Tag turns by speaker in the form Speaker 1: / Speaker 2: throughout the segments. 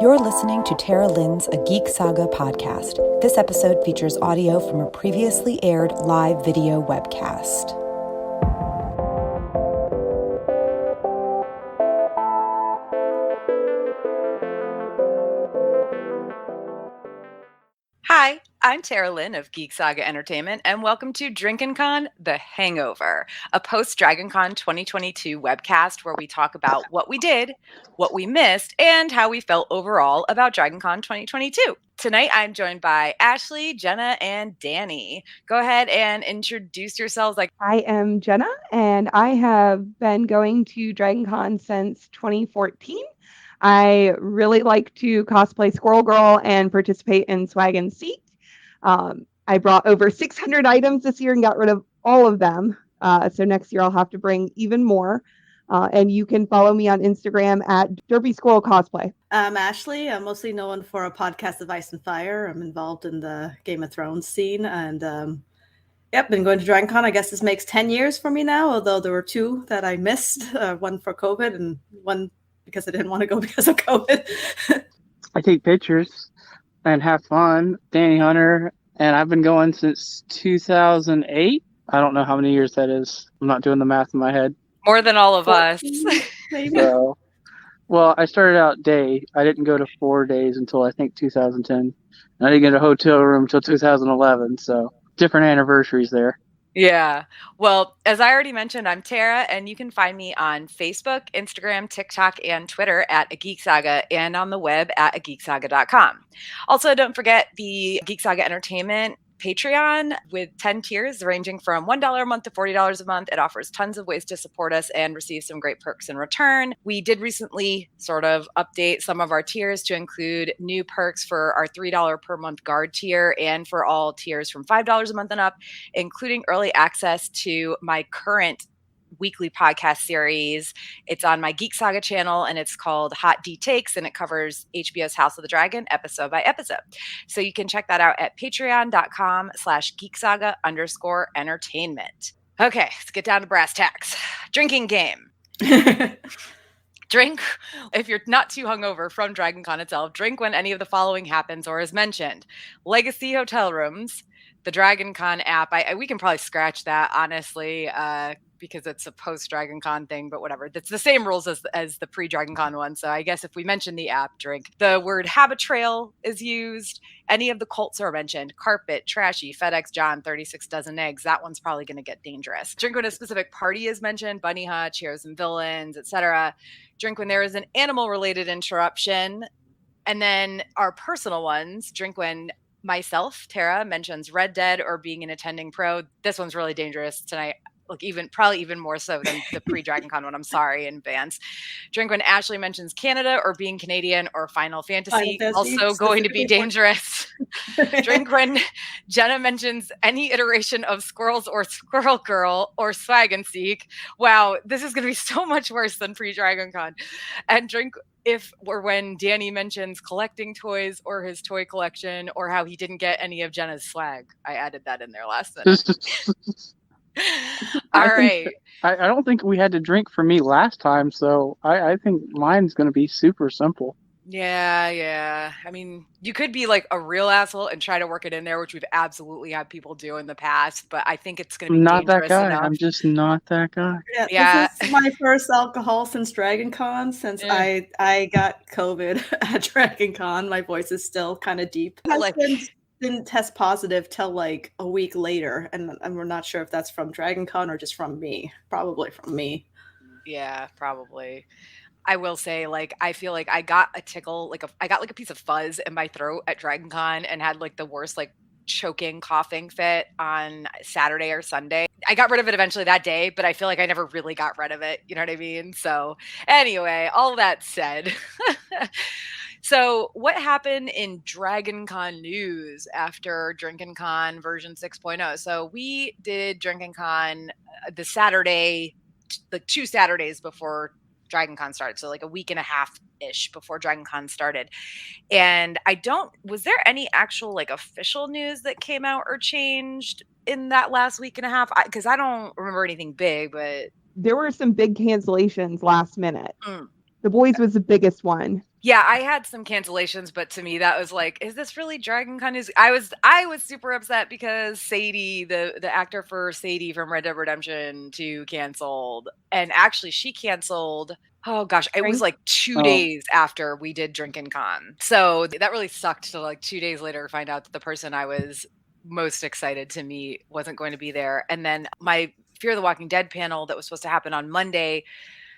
Speaker 1: You're listening to Tara Lynn's A Geek Saga podcast. This episode features audio from a previously aired live video webcast. Hi, I'm Tara Lynn of Geek Saga Entertainment, and welcome to Drinkin' The Hangover, a post-Dragon Con 2022 webcast where we talk about what we did, what we missed, and how we felt overall about Dragon Con 2022. Tonight, I'm joined by Ashley, Jenna, and Danny. Go ahead and introduce yourselves.
Speaker 2: I am Jenna, and I have been going to Dragon Con since 2014. I really like to cosplay Squirrel Girl and participate in Swag and Seat. I brought over 600 items this year and got rid of all of them. So next year I'll have to bring even more. And you can follow me on Instagram at Derpy Squirrel Cosplay.
Speaker 3: I'm Ashley. I'm mostly known for a podcast of Ice and Fire. I'm involved in the Game of Thrones scene, and been going to Dragon Con. I guess this makes 10 years for me now, although there were two that I missed, one for COVID and one because I didn't want to go because of COVID.
Speaker 4: I take pictures and have fun. Danny Hunter, and I've been going since 2008. I don't know how many years that is. I'm not doing the math in my head.
Speaker 1: More than all of us.
Speaker 3: Maybe.
Speaker 4: So, well, I started out day. I didn't go to 4 days until I think 2010. And I didn't get a hotel room until 2011. So different anniversaries there.
Speaker 1: Yeah. Well, as I already mentioned, I'm Tara, and you can find me on Facebook, Instagram, TikTok, and Twitter at A Geek Saga, and on the web at ageeksaga.com. Also, don't forget the Geek Saga Entertainment Patreon with 10 tiers ranging from $1 a month to $40 a month. It offers tons of ways to support us and receive some great perks in return. We did recently sort of update some of our tiers to include new perks for our $3 per month guard tier and for all tiers from $5 a month and up, including early access to my current weekly podcast series. It's on my Geek Saga channel, and it's called Hot D Takes, and it covers HBO's House of the Dragon episode by episode. So you can check that out at patreon.com/geeksaga_entertainment. Okay, let's get down to brass tacks. Drinking game. Drink, if you're not too hungover from Dragon Con itself, drink when any of the following happens or is mentioned. Legacy hotel rooms, the Dragon Con app. We can probably scratch that, honestly, because it's a post-Dragon Con thing, but whatever. It's the same rules as the pre-Dragon Con one, so I guess if we mention the app, drink. The word habit trail is used. Any of the cults are mentioned. Carpet, trashy, FedEx John, 36 dozen eggs. That one's probably going to get dangerous. Drink when a specific party is mentioned. Bunny Hutch, Heroes and Villains, etc. Drink when there is an animal-related interruption. And then our personal ones, drink when myself, Tara, mentions Red Dead or being an attending pro. This one's really dangerous tonight. Look, probably even more so than the pre-Dragon Con one. I'm sorry in advance. Drink when Ashley mentions Canada or being Canadian or Final Fantasy. Also going to be dangerous. Drink when Jenna mentions any iteration of Squirrels or Squirrel Girl or Swag and Seek. Wow, this is going to be so much worse than pre-Dragon Con. And drink if or when Danny mentions collecting toys or his toy collection or how he didn't get any of Jenna's swag. I added that in there last minute. All right.
Speaker 4: I don't think we had to drink for me last time, so I think mine's going to be super simple.
Speaker 1: Yeah. I mean, you could be like a real asshole and try to work it in there, which we've absolutely had people do in the past, but I think it's going to be
Speaker 4: not
Speaker 1: dangerous
Speaker 4: that guy.
Speaker 1: enough.
Speaker 4: I'm just not that guy.
Speaker 3: Yeah. This is my first alcohol since Dragon Con, since I got COVID at Dragon Con. My voice is still kind of deep. Didn't test positive till like a week later, and we're not sure if that's from Dragon Con or just from me. Probably from me.
Speaker 1: Yeah, probably. I will say, like, I feel like I got a tickle, I got like a piece of fuzz in my throat at Dragon Con and had like the worst like choking coughing fit on Saturday or Sunday. I got rid of it eventually that day, but I feel like I never really got rid of it. You know what I mean? So anyway, all that said. So what happened in Dragon Con news after Drinkin' Con version 6.0? So we did Drinkin' Con the Saturday, like 2 Saturdays before Dragon Con started. So like a week and a half-ish before Dragon Con started. And was there any actual like official news that came out or changed in that last week and a half? Because I don't remember anything big, but
Speaker 2: there were some big cancellations last minute.
Speaker 1: Mm.
Speaker 2: The Boys was the biggest one.
Speaker 1: Yeah, I had some cancellations, but to me that was like, is this really Dragon Con? I was super upset because Sadie, the actor for Sadie from Red Dead Redemption 2 canceled. And actually she canceled, oh gosh, it was like 2 days after we did Drinkin Con. So that really sucked to like 2 days later find out that the person I was most excited to meet wasn't going to be there. And then my Fear the Walking Dead panel that was supposed to happen on Monday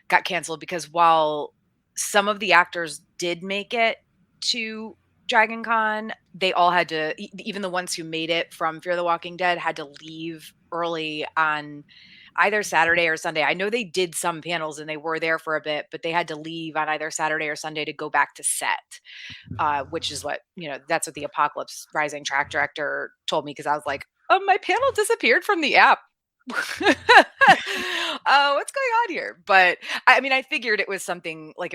Speaker 1: got canceled because while some of the actors did make it to Dragon Con, they all had to, even the ones who made it from Fear the Walking Dead had to leave early on either Saturday or Sunday. I know they did some panels and they were there for a bit, but they had to leave on either Saturday or Sunday to go back to set, which is what, that's what the Apocalypse Rising track director told me because I was like, oh, my panel disappeared from the app. What's going on here? But I mean, I figured it was something like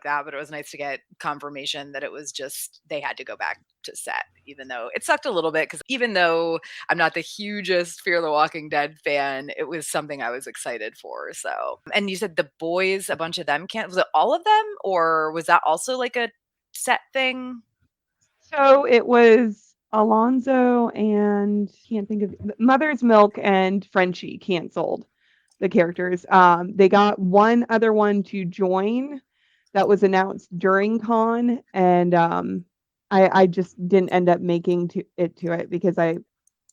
Speaker 1: that, but it was nice to get confirmation that it was just they had to go back to set, even though it sucked a little bit because even though I'm not the hugest Fear the Walking Dead fan, it was something I was excited for. So, and you said the Boys, a bunch of them was it all of them, or was that also like a set thing?
Speaker 2: So it was Alonzo and can't think of Mother's Milk and Frenchie canceled the characters. They got one other one to join that was announced during con, and I just didn't end up making it to it because I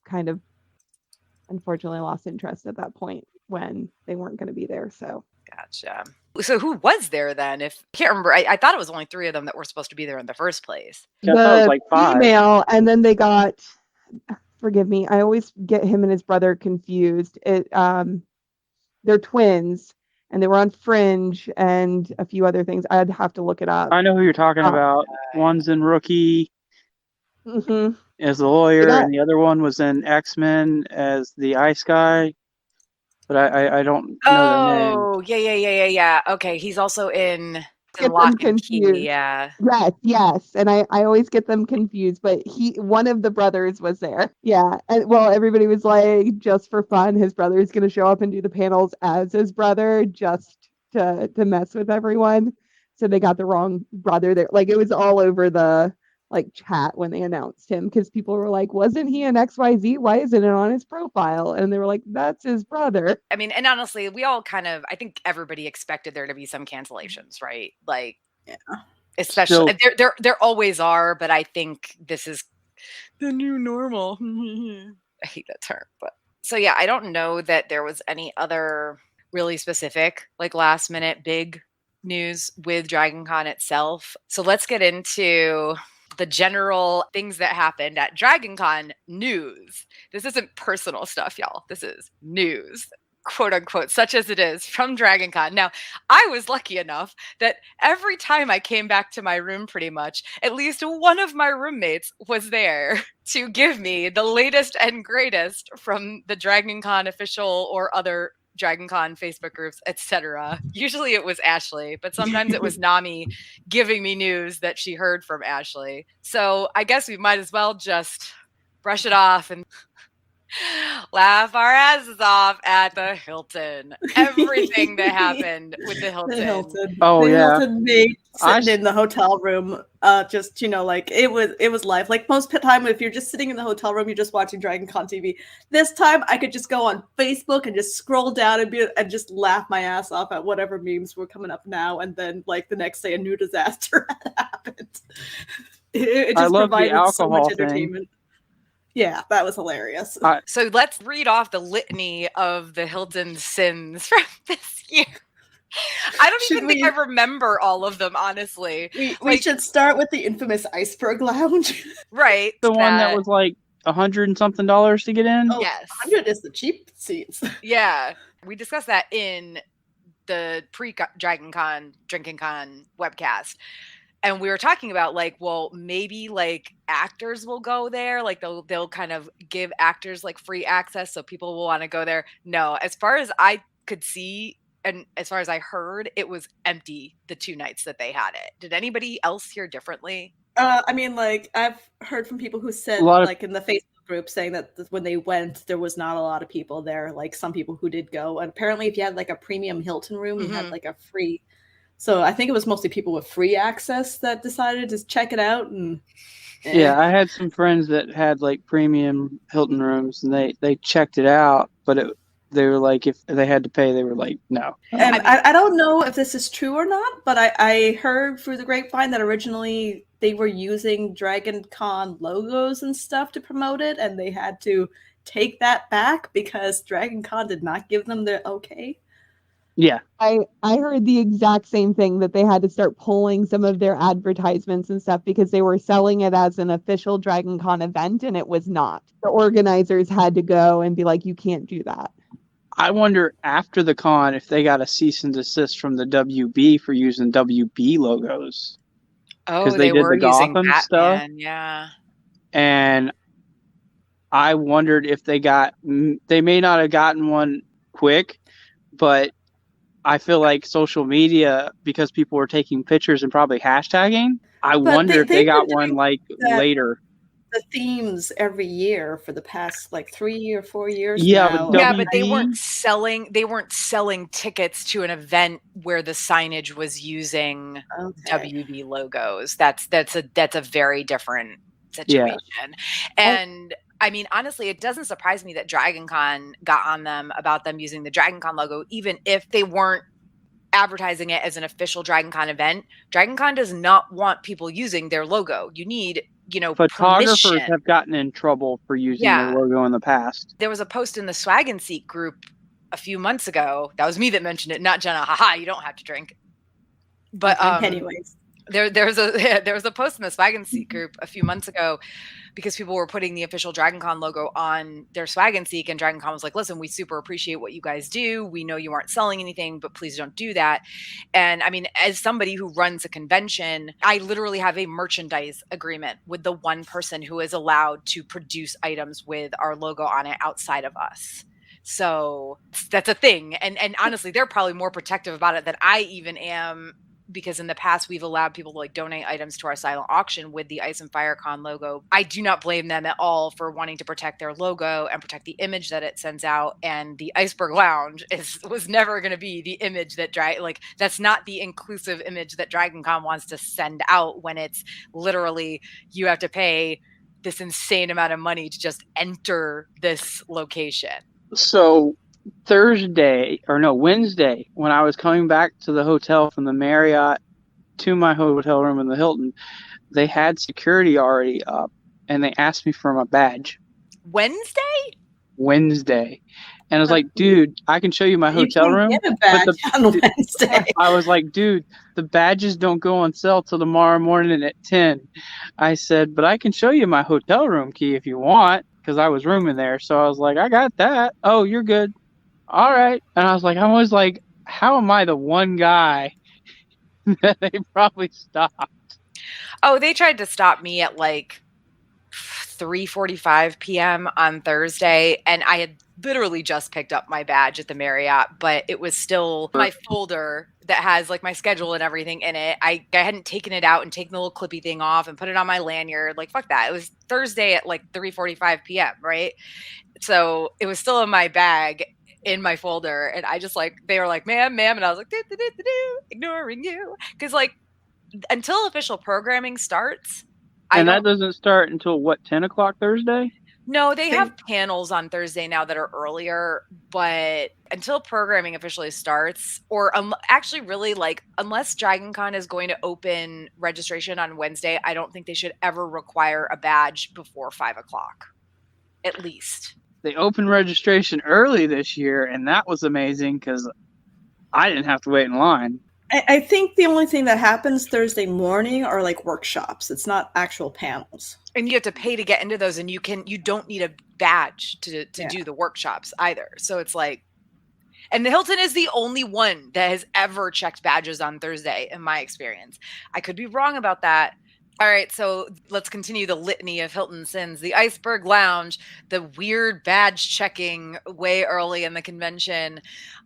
Speaker 2: kind of unfortunately lost interest at that point when they weren't going to be there. So
Speaker 1: gotcha. So who was there then? If I can't remember, I thought it was only 3 of them that were supposed to be there in the first place.
Speaker 4: Yeah, I thought it was like 5.
Speaker 2: Female, and then they got. Forgive me, I always get him and his brother confused. They're twins, and they were on Fringe and a few other things. I'd have to look it up.
Speaker 4: I know who you're talking about. One's in Rookie as the lawyer, and the other one was in X-Men as the Ice Guy. But I don't know their name.
Speaker 1: Oh, yeah. Okay, he's also in
Speaker 2: Get
Speaker 1: Lock
Speaker 2: them
Speaker 1: and Key,
Speaker 2: confused.
Speaker 1: yeah.
Speaker 2: Yes. And I always get them confused, but one of the brothers was there. Yeah. And well, everybody was like, just for fun, his brother's gonna show up and do the panels as his brother just to mess with everyone. So they got the wrong brother there. Like it was all over the chat when they announced him because people were like, wasn't he an XYZ? Why isn't it on his profile? And they were like, that's his brother.
Speaker 1: I mean, and honestly, we all I think everybody expected there to be some cancellations, right? Like, yeah, especially there always are, but I think this is the new normal. I hate that term, but so yeah, I don't know that there was any other really specific, like last minute big news with Dragon Con itself. So let's get into the general things that happened at Dragon Con news. This isn't personal stuff, y'all. This is news, quote unquote, such as it is from Dragon Con. Now, I was lucky enough that every time I came back to my room, pretty much, at least one of my roommates was there to give me the latest and greatest from the Dragon Con official or other Dragon Con Facebook groups, etc. Usually it was Ashley, but sometimes it was Nami giving me news that she heard from Ashley. So I guess we might as well just brush it off and laugh our asses off at the Hilton. Everything that happened with the Hilton.
Speaker 3: Hilton mate sitting in the hotel room. Just like it was live. Like most time, if you're just sitting in the hotel room, you're just watching Dragon Con TV. This time, I could just go on Facebook and just scroll down and just laugh my ass off at whatever memes were coming up now. And then like the next day, a new disaster had happened. It just provided so much entertainment. Yeah, that was hilarious.
Speaker 1: So let's read off the litany of the Hilton sins from this year. I don't even think I remember all of them, honestly.
Speaker 3: We should start with the infamous Iceberg Lounge.
Speaker 1: Right.
Speaker 4: The one that was like $100 and something to get in?
Speaker 3: Oh, yes. 100 is the cheap seats.
Speaker 1: Yeah. We discussed that in the pre-Dragon Con, Drinkin Con webcast. And we were talking about maybe actors will go there. Like they'll kind of give actors free access so people will want to go there. No, as far as I could see and as far as I heard, it was empty the 2 nights that they had it. Did anybody else hear differently?
Speaker 3: I mean, I've heard from people who said in the Facebook group saying that when they went, there was not a lot of people there. Like some people who did go, and apparently, if you had like a premium Hilton room, you had like a free. So I think it was mostly people with free access that decided to check it out. And
Speaker 4: yeah, I had some friends that had like premium Hilton rooms, and they checked it out, but they were like, if they had to pay, they were like, no.
Speaker 3: And I don't know if this is true or not, but I heard through the grapevine that originally they were using Dragon Con logos and stuff to promote it, and they had to take that back because Dragon Con did not give them the okay.
Speaker 4: Yeah.
Speaker 2: I heard the exact same thing, that they had to start pulling some of their advertisements and stuff because they were selling it as an official Dragon Con event, and it was not. The organizers had to go and be like, you can't do that.
Speaker 4: I wonder after the con if they got a cease and desist from the WB for using WB logos.
Speaker 1: Oh, they were
Speaker 4: the
Speaker 1: using
Speaker 4: Gotham
Speaker 1: Batman,
Speaker 4: stuff.
Speaker 1: yeah.
Speaker 4: And I wondered if they may not have gotten one quick, but I feel like social media, because people were taking pictures and probably hashtagging, I wonder if they got one like later.
Speaker 3: The themes every year for the past like 3 or 4 years.
Speaker 4: Yeah,
Speaker 3: now.
Speaker 1: But they weren't selling tickets to an event where the signage was using WB logos. That's a very different situation. Yeah. And I mean, honestly, it doesn't surprise me that Dragon Con got on them about them using the Dragon Con logo, even if they weren't advertising it as an official Dragon Con event. Dragon Con does not want people using their logo. You need,
Speaker 4: photographers
Speaker 1: permission.
Speaker 4: Have gotten in trouble for using their logo in the past.
Speaker 1: There was a post in the Swag and Seek group a few months ago. That was me that mentioned it, not Jenna. Haha, you don't have to drink. But
Speaker 3: anyways.
Speaker 1: There was a post in the Swag and Seek group a few months ago because people were putting the official Dragon Con logo on their Swag and Seek, and Dragon Con was like, listen, we super appreciate what you guys do. We know you aren't selling anything, but please don't do that. And I mean, as somebody who runs a convention, I literally have a merchandise agreement with the one person who is allowed to produce items with our logo on it outside of us. So that's a thing. And honestly, they're probably more protective about it than I even am, because in the past we've allowed people to like donate items to our silent auction with the Ice and Fire Con logo. I do not blame them at all for wanting to protect their logo and protect the image that it sends out. And the Iceberg Lounge was never going to be the image that that's not the inclusive image that Dragon Con wants to send out, when it's literally you have to pay this insane amount of money to just enter this location.
Speaker 4: So Wednesday, when I was coming back to the hotel from the Marriott to my hotel room in the Hilton, they had security already up, and they asked me for my badge. Wednesday. And I was like, dude, I can show you my hotel room.
Speaker 3: Get a badge on Wednesday.
Speaker 4: I was like, dude, the badges don't go on sale till tomorrow morning at 10. I said, but I can show you my hotel room key if you want, because I was rooming there. So I was like, I got that. Oh, you're good. All right. And I was like, how am I the one guy that they probably stopped?
Speaker 1: Oh, they tried to stop me at like 3:45 p.m. on Thursday, and I had literally just picked up my badge at the Marriott, but it was still my folder that has like my schedule and everything in it. I hadn't taken it out and taken the little clippy thing off and put it on my lanyard. Like, fuck that. It was Thursday at like 3:45 p.m., right? So it was still in my bag, in my folder, and I just they were like, ma'am, and I was like, ignoring you, because like until official programming starts,
Speaker 4: and that doesn't start until what, 10 o'clock Thursday?
Speaker 1: No, they have panels on Thursday now that are earlier, but until programming officially starts, or actually really unless Dragon Con is going to open registration on Wednesday, I don't think they should ever require a badge before 5 o'clock, at least.
Speaker 4: They opened registration early this year, and that was amazing because I didn't have to wait in line.
Speaker 3: I think the only thing that happens Thursday morning are like workshops. It's not actual panels.
Speaker 1: And you have to pay to get into those, and you don't need a badge to do the workshops either. So it's like, and the Hilton is the only one that has ever checked badges on Thursday, in my experience. I could be wrong about that. All right, so let's continue the litany of Hilton sins. The Iceberg Lounge, the weird badge checking way early in the convention.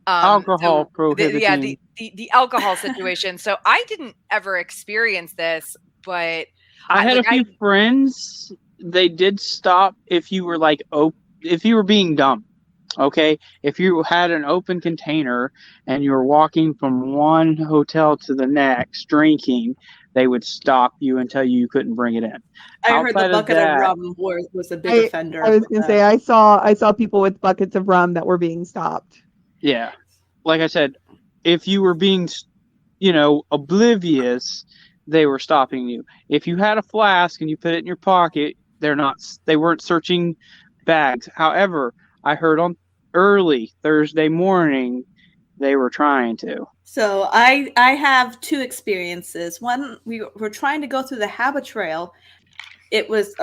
Speaker 4: Alcohol prohibiting.
Speaker 1: The alcohol situation. So I didn't ever experience this, but
Speaker 4: I had a few friends they did stop if you were like if you were being dumb. Okay, if you had an open container and you were walking from one hotel to the next drinking, they would stop you and tell you couldn't bring it in.
Speaker 3: I heard the
Speaker 4: Outside of
Speaker 3: bucket of
Speaker 4: that,
Speaker 3: rum was a big offender.
Speaker 2: I was going to say, I saw people with buckets of rum that were being stopped.
Speaker 4: yeah, like I said, if you were being, oblivious, they were stopping you. If you had a flask and you put it in your pocket, they weren't searching bags. However, I heard on early Thursday morning they were trying to.
Speaker 3: So I have two experiences. One, we were trying to go through the Habit Trail. It was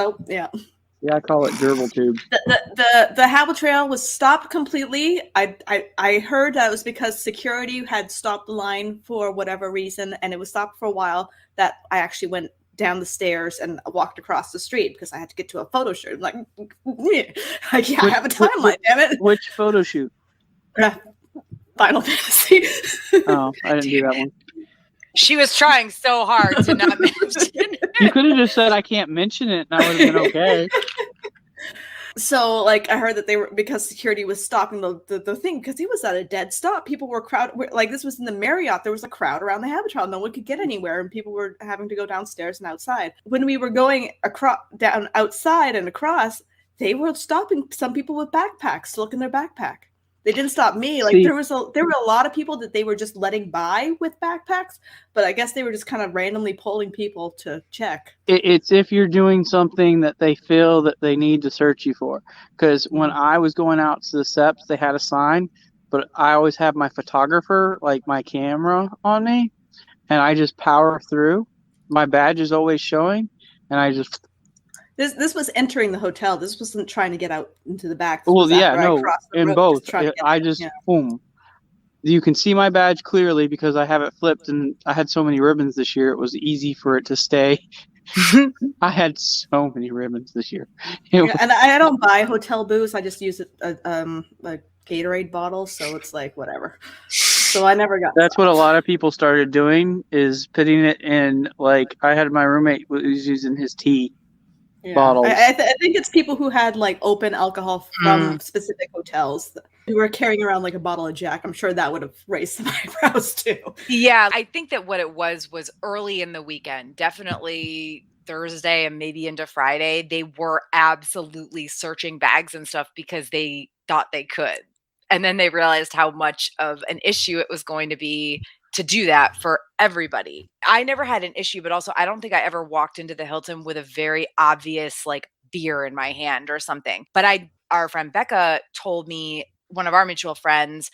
Speaker 4: Yeah, I call it gerbil tube.
Speaker 3: The Habit Trail was stopped completely. I heard that it was because security had stopped the line for whatever reason, and it was stopped for a while. That I actually went down the stairs and walked across the street because I had to get to a photo shoot. I'm like, I have a timeline, damn it.
Speaker 4: Which photo shoot?
Speaker 3: Final Fantasy.
Speaker 4: Oh, I didn't do that one.
Speaker 1: She was trying so hard to not mention it.
Speaker 4: You could have just said I can't mention it, and I would have been okay.
Speaker 3: So, like, I heard that they were, because security was stopping the thing, because he was at a dead stop. People were like, this was in the Marriott. There was a crowd around the Habit Trail. No one could get anywhere, and people were having to go downstairs and outside. When we were going down outside and across, they were stopping some people with backpacks to look in their backpack. They didn't stop me. Like, there were a lot of people that they were just letting by with backpacks, but I guess they were just kind of randomly pulling people to check.
Speaker 4: It's if you're doing something that they feel that they need to search you for. Because when I was going out to the steps, they had a sign, but I always have my photographer, like my camera on me, and I just power through. My badge is always showing, and I just...
Speaker 3: This was entering the hotel. This wasn't trying to get out into the back.
Speaker 4: Well, yeah, no, in both. Boom. You can see my badge clearly because I have it flipped, and I had so many ribbons this year. It was easy for it to stay. I had so many ribbons this year.
Speaker 3: And I don't buy hotel booze. I just use a Gatorade bottle, so it's like whatever. So I never got.
Speaker 4: That's what a lot of people started doing, is putting it in. Like, I had my roommate was using his tea.
Speaker 3: Yeah.
Speaker 4: Bottles.
Speaker 3: I think it's people who had like open alcohol from specific hotels who were carrying around like a bottle of Jack. I'm sure that would have raised some eyebrows too.
Speaker 1: Yeah, I think that what it was early in the weekend, definitely Thursday and maybe into Friday. They were absolutely searching bags and stuff because they thought they could. And then they realized how much of an issue it was going to be to do that for everybody. I never had an issue, but also I don't think I ever walked into the Hilton with a very obvious like beer in my hand or something. But our friend Becca told me, one of our mutual friends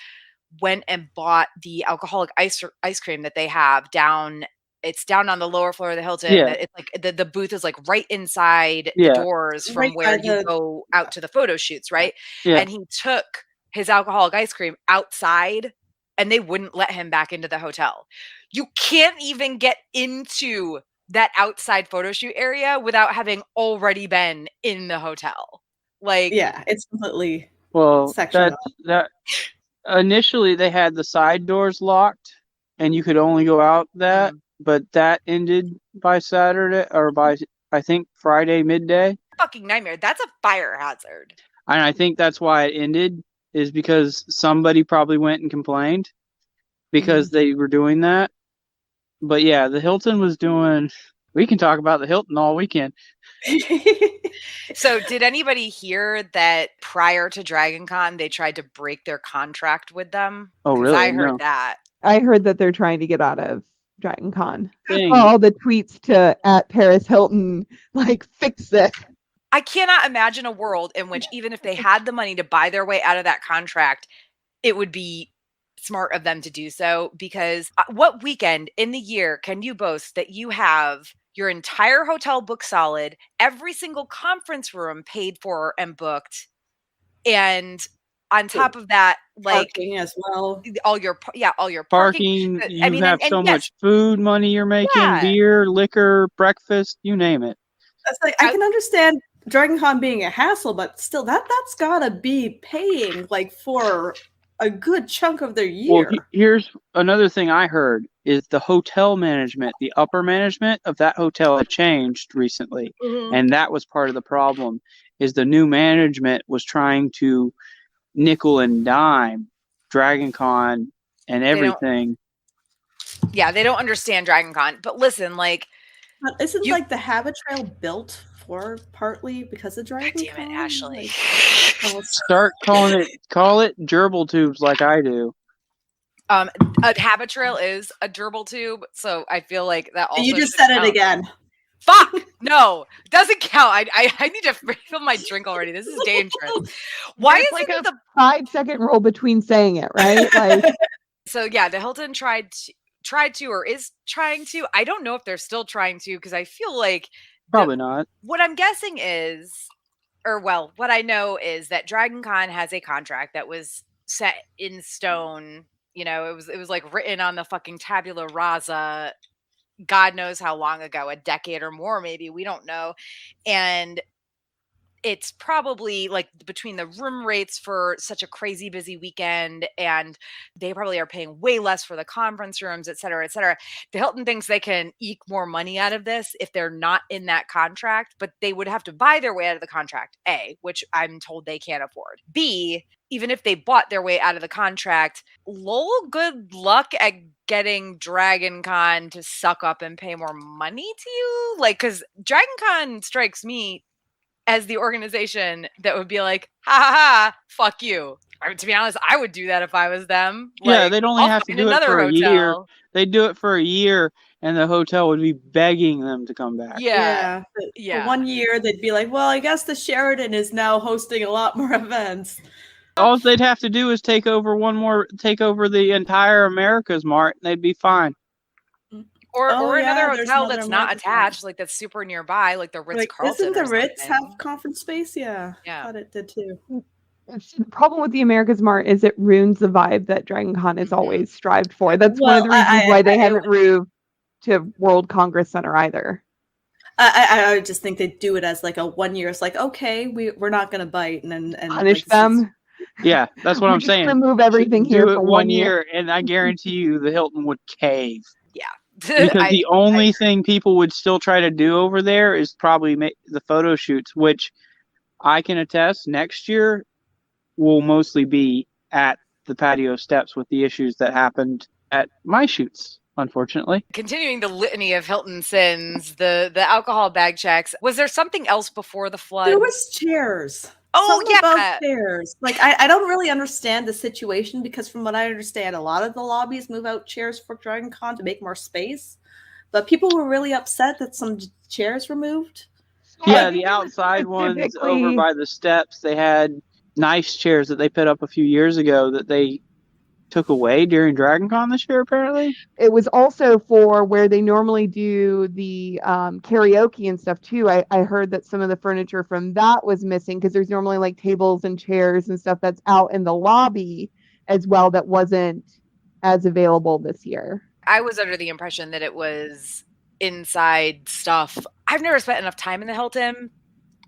Speaker 1: went and bought the alcoholic ice cream that they have down. It's down on the lower floor of the Hilton.
Speaker 4: Yeah.
Speaker 1: It's like the booth is like right inside the doors from where you go out to the photo shoots, right?
Speaker 4: Yeah.
Speaker 1: And he took his alcoholic ice cream outside, and they wouldn't let him back into the hotel. You can't even get into that outside photo shoot area without having already been in the hotel. Like,
Speaker 3: yeah, it's completely
Speaker 4: that initially they had the side doors locked and you could only go out that, but that ended by Saturday or by, I think, Friday midday.
Speaker 1: Fucking nightmare. That's a fire hazard.
Speaker 4: And I think that's why it ended, is because somebody probably went and complained because they were doing that. But yeah, the Hilton was doing... We can talk about the Hilton all weekend.
Speaker 1: So did anybody hear that prior to Dragon Con, they tried to break their contract with them?
Speaker 4: Oh, really?
Speaker 1: I heard that.
Speaker 2: I heard that they're trying to get out of Dragon Con. All the tweets to @Paris Hilton, like, fix this.
Speaker 1: I cannot imagine a world in which even if they had the money to buy their way out of that contract, it would be smart of them to do so. Because what weekend in the year can you boast that you have your entire hotel booked solid, every single conference room paid for and booked, and on top of that, like
Speaker 3: parking as well,
Speaker 1: all your
Speaker 4: parking. You have so much food money you're making, beer, liquor, breakfast, you name it.
Speaker 3: That's like, I can understand Dragon Con being a hassle, but still, that's gotta be paying like for a good chunk of their year.
Speaker 4: Well, here's another thing I heard is the hotel management, the upper management of that hotel had changed recently. And that was part of the problem, is the new management was trying to nickel and dime Dragon Con and everything.
Speaker 1: They don't understand Dragon Con. But listen, like,
Speaker 3: but isn't like the Habit Trail built for partly because of Dragon Con?
Speaker 1: Damn it, Ashley.
Speaker 4: Start call it gerbil tubes like I do.
Speaker 1: A Habit Trail is a gerbil tube, so I feel like that also.
Speaker 3: You just said it again.
Speaker 1: Fuck! No, doesn't count. I need to refill my drink already. This is dangerous. Why is
Speaker 2: like
Speaker 1: it
Speaker 2: a 5-second rule between saying it, right? Like,
Speaker 1: so yeah, the Hilton tried to or is trying to. I don't know if they're still trying to, because I feel like
Speaker 4: probably not.
Speaker 1: What I'm guessing is, what I know is that Dragon Con has a contract that was set in stone. You know, it was like written on the fucking tabula rasa, God knows how long ago, a decade or more, maybe, we don't know. And it's probably like between the room rates for such a crazy busy weekend, and they probably are paying way less for the conference rooms, et cetera, et cetera. The Hilton thinks they can eke more money out of this if they're not in that contract, but they would have to buy their way out of the contract, A, which I'm told they can't afford. B, even if they bought their way out of the contract, lol, good luck at getting Dragon Con to suck up and pay more money to you. Like, because Dragon Con strikes me as the organization that would be like, ha ha ha, fuck you. I mean, to be honest, I would do that if I was them.
Speaker 4: Yeah,
Speaker 1: like,
Speaker 4: they'd only have to do it for a year. They'd do it for a year, and the hotel would be begging them to come back.
Speaker 3: Yeah. For 1 year, they'd be like, well, I guess the Sheraton is now hosting a lot more events.
Speaker 4: All they'd have to do is take over the entire America's Mart, and they'd be fine.
Speaker 1: Or another hotel that's not attached, like that's super nearby, like the Ritz-Carlton.
Speaker 3: Doesn't the Ritz have conference space? Yeah. I thought it did too.
Speaker 2: The problem with the America's Mart is it ruins the vibe that Dragon Con has always strived for. That's one of the reasons why they haven't moved to World Congress Center either.
Speaker 3: I just think they do it as like a 1 year. It's like, okay, we're not going to bite and
Speaker 2: punish them.
Speaker 4: Yeah, that's what I'm saying.
Speaker 2: We're just going to move everything here for 1 year,
Speaker 4: and I guarantee you the Hilton would cave.
Speaker 1: Yeah.
Speaker 4: Because the only thing people would still try to do over there is probably make the photo shoots, which I can attest next year will mostly be at the patio steps with the issues that happened at my shoots, unfortunately.
Speaker 1: Continuing the litany of Hilton sins, the alcohol bag checks. Was there something else before the flood?
Speaker 3: There was chairs.
Speaker 1: Oh,
Speaker 3: something about chairs. Like, I don't really understand the situation, because from what I understand, a lot of the lobbies move out chairs for Dragon Con to make more space. But people were really upset that some chairs were moved.
Speaker 4: Yeah, the outside ones over by the steps, they had nice chairs that they put up a few years ago that they took away during Dragon Con this year, apparently.
Speaker 2: It was also for where they normally do the karaoke and stuff too. I heard that some of the furniture from that was missing, because there's normally like tables and chairs and stuff that's out in the lobby as well that wasn't as available this year.
Speaker 1: I was under the impression that it was inside stuff. I've never spent enough time in the Hilton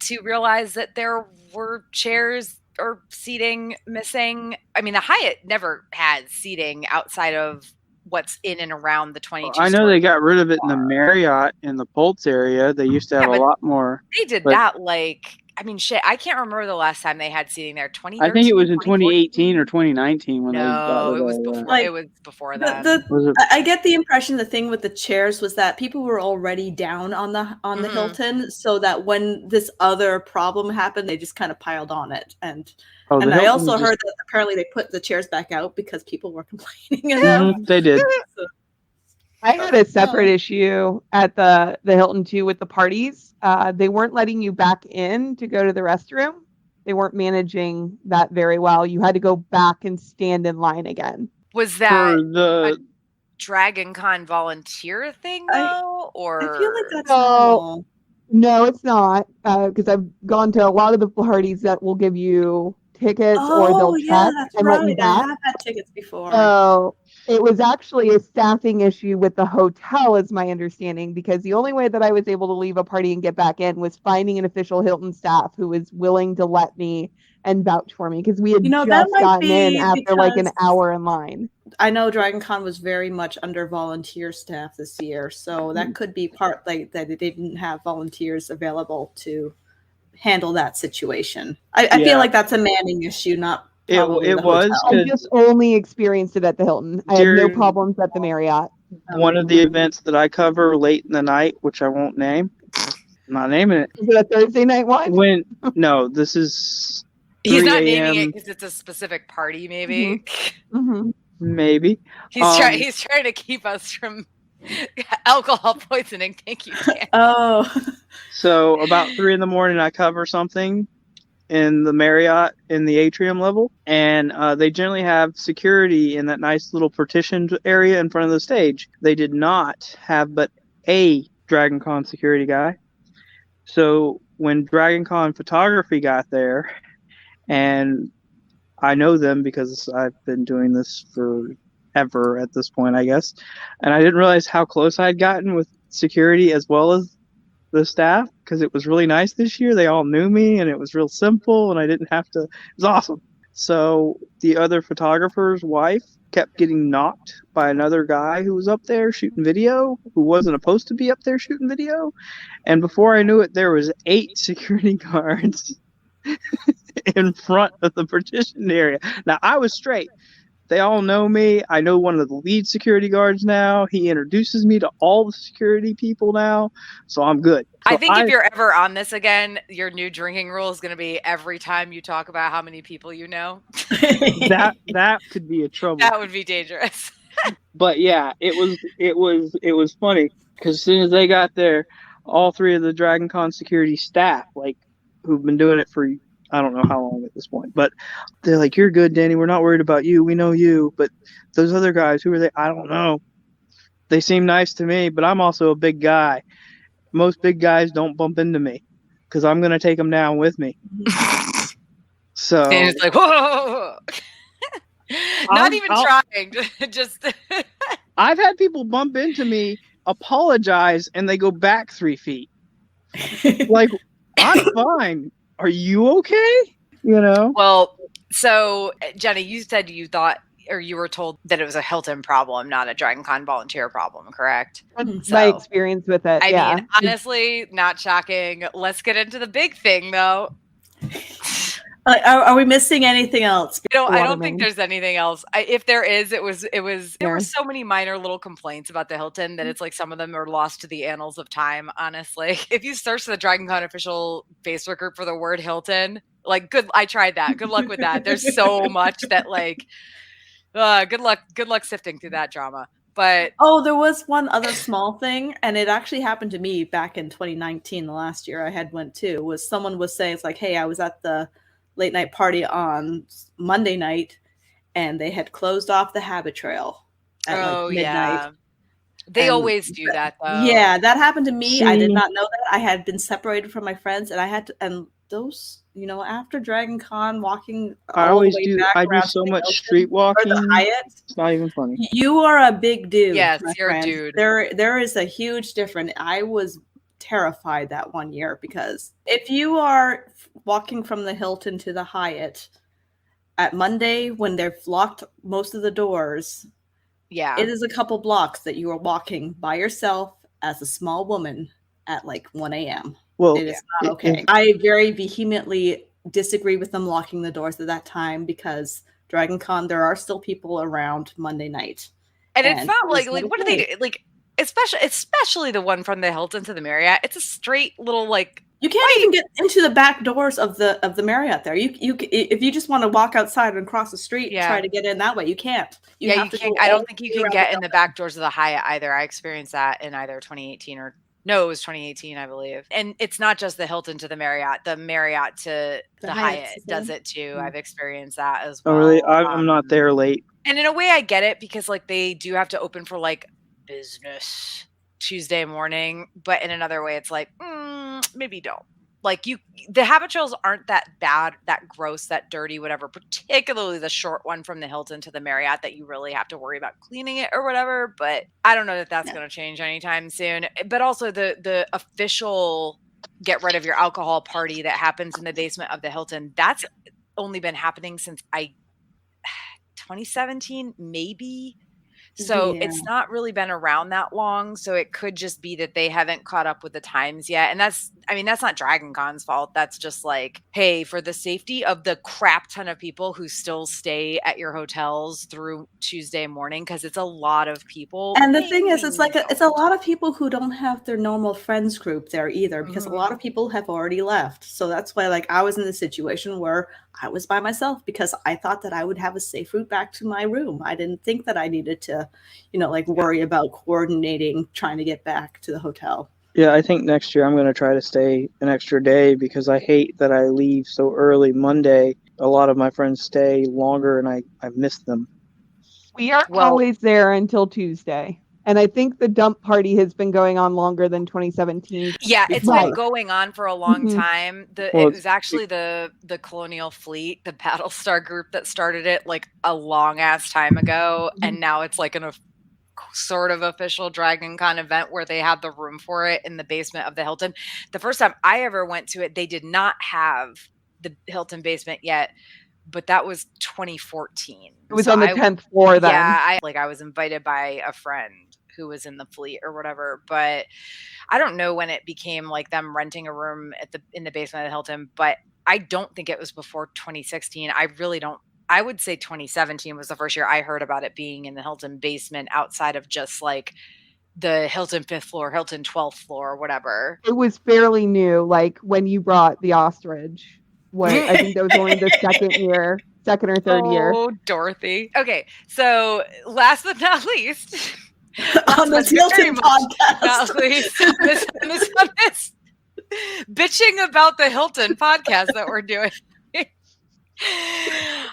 Speaker 1: to realize that there were chairs or seating missing. I mean, the Hyatt never had seating outside of what's in and around the 22.
Speaker 4: I know they got rid of it in the Marriott in the Pulse area. They used to have a lot more.
Speaker 1: They did that like, I mean, shit, I can't remember the last time they had seating there. 2013,
Speaker 4: I think it was in 2018 or 2019 when they got
Speaker 1: it was before.
Speaker 3: Like,
Speaker 1: it was before that.
Speaker 3: I get the impression the thing with the chairs was that people were already down on the Hilton, so that when this other problem happened, they just kind of piled on it. And I also heard that apparently they put the chairs back out because people were complaining.
Speaker 4: They did.
Speaker 2: I had a separate issue at the Hilton too with the parties. They weren't letting you back in to go to the restroom. They weren't managing that very well. You had to go back and stand in line again.
Speaker 1: Was that a Dragon Con volunteer thing though?
Speaker 3: I feel like that's normal.
Speaker 2: No, it's not. Because I've gone to a lot of the parties that will give you tickets or they'll check and let you back.
Speaker 3: I have had tickets before.
Speaker 2: So it was actually a staffing issue with the hotel, is my understanding, because the only way that I was able to leave a party and get back in was finding an official Hilton staff who was willing to let me and vouch for me, because we had just gotten in after like an hour in line.
Speaker 3: I know Dragon Con was very much under volunteer staff this year, so that could be part like that they didn't have volunteers available to handle that situation. I feel like that's a manning issue, not probably
Speaker 4: it was.
Speaker 2: I just only experienced it at the Hilton. I had no problems at the Marriott.
Speaker 4: One of the events that I cover late in the night, which I won't name, I'm not naming it.
Speaker 2: Is it a Thursday night one?
Speaker 4: No, this is.
Speaker 1: He's not naming it because it's a specific party, maybe.
Speaker 2: Mm-hmm.
Speaker 4: Maybe.
Speaker 1: He's trying to keep us from alcohol poisoning. Thank you, Dan.
Speaker 3: Oh.
Speaker 4: So about 3 a.m, I cover something in the Marriott in the atrium level, and they generally have security in that nice little partitioned area in front of the stage. They did not have but a Dragon Con security guy. So when Dragon Con photography got there, and I know them because I've been doing this forever at this point, I guess, and I didn't realize how close I'd gotten with security as well as the staff, because it was really nice this year. They all knew me, and it was real simple, and I didn't have to. It was awesome. So the other photographer's wife kept getting knocked by another guy who was up there shooting video, who wasn't supposed to be up there shooting video, and before I knew it, there was 8 security guards in front of the partition area. Now I was straight. They all know me. I know one of the lead security guards now. He introduces me to all the security people now, so I'm good. So
Speaker 1: I think if you're ever on this again, your new drinking rule is going to be every time you talk about how many people you know.
Speaker 4: that could be a trouble.
Speaker 1: That would be dangerous.
Speaker 4: But yeah, it was funny because as soon as they got there, all 3 of the Dragon Con security staff, like who've been doing it for I don't know how long at this point, but they're like, "You're good, Danny. We're not worried about you. We know you." But those other guys, who are they? I don't know. They seem nice to me, but I'm also a big guy. Most big guys don't bump into me because I'm going to take them down with me. So
Speaker 1: and it's like, whoa. Not even trying. Just.
Speaker 4: I've had people bump into me, apologize, and they go back 3 feet. Like, I'm fine. Are you okay? You know?
Speaker 1: Well, so Jenny, you said you thought, or you were told that it was a Hilton problem, not a Dragon Con volunteer problem, correct?
Speaker 2: That's my experience with it.
Speaker 1: I mean, honestly, not shocking. Let's get into the big thing, though.
Speaker 3: Are we missing anything else?
Speaker 1: I don't think there's anything else. If there is, it was. There were so many minor little complaints about the Hilton that it's like some of them are lost to the annals of time. Honestly, if you search the Dragon Con official Facebook group for the word Hilton, like I tried that. Good luck with that. There's so much that like, good luck sifting through that drama. But
Speaker 3: there was one other small thing, and it actually happened to me back in 2019, the last year I had went to. Was someone was saying it's like, hey, I was at the late night party on Monday night, and they had closed off the Habit Trail at like midnight. Yeah.
Speaker 1: They always do that, though.
Speaker 3: Yeah, that happened to me. I did not know that. I had been separated from my friends, and I had to, and those, after Dragon Con, walking.
Speaker 4: I always do. I do so much street walking.
Speaker 3: The Hyatt.
Speaker 4: It's not even funny.
Speaker 3: You are a big dude.
Speaker 1: Yes, you're a dude.
Speaker 3: There is a huge difference. I was terrified that one year because if you are walking from the Hilton to the Hyatt at Monday when they've locked most of the doors, it is a couple blocks that you are walking by yourself as a small woman at like 1 a.m. Well, it is not okay. I very vehemently disagree with them locking the doors at that time because Dragon Con, there are still people around Monday night.
Speaker 1: And it felt like what do they do? Like, especially the one from the Hilton to the Marriott. It's a straight little like
Speaker 3: you can't even get into the back doors of the Marriott there. You if you just want to walk outside and cross the street and try to get in that way, you can't.
Speaker 1: You can't. I don't think you can get in the back doors of the Hyatt either. I experienced that in either 2018 or no, it was 2018, I believe. And it's not just the Hilton to the Marriott. The Marriott to the Hyatt does it too. I've experienced that as well.
Speaker 4: Oh, really? I'm not there late.
Speaker 1: And in a way, I get it because like they do have to open for like business Tuesday morning, but in another way, it's like maybe don't. Like the habit trails aren't that bad, that gross, that dirty, whatever, particularly the short one from the Hilton to the Marriott that you really have to worry about cleaning it or whatever. But I don't know that that's going to change anytime soon. But also the official get rid of your alcohol party that happens in the basement of the Hilton, that's only been happening since 2017, maybe. So it's not really been around that long. So it could just be that they haven't caught up with the times yet. And that's not Dragon Con's fault. That's just like, hey, for the safety of the crap ton of people who still stay at your hotels through Tuesday morning, because it's a lot of people.
Speaker 3: And the thing is, it's a lot of people who don't have their normal friends group there either, because a lot of people have already left. So that's why, like, I was in the situation where I was by myself because I thought that I would have a safe route back to my room. I didn't think that I needed to, worry about coordinating, trying to get back to the hotel.
Speaker 4: Yeah, I think next year I'm going to try to stay an extra day because I hate that I leave so early Monday. A lot of my friends stay longer and I miss them.
Speaker 2: We are always there until Tuesday. And I think the dump party has been going on longer than 2017.
Speaker 1: Yeah, it's been going on for a long time. It was actually the Colonial Fleet, the Battlestar group that started it like a long ass time ago. And now it's like a sort of official Dragon Con event where they have the room for it in the basement of the Hilton. The first time I ever went to it, they did not have the Hilton basement yet. But that was 2014.
Speaker 2: It was on the 10th floor then.
Speaker 1: Yeah, I was invited by a friend who was in the fleet or whatever. But I don't know when it became like them renting a room in the basement of the Hilton. But I don't think it was before 2016. I really don't. I would say 2017 was the first year I heard about it being in the Hilton basement outside of just like the Hilton 5th floor, Hilton 12th floor, whatever.
Speaker 2: It was fairly new, like when you brought the ostrich. I think that was only the second or third year.
Speaker 1: Oh, Dorothy. Okay, so last but not least,
Speaker 3: on the Hilton podcast,
Speaker 1: not least, this bitching about the Hilton podcast that we're doing.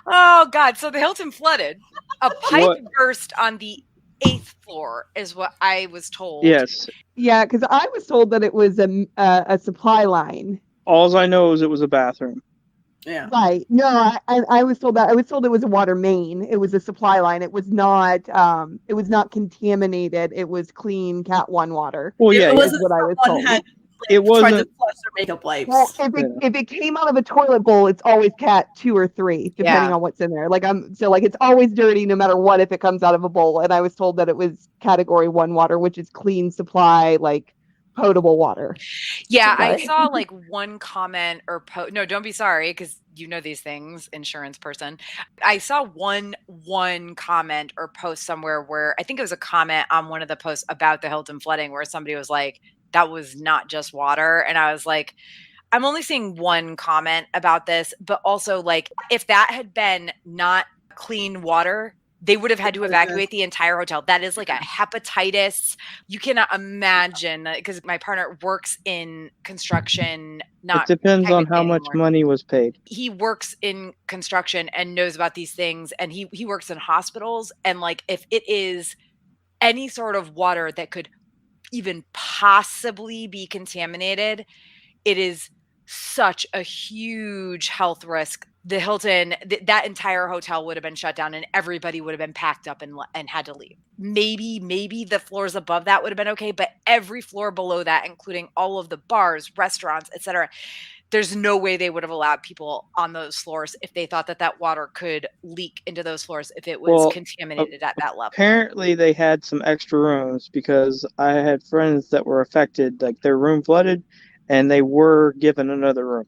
Speaker 1: Oh God! So the Hilton flooded. A pipe burst on the 8th floor, is what I was told.
Speaker 4: Yes.
Speaker 2: Yeah, because I was told that it was a supply line.
Speaker 4: All I know is it was a bathroom.
Speaker 3: Yeah.
Speaker 2: Right. No, I was told that. I was told it was a water main. It was a supply line. It was not. It was not contaminated. It was clean Cat 1 water.
Speaker 4: Well, yeah,
Speaker 2: is what I was told.
Speaker 3: It wasn't. Tried to flush their makeup wipes.
Speaker 2: Well, if it came out of a toilet bowl, it's always Cat 2 or 3, depending on what's in there. It's always dirty no matter what if it comes out of a bowl. And I was told that it was Category 1 water, which is clean supply, like potable water.
Speaker 1: Yeah, I saw like one comment or no, don't be sorry, because you know these things, insurance person. I saw one comment or post somewhere where I think it was a comment on one of the posts about the Hilton flooding where somebody was like, that was not just water. And I was like, I'm only seeing one comment about this, but also like if that had been not clean water, they would have had to evacuate the entire hotel. That is like a hepatitis. You cannot imagine, because my partner works in construction.
Speaker 4: It depends on how much money was paid.
Speaker 1: He works in construction and knows about these things. And he works in hospitals. And like, if it is any sort of water that could even possibly be contaminated, it is such a huge health risk. The Hilton, that entire hotel would have been shut down and everybody would have been packed up and had to leave. Maybe the floors above that would have been okay, but every floor below that, including all of the bars, restaurants, etc., there's no way they would have allowed people on those floors if they thought that water could leak into those floors if it was contaminated at that level.
Speaker 4: Apparently they had some extra rooms because I had friends that were affected, like their room flooded and they were given another room.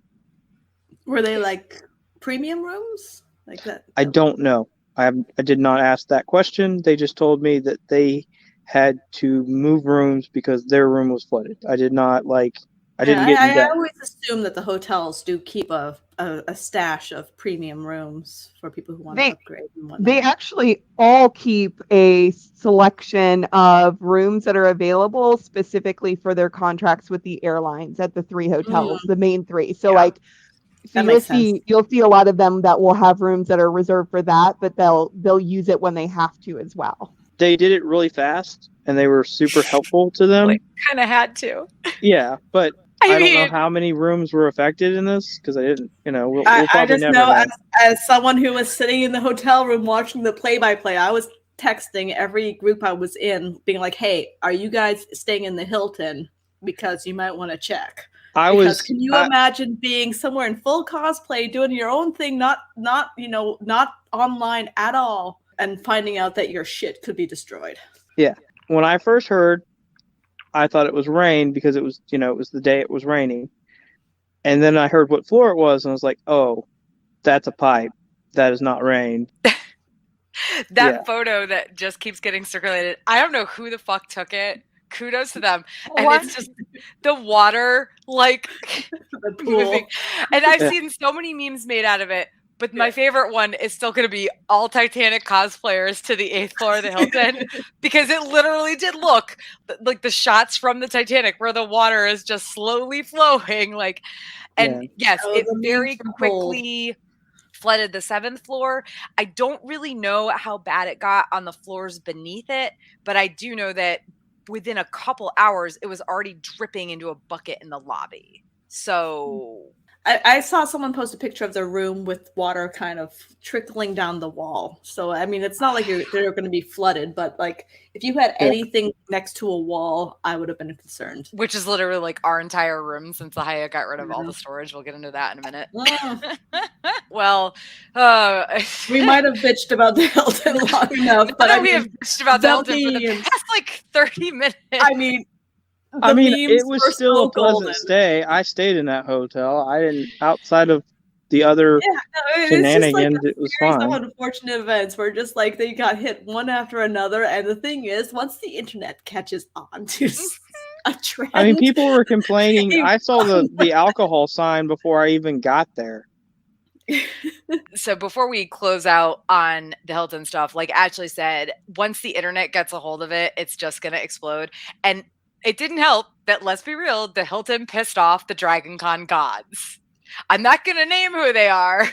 Speaker 3: Were they like premium rooms like that?
Speaker 4: I don't know. I did not ask that question. They just told me that they had to move rooms because their room was flooded. I did not I didn't get
Speaker 3: I always assume that the hotels do keep a stash of premium rooms for people who want to upgrade and whatnot.
Speaker 2: They actually all keep a selection of rooms that are available specifically for their contracts with the airlines at the 3 hotels, the main 3. So you'll see a lot of them that will have rooms that are reserved for that, but they'll use it when they have to as well.
Speaker 4: They did it really fast and they were super helpful to them.
Speaker 1: Kind of had to.
Speaker 4: Yeah, but I don't know how many rooms were affected in this because I didn't, we'll
Speaker 3: I
Speaker 4: probably
Speaker 3: just
Speaker 4: never
Speaker 3: know as someone who was sitting in the hotel room watching the play-by-play, I was texting every group I was in, being like, "Hey, are you guys staying in the Hilton? Because you might want to check." Can you imagine being somewhere in full cosplay, doing your own thing, not online at all, and finding out that your shit could be destroyed?
Speaker 4: Yeah. When I first heard, I thought it was rain because it was, it was the day it was raining. And then I heard what floor it was, and I was like, oh, that's a pipe. That is not rain.
Speaker 1: That photo that just keeps getting circulated, I don't know who the fuck took it. Kudos to them. And it's just the water, like, moving. And I've seen so many memes made out of it. But my favorite one is still going to be all Titanic cosplayers to the 8th floor of the Hilton, because it literally did look like the shots from the Titanic where the water is just slowly flowing. Like, and yes, it very quickly flooded the 7th floor. I don't really know how bad it got on the floors beneath it, but I do know that within a couple hours, it was already dripping into a bucket in the lobby. So
Speaker 3: I saw someone post a picture of their room with water kind of trickling down the wall. So, I mean, it's not like they're going to be flooded, but like if you had anything next to a wall, I would have been concerned.
Speaker 1: Which is literally like our entire room since the Hyatt got rid of all the storage. We'll get into that in a minute. Well,
Speaker 3: we might have bitched about the Hilton long enough.
Speaker 1: But we have bitched about the Hilton for the past like 30 minutes.
Speaker 3: I mean,
Speaker 4: it was still a pleasant stay. I stayed in that hotel. I didn't, outside of the other shenanigans, it was fine.
Speaker 3: Some unfortunate events where just like they got hit one after another. And the thing is, once the internet catches on to a trend.
Speaker 4: I mean, people were complaining. I saw the alcohol sign before I even got there.
Speaker 1: So before we close out on the Hilton stuff, like Ashley said, once the internet gets a hold of it, it's just going to explode. And it didn't help that, let's be real, the Hilton pissed off the DragonCon gods. I'm not going to name who they are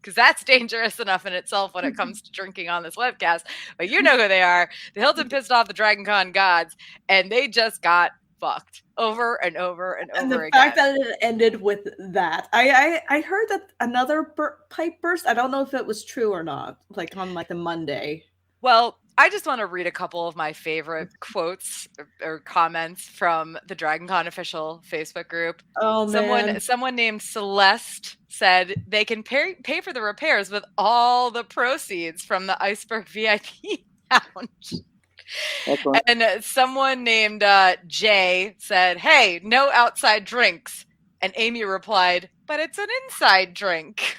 Speaker 1: because that's dangerous enough in itself when it comes to drinking on this webcast. But you know who they are. The Hilton pissed off the DragonCon gods, and they just got fucked over and over and over again.
Speaker 3: And the fact that it ended with that. I heard that another pipe burst. I don't know if it was true or not, like on like the Monday.
Speaker 1: Well, I just want to read a couple of my favorite quotes or comments from the DragonCon official Facebook group.
Speaker 3: Oh, man.
Speaker 1: Someone named Celeste said they can pay for the repairs with all the proceeds from the Iceberg VIP lounge. Okay. And someone named Jay said, "Hey, no outside drinks." And Amy replied, "But it's an inside drink."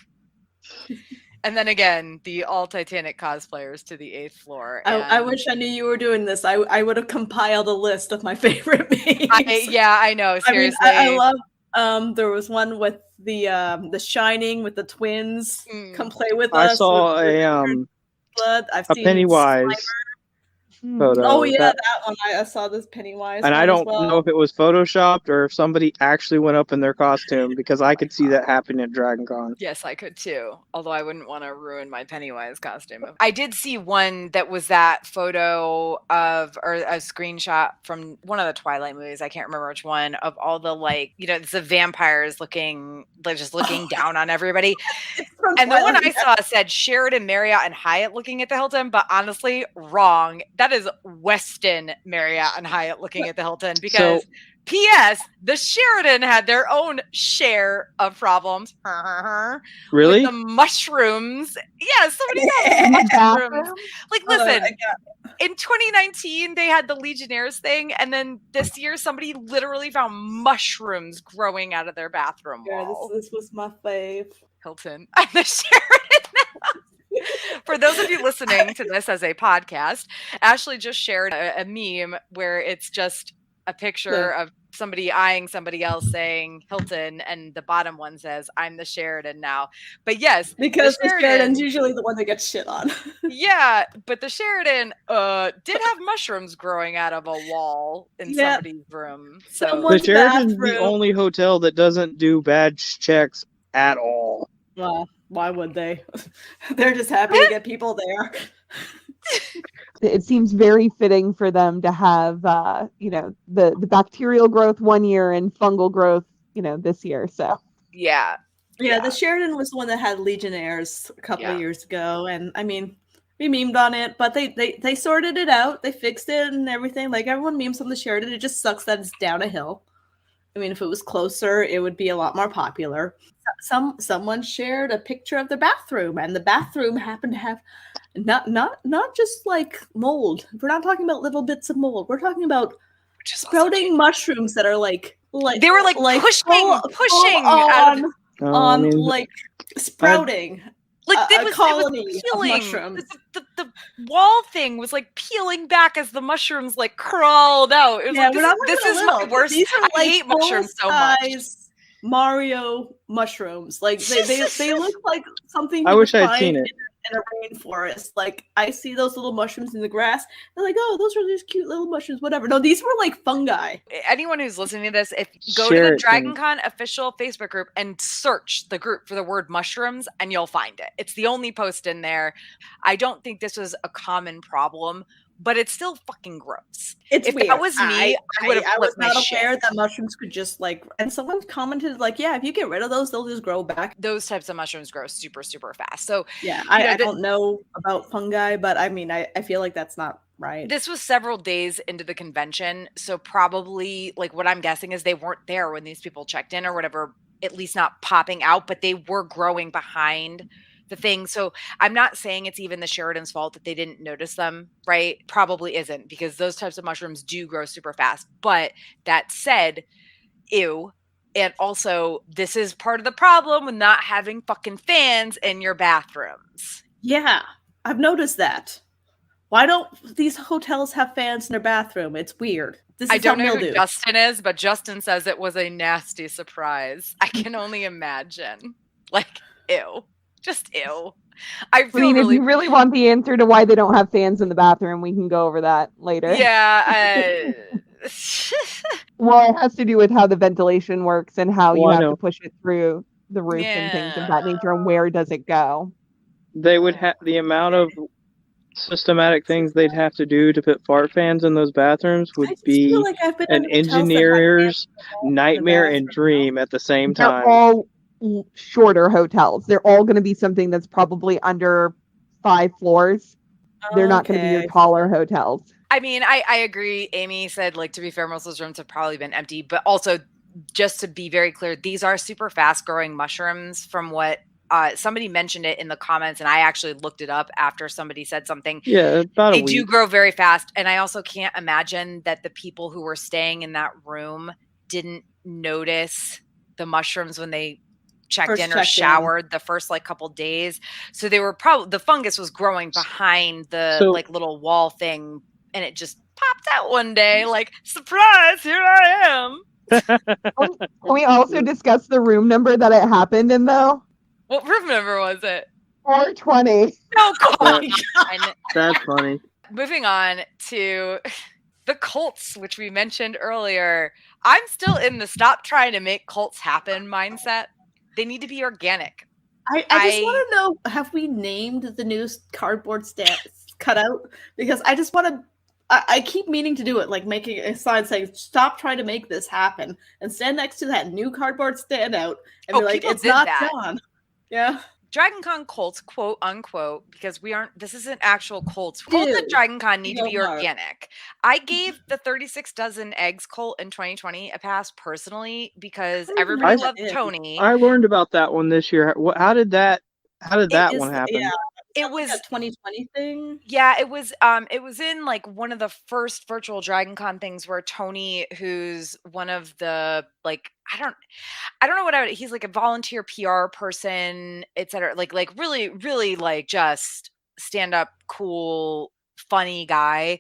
Speaker 1: And then again, the all Titanic cosplayers to the 8th floor.
Speaker 3: I wish I knew you were doing this. I would have compiled a list of my favorite memes.
Speaker 1: I know. Seriously,
Speaker 3: I mean, I love. There was one with the Shining with the twins. Come play with us.
Speaker 4: I saw a Pennywise photo.
Speaker 3: Oh yeah, that one. I saw this Pennywise.
Speaker 4: And I don't know if it was photoshopped or if somebody actually went up in their costume, because I could see that happening at DragonCon.
Speaker 1: Yes, I could too. Although I wouldn't want to ruin my Pennywise costume. I did see one that was that photo of, or a screenshot from one of the Twilight movies. I can't remember which one, of all the it's the vampires looking, like just looking down on everybody. And the one I saw said Sheridan, Marriott, and Hyatt looking at the Hilton, but honestly, wrong. That is Westin, Marriott, and Hyatt looking at the Hilton, because P.S. the Sheridan had their own share of problems.
Speaker 4: Really?
Speaker 1: With the mushrooms. Yeah, somebody else mushrooms. Like, listen, in 2019, they had the Legionnaires thing, and then this year, somebody literally found mushrooms growing out of their bathroom wall.
Speaker 3: This was my fave.
Speaker 1: Hilton. I'm the Sheridan now. For those of you listening to this as a podcast, Ashley just shared a meme where it's just a picture of somebody eyeing somebody else saying Hilton, and the bottom one says, "I'm the Sheridan now." But yes,
Speaker 3: because the Sheridan's usually the one that gets shit on.
Speaker 1: Yeah, but the Sheridan did have mushrooms growing out of a wall in somebody's room. So
Speaker 4: the Sheridan's the only hotel that doesn't do badge checks at all.
Speaker 3: Well, why would they? They're just happy to get people there.
Speaker 2: It seems very fitting for them to have, the bacterial growth one year and fungal growth, this year. So
Speaker 1: Yeah.
Speaker 3: Yeah, the Sheridan was the one that had Legionnaires a couple of years ago, and I mean, we memed on it, but they sorted it out, they fixed it and everything. Like everyone memes on the Sheridan. It just sucks that it's down a hill. I mean, if it was closer, it would be a lot more popular. Someone shared a picture of the bathroom, and the bathroom happened to have not just like mold. We're not talking about little bits of mold. We're talking about sprouting mushrooms that are like
Speaker 1: they were like pushing
Speaker 3: out
Speaker 1: of,
Speaker 3: like sprouting.
Speaker 1: Like
Speaker 3: it was peeling.
Speaker 1: Of mushrooms. The wall thing was like peeling back as the mushrooms like crawled out. It was this is my worst.
Speaker 3: These are
Speaker 1: I hate mushrooms so much.
Speaker 3: Mario mushrooms. Like they look like something
Speaker 4: I wish I had
Speaker 3: find
Speaker 4: seen it.
Speaker 3: in a rainforest. Like I see those little mushrooms in the grass. They're like, oh, those are these cute little mushrooms, whatever. No, these were like fungi.
Speaker 1: Anyone who's listening to this, if go to the Dragon Con official Facebook group and search the group for the word mushrooms and you'll find it. It's the only post in there. I don't think this was a common problem, but it's still fucking gross.
Speaker 3: It's
Speaker 1: if
Speaker 3: weird.
Speaker 1: That was me, I would have
Speaker 3: I was
Speaker 1: flipped my
Speaker 3: not
Speaker 1: shit.
Speaker 3: aware that mushrooms could just like, and someone commented like, yeah, if you get rid of those, they'll just grow back.
Speaker 1: Those types of mushrooms grow super, super fast. So
Speaker 3: yeah, I don't know about fungi, but I mean, I feel like that's not right.
Speaker 1: This was several days into the convention. So probably like what I'm guessing is they weren't there when these people checked in or whatever, at least not popping out, but they were growing behind the thing. So I'm not saying it's even the Sheridan's fault that they didn't notice them, right? Probably isn't, because those types of mushrooms do grow super fast. But that said, ew. And also, this is part of the problem with not having fucking fans in your bathrooms.
Speaker 3: Yeah, I've noticed that. Why don't these hotels have fans in their bathroom? It's weird.
Speaker 1: I don't know who Justin is, but Justin says it was a nasty surprise. I can only imagine. Like, ew. Just ew. I mean,
Speaker 2: if you really want the answer to why they don't have fans in the bathroom, we can go over that later.
Speaker 1: Yeah.
Speaker 2: Well, it has to do with how the ventilation works and how you have to push it through the roof and things of that nature, and where does it go.
Speaker 4: They would have the amount of systematic things they'd have to do to put fart fans in those bathrooms would be like an engineer's nightmare and dream at the same time.
Speaker 2: They're all shorter hotels. They're all going to be something that's probably under 5 floors. They're not going to be your taller hotels.
Speaker 1: I mean, I agree. Amy said, like, to be fair, most of those rooms have probably been empty, but also just to be very clear, these are super fast growing mushrooms from what somebody mentioned it in the comments, and I actually looked it up after somebody said something.
Speaker 4: Yeah, about a week.
Speaker 1: They do grow very fast. And I also can't imagine that the people who were staying in that room didn't notice the mushrooms when they checked in or showered the first like couple days. So they were probably, the fungus was growing behind the like little wall thing, and it just popped out one day like, surprise, here I am.
Speaker 2: Can we also discuss the room number that it happened in, though?
Speaker 1: What room number was it?
Speaker 2: 420.
Speaker 1: No, come on.
Speaker 4: That's funny.
Speaker 1: Moving on to the cults, which we mentioned earlier. I'm still in the stop trying to make cults happen mindset. They need to be organic.
Speaker 3: I just want to know, have we named the new cardboard cutout? Because I just want to, I keep meaning to do it, like making a sign saying, stop trying to make this happen, and stand next to that new cardboard standout and be like, it's not done. Yeah.
Speaker 1: Dragon Con cults, quote unquote, because this isn't actual cults. Cults at Dragon Con need to be organic. I gave the 36 dozen eggs cult in 2020 a pass personally because everybody loved Tony.
Speaker 4: I learned about that one this year. How did that one happen?
Speaker 3: Yeah.
Speaker 1: It was
Speaker 3: a 2020 thing.
Speaker 1: Yeah, it was in like one of the first virtual Dragon Con things where Tony, who's one of the like, I don't know what he's like a volunteer PR person, etc. Like really, really like just stand up, cool, funny guy.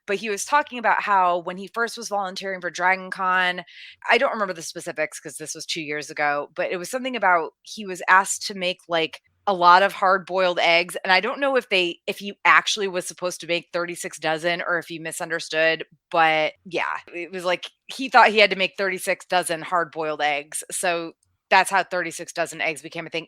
Speaker 1: But he was talking about how when he first was volunteering for Dragon Con, I don't remember the specifics because this was 2 years ago, but it was something about he was asked to make like a lot of hard-boiled eggs, and I don't know if he actually was supposed to make 36 dozen or if he misunderstood, but yeah, it was like he thought he had to make 36 dozen hard-boiled eggs, so that's how 36 dozen eggs became a thing.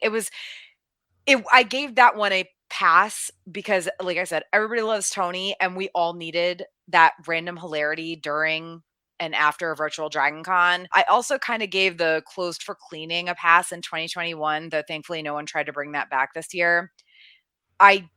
Speaker 1: I gave that one a pass because, like I said, everybody loves Tony, and we all needed that random hilarity during and after a virtual Dragon Con. I also kind of gave the closed for cleaning a pass in 2021, though thankfully no one tried to bring that back this year. I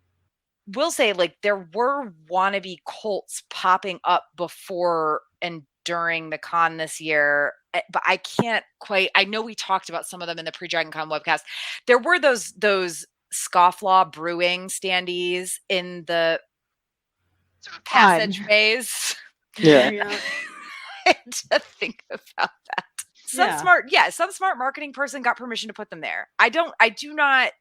Speaker 1: will say, like, there were wannabe cults popping up before and during the con this year, but I can't quite. I know we talked about some of them in the pre-Dragon Con webcast. There were those scofflaw brewing standees in the passageways.
Speaker 4: Yeah.
Speaker 1: To think about that. Some smart marketing person got permission to put them there. I do not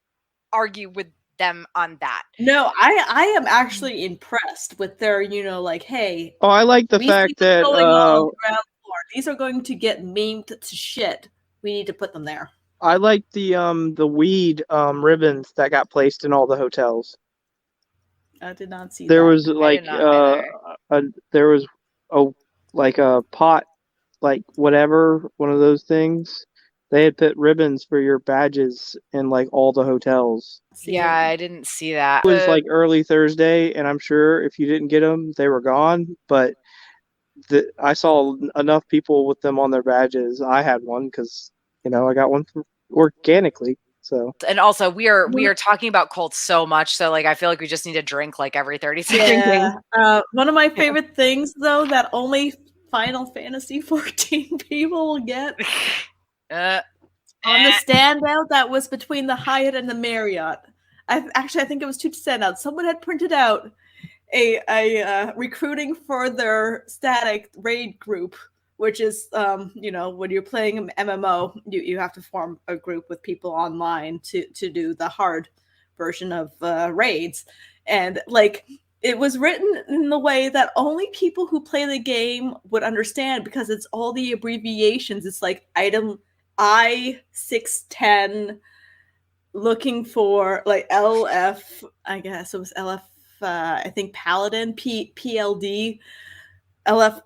Speaker 1: argue with them on that.
Speaker 3: No, I am actually impressed with their, like, hey.
Speaker 4: Oh, I like the fact that
Speaker 3: going on the ground floor. These are going to get memed to shit. We need to put them there.
Speaker 4: I like the weed ribbons that got placed in all the hotels.
Speaker 3: I did not see
Speaker 4: there
Speaker 3: that.
Speaker 4: Was like there was a pot, like whatever, one of those things. They had put ribbons for your badges in like all the hotels.
Speaker 1: Yeah, I didn't see that.
Speaker 4: It was like early Thursday, and I'm sure if you didn't get them, they were gone. But I saw enough people with them on their badges. I had one because I got one organically. So,
Speaker 1: and also we are talking about cults so much, so like I feel like we just need to drink like every 30 seconds.
Speaker 3: Yeah. One of my favorite things though that only Final Fantasy 14 people will get on the standout that was between the Hyatt and the Marriott. I think it was 2 standouts. Someone had printed out a recruiting for their static raid group, which is, when you're playing an MMO, you have to form a group with people online to do the hard version of raids. And, like, it was written in the way that only people who play the game would understand because it's all the abbreviations. It's like item I-610 looking for, like, LF, I guess it was LF, I think Paladin, PLD, LF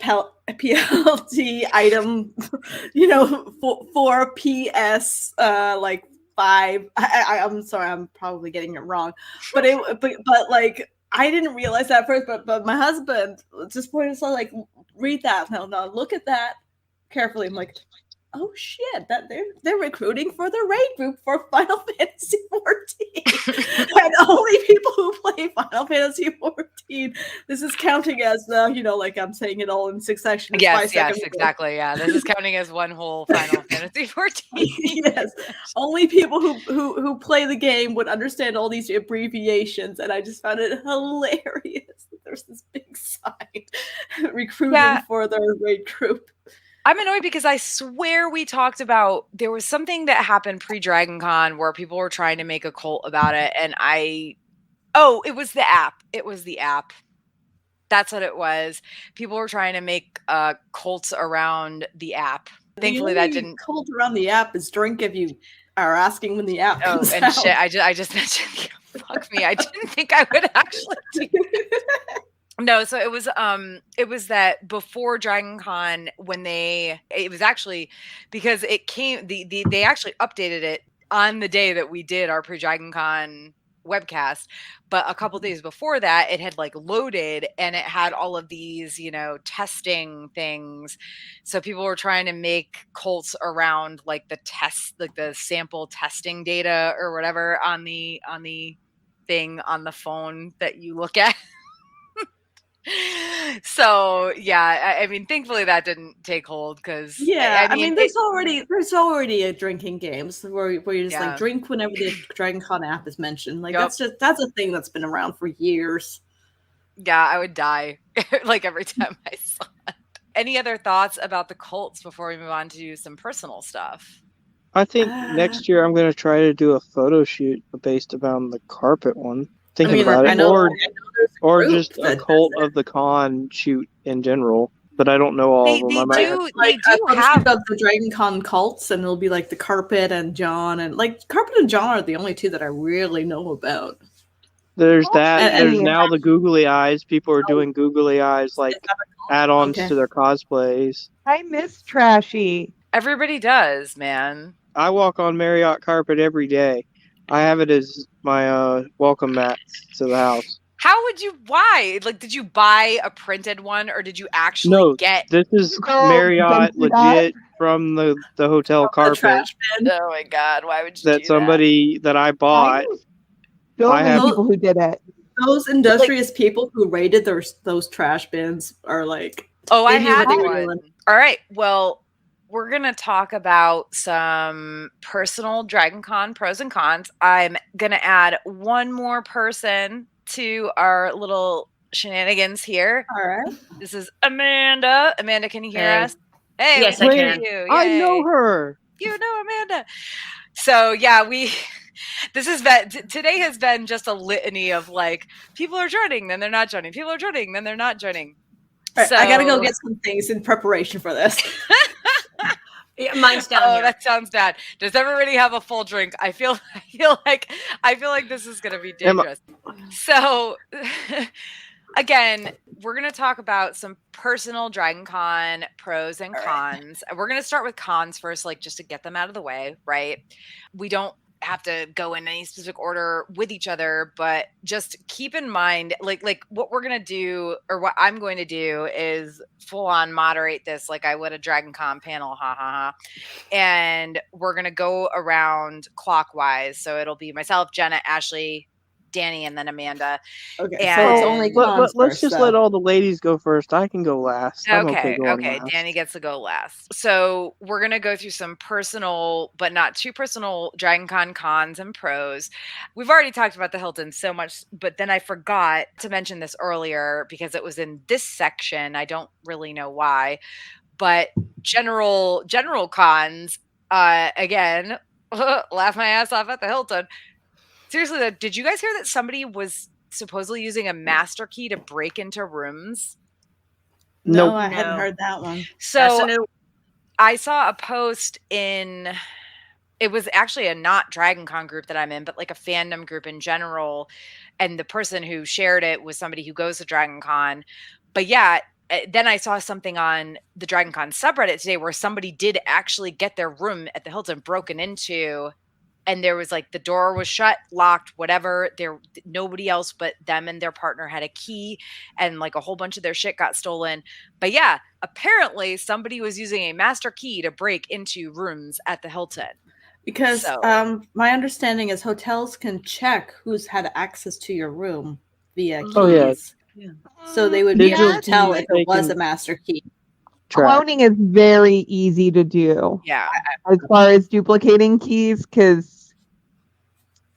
Speaker 3: PLD item, for PS like 5. I'm sorry, I'm probably getting it wrong, but like I didn't realize that first, but my husband just pointed out, like, read that, no, look at that carefully. I'm like, oh shit, that they're recruiting for the raid group for Final Fantasy 14. And only people who play Final Fantasy 14. This is counting as the, like I'm saying it all in succession.
Speaker 1: Yes, exactly. Yeah, this is counting as one whole Final Fantasy 14.
Speaker 3: Yes, only people who play the game would understand all these abbreviations, and I just found it hilarious. There's this big sign recruiting for their raid group.
Speaker 1: I'm annoyed because I swear we talked about, there was something that happened pre-Dragon Con where people were trying to make a cult about it, and it was the app. It was the app. That's what it was. People were trying to make cults around the app. Thankfully, that didn't.
Speaker 3: Cult around the app is drink if you are asking when the app comes out.
Speaker 1: Shit, I just mentioned, fuck me. I didn't think I would actually do it. No, so it was that before Dragon Con, when it was actually because it came, they actually updated it on the day that we did our pre-Dragon Con webcast, but a couple days before that it had like loaded and it had all of these, testing things. So people were trying to make cults around like the test, like the sample testing data or whatever on the thing on the phone that you look at. So yeah, I mean, thankfully that didn't take hold because
Speaker 3: I mean there's already a drinking games where you just like drink whenever the Dragon Con app is mentioned. Like that's a thing that's been around for years.
Speaker 1: Yeah, I would die like every time I saw it. Any other thoughts about the cults before we move on to some personal stuff?
Speaker 4: I think next year I'm going to try to do a photo shoot based around the carpet one. Thinking about it, or just a cult of the con shoot in general, but I don't know all of them.
Speaker 1: They do have
Speaker 3: the Dragon Con cults, and it'll be like the Carpet and John, and like Carpet and John are the only two that I really know about.
Speaker 4: There's that. There's now the googly eyes. People are doing googly eyes like add-ons to their cosplays.
Speaker 2: I miss Trashy.
Speaker 1: Everybody does, man.
Speaker 4: I walk on Marriott carpet every day. I have it as my welcome mats to the house.
Speaker 1: How would you? Why? Like, did you buy a printed one, or did you actually get?
Speaker 4: This is Marriott legit from the hotel carpet.
Speaker 3: The trash bin.
Speaker 1: Oh my God! Why would you
Speaker 4: that
Speaker 1: do
Speaker 4: somebody that I bought?
Speaker 2: I have people who did it.
Speaker 3: Those industrious people who raided those trash bins are like,
Speaker 1: oh, I had one. All right, well, we're gonna talk about some personal Dragon Con pros and cons. I'm gonna add one more person to our little shenanigans here.
Speaker 3: All right.
Speaker 1: This is Amanda. Amanda, can you hear us? Hey,
Speaker 5: yes, I can.
Speaker 1: you.
Speaker 4: I know her.
Speaker 1: You know Amanda. So yeah, this has been today has been just a litany of like people are joining, then they're not joining. People are joining, then they're not joining.
Speaker 3: Right, so, I gotta go get some things in preparation for this.
Speaker 5: Yeah, mine's down here.
Speaker 1: That sounds bad. Does everybody have a full drink? I feel like this is gonna be dangerous. So again, we're gonna talk about some personal Dragon Con pros and cons. We're gonna start with cons first, like just to get them out of the way, right? We don't have to go in any specific order with each other, but just keep in mind, like what we're gonna do, or what I'm going to do, is full on moderate this like I would a Dragon Con panel, and we're gonna go around clockwise. So it'll be myself, Jenna, Ashley, Danny, and then Amanda.
Speaker 3: Okay,
Speaker 1: and
Speaker 3: so it's only
Speaker 4: let's just let all the ladies go first. I can go last.
Speaker 1: Okay,
Speaker 4: last.
Speaker 1: Danny gets to go last. So we're gonna go through some personal, but not too personal, Dragon Con cons and pros. We've already talked about the Hilton so much, but then I forgot to mention this earlier because it was in this section. I don't really know why, but general cons. Again, laugh my ass off at the Hilton. Seriously, though, did you guys hear that somebody was supposedly using a master key to break into rooms?
Speaker 3: No, I hadn't heard that one.
Speaker 1: So I saw a post it was actually a not Dragon Con group that I'm in, but like a fandom group in general. And the person who shared it was somebody who goes to Dragon Con. But yeah, then I saw something on the Dragon Con subreddit today where somebody did actually get their room at the Hilton broken into. And there was like the door was shut, locked, whatever. Nobody else but them and their partner had a key, and like a whole bunch of their shit got stolen. But yeah, apparently somebody was using a master key to break into rooms at the Hilton.
Speaker 3: Because my understanding is hotels can check who's had access to your room via keys.
Speaker 4: Oh yeah.
Speaker 3: So they would be able to tell if it was a master key.
Speaker 2: Cloning is very easy to do.
Speaker 1: Yeah.
Speaker 2: As far as duplicating keys, because.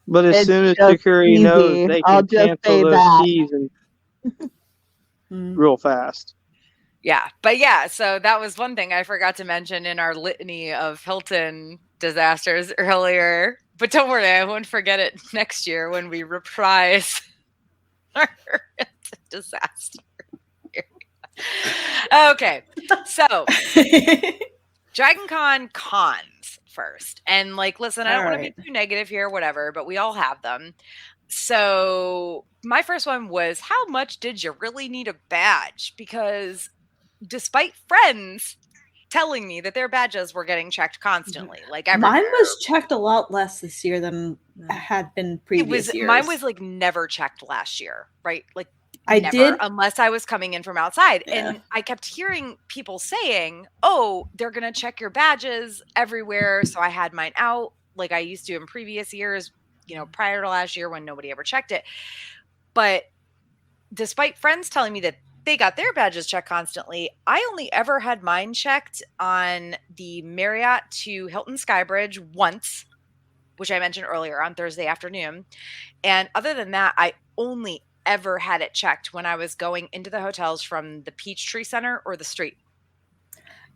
Speaker 4: But as soon as security knows, they can cancel those keys and real fast.
Speaker 1: Yeah. But yeah, so that was one thing I forgot to mention in our litany of Hilton disasters earlier. But don't worry, I won't forget it next year when we reprise our disaster. Okay, so Dragon Con cons first. And like, listen, I don't want to be too negative here, whatever, but we all have them. So my first one was, how much did you really need a badge? Because despite friends telling me that their badges were getting checked constantly, like everywhere.
Speaker 3: Mine was checked a lot less this year than had been previous years.
Speaker 1: Mine was like never checked last year, right? Like
Speaker 3: I did,
Speaker 1: unless I was coming in from outside. Yeah. And I kept hearing people saying, oh, they're going to check your badges everywhere. So I had mine out like I used to in previous years, prior to last year when nobody ever checked it. But despite friends telling me that they got their badges checked constantly, I only ever had mine checked on the Marriott to Hilton Skybridge once, which I mentioned earlier on Thursday afternoon. And other than that, I only ever had it checked when I was going into the hotels from the Peachtree Center or the street.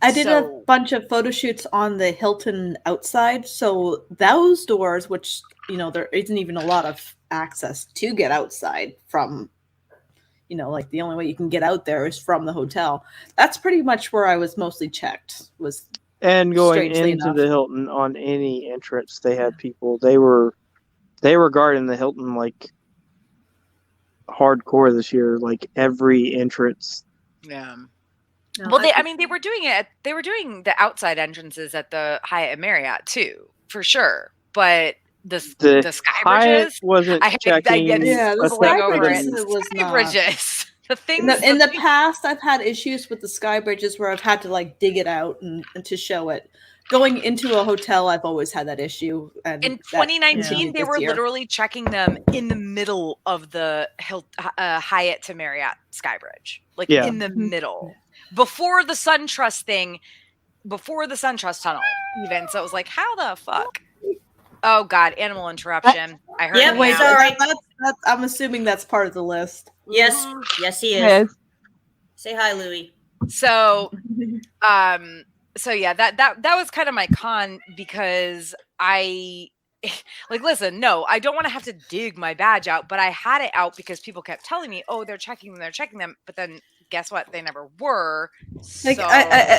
Speaker 3: I did a bunch of photo shoots on the Hilton outside. So those doors, which, there isn't even a lot of access to get outside from, like the only way you can get out there is from the hotel. That's pretty much where I was mostly checked.
Speaker 4: And going into the Hilton on any entrance, they had people. They were guarding the Hilton like hardcore this year, like every entrance.
Speaker 1: Yeah. No, well, they were doing it. They were doing the outside entrances at the Hyatt and Marriott too, for sure. But the sky
Speaker 4: Hyatt
Speaker 1: bridges.
Speaker 4: wasn't checking.
Speaker 3: the
Speaker 1: sky
Speaker 3: over
Speaker 1: bridges
Speaker 3: it. Was
Speaker 1: sky
Speaker 3: not.
Speaker 1: bridges. The things
Speaker 3: in the past, I've had issues with the sky bridges where I've had to like dig it out and to show it. Going into a hotel, I've always had that issue. And
Speaker 1: in 2019, they were literally checking them in the middle of the Hyatt to Marriott sky bridge, like in the middle, before the SunTrust thing, before the SunTrust tunnel, even. So it was like, how the fuck? Oh God, animal interruption. I heard.
Speaker 5: Yep, wait, sorry.
Speaker 3: That's, I'm assuming that's part of the list.
Speaker 5: Yes, yes, he is.
Speaker 2: Yes.
Speaker 5: Say hi, Louie.
Speaker 1: So, so yeah, that was kind of my con because I like, listen, no, I don't want to have to dig my badge out, but I had it out because people kept telling me, oh, they're checking them. But then guess what? They never were.
Speaker 3: Like,
Speaker 1: so...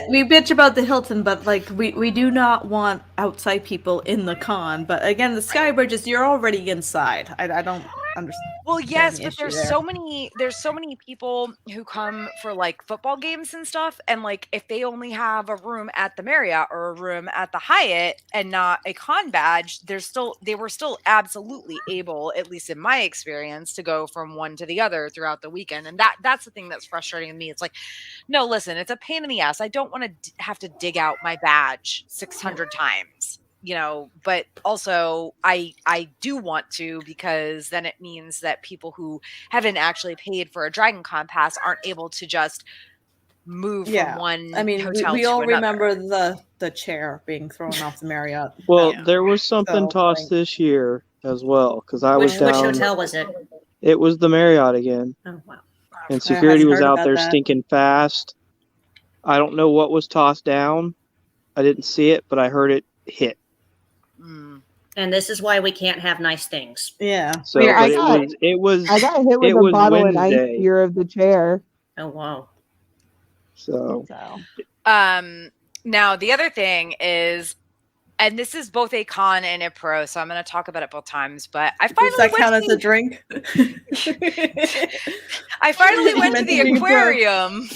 Speaker 3: we bitch about the Hilton, but like we do not want outside people in the con. But again, the sky bridges, you're already inside. I don't understand.
Speaker 1: Well, yes, but there's so many people who come for like football games and stuff, and like if they only have a room at the Marriott or a room at the Hyatt and not a con badge, they were still absolutely able, at least in my experience, to go from one to the other throughout the weekend. And that's the thing that's frustrating to me. It's like, no, listen, it's a pain in the ass. I don't want to have to dig out my badge 600 times. But also I do want to, because then it means that people who haven't actually paid for a Dragon Con pass aren't able to just move from one hotel
Speaker 3: we
Speaker 1: to
Speaker 3: all
Speaker 1: another.
Speaker 3: Remember the chair being thrown off the Marriott.
Speaker 4: Well, there was something tossed this year as well, because I was down.
Speaker 5: Which hotel was it?
Speaker 4: It was the Marriott again.
Speaker 5: Oh, wow.
Speaker 4: And security was out there stinking fast. I don't know what was tossed down. I didn't see it, but I heard it hit.
Speaker 5: And this is why we can't have nice things.
Speaker 3: Yeah.
Speaker 4: So I got hit with
Speaker 2: a bottle of ice fear of the chair.
Speaker 5: Oh wow.
Speaker 4: So
Speaker 1: now the other thing is, and this is both a con and a pro, so I'm going to talk about it both times. But I finally
Speaker 3: does that count as a drink?
Speaker 1: I finally went to the aquarium.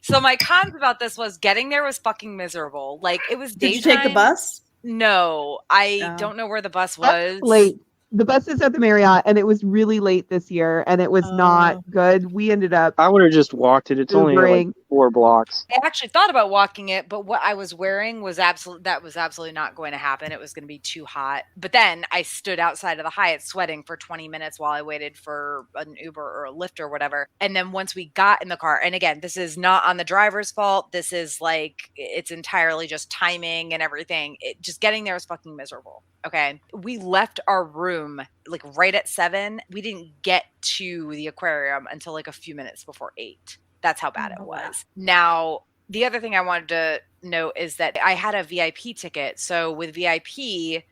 Speaker 1: So my cons about this was getting there was fucking miserable. Like, it was daytime.
Speaker 3: Did you take the bus?
Speaker 1: No, I don't know where the bus was.
Speaker 2: That's late. The bus is at the Marriott, and it was really late this year, and it was not good. We ended up.
Speaker 4: I would have just walked it. It's only like 4 blocks.
Speaker 1: I actually thought about walking it, but what I was wearing was absolutely not going to happen. It was going to be too hot. But then I stood outside of the Hyatt sweating for 20 minutes while I waited for an Uber or a Lyft or whatever. And then once we got in the car, and again, this is not on the driver's fault. This is like, it's entirely just timing and everything. Just getting there was fucking miserable. Okay. We left our room like right at 7. We didn't get to the aquarium until like a few minutes before 8. That's how bad it was. Now, the other thing I wanted to note is that I had a VIP ticket. So with VIP,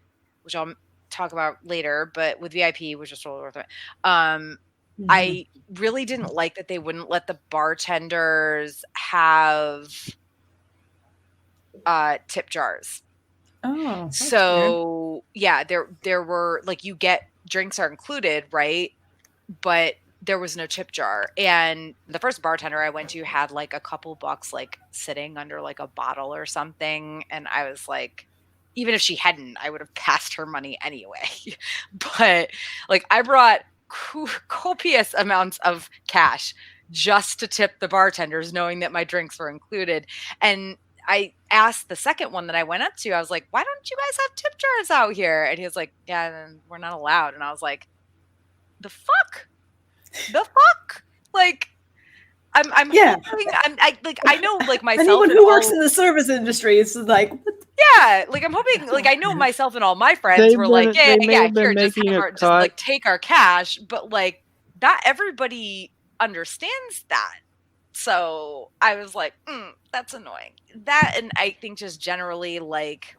Speaker 1: which I'll talk about later, but with VIP, which is totally worth it. I really didn't like that they wouldn't let the bartenders have tip jars.
Speaker 3: Oh,
Speaker 1: so yeah, there were like, you get drinks are included, right? But there was no tip jar. And the first bartender I went to had like a couple bucks like sitting under like a bottle or something. And I was like, even if she hadn't, I would have passed her money anyway. But like, I brought copious amounts of cash just to tip the bartenders, knowing that my drinks were included. And I asked the second one that I went up to, I was like, why don't you guys have tip jars out here? And he was like, yeah, we're not allowed. And I was like, the fuck? Like, I'm hoping, I know like myself.
Speaker 3: Anyone who works in the service industry is like,
Speaker 1: yeah, like I'm hoping, like I know myself and all my friends were like, yeah, here, just like take our cash. But like, not everybody understands that. So I was like, that's annoying. That, and I think just generally like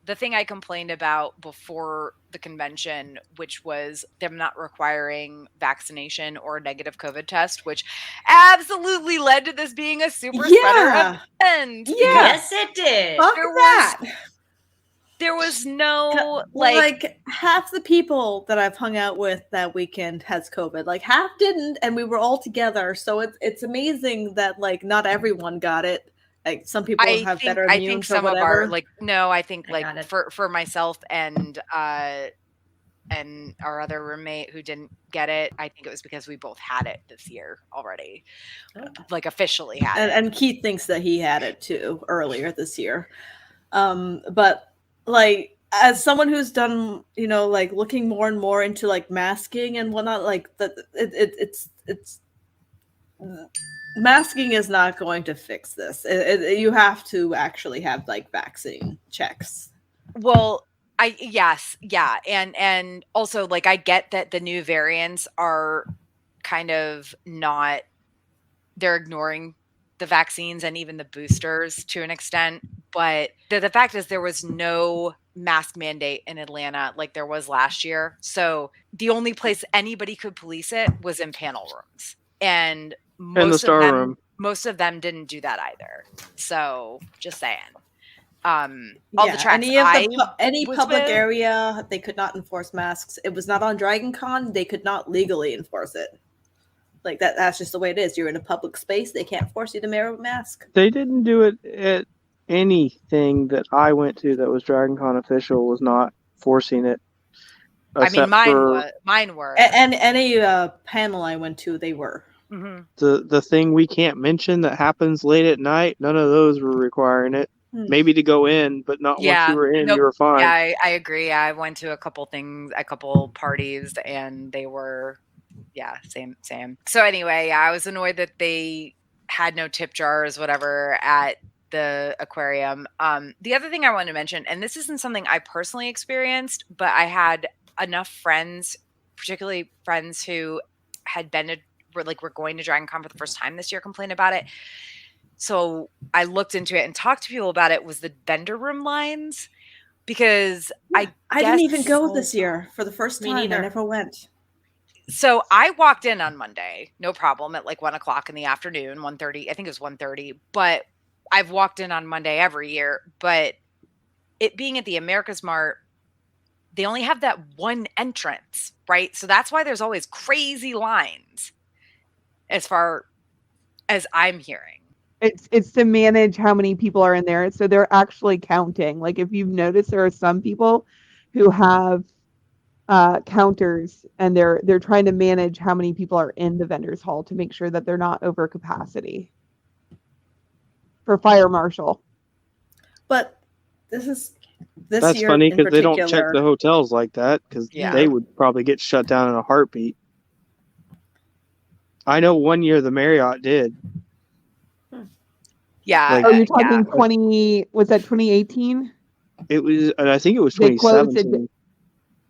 Speaker 1: the thing I complained about before the convention, which was them not requiring vaccination or a negative COVID test, which absolutely led to this being a super spreader event.
Speaker 5: Yeah. Yes, it did.
Speaker 1: There was no
Speaker 3: like half the people that I've hung out with that weekend has COVID. Like half didn't, and we were all together. So it's amazing that like not everyone got it. Like some people have better
Speaker 1: I
Speaker 3: immune
Speaker 1: think
Speaker 3: for
Speaker 1: some
Speaker 3: whatever.
Speaker 1: of our no, I think
Speaker 5: I got it.
Speaker 1: for myself and our other roommate who didn't get it, I think it was because we both had it this year already. Like officially had it.
Speaker 3: And Keith thinks that he had it too earlier this year. But like as someone who's done, like looking more and more into like masking and whatnot, like it's masking is not going to fix this. You have to actually have like vaccine checks.
Speaker 1: Well, and also like I get that the new variants are kind of not, they're ignoring the vaccines and even the boosters to an extent, but the fact is there was no mask mandate in Atlanta like there was last year. So the only place anybody could police it was in panel rooms, and most of them didn't do that either. So just saying. All the tracks
Speaker 3: any public area, they could not enforce masks. It was not on Dragon Con, they could not legally enforce it. Like that's just the way it is. You're in a public space, they can't force you to wear a mask.
Speaker 4: They didn't do it at anything that I went to that was Dragon Con official, was not forcing it.
Speaker 1: I mean, mine were.
Speaker 3: And any panel I went to, they were.
Speaker 1: Mm-hmm.
Speaker 4: The thing we can't mention that happens late at night, none of those were requiring it. Maybe to go in, but not once you were in, you were fine.
Speaker 1: Yeah, I agree. I went to a couple parties, and they were, same. So anyway, I was annoyed that they had no tip jars, whatever, at the aquarium. The other thing I wanted to mention, and this isn't something I personally experienced, but I had enough friends, particularly friends who had were going to Dragon Con for the first time this year, complain about it. So I looked into it and talked to people about it, was the vendor room lines, because I
Speaker 3: didn't even go this year for the first time. I never went.
Speaker 1: So I walked in on Monday, no problem, at like 1:00 in the afternoon, 1:30. I think it was 1:30, but I've walked in on Monday every year. But it being at the America's Mart, they only have that one entrance, right? So that's why there's always crazy lines, as far as I'm hearing.
Speaker 2: It's to manage how many people are in there. So they're actually counting. Like if you've noticed, there are some people who have counters, and they're trying to manage how many people are in the vendors hall to make sure that they're not over capacity for fire marshal.
Speaker 3: But that's
Speaker 4: year funny because they don't check the hotels like that, because they would probably get shut down in a heartbeat. I know one year the Marriott did.
Speaker 1: Yeah.
Speaker 2: You're talking 20? Was that 2018?
Speaker 4: It was. I think it was 2017.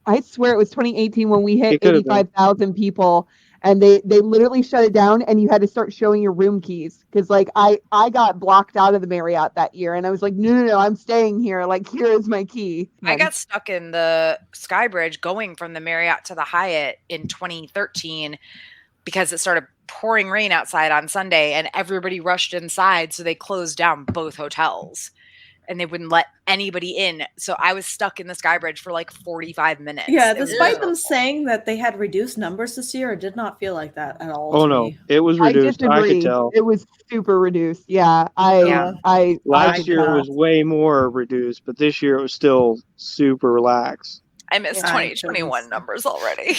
Speaker 2: I swear it was 2018 when we hit 85,000 people, and they literally shut it down, and you had to start showing your room keys, because like I got blocked out of the Marriott that year, and I was like, no, I'm staying here. Like, here is my key.
Speaker 1: I got stuck in the Sky Bridge going from the Marriott to the Hyatt in 2013 because it started pouring rain outside on Sunday, and everybody rushed inside, so they closed down both hotels, and they wouldn't let anybody in. So I was stuck in the Sky Bridge for like 45 minutes.
Speaker 3: Yeah, despite them saying that they had reduced numbers this year, it did not feel like that at all.
Speaker 4: Oh no, it was reduced. I could tell.
Speaker 2: It was super reduced. Yeah,
Speaker 4: last year it was way more reduced, but this year it was still super relaxed.
Speaker 1: I missed 2021 numbers already.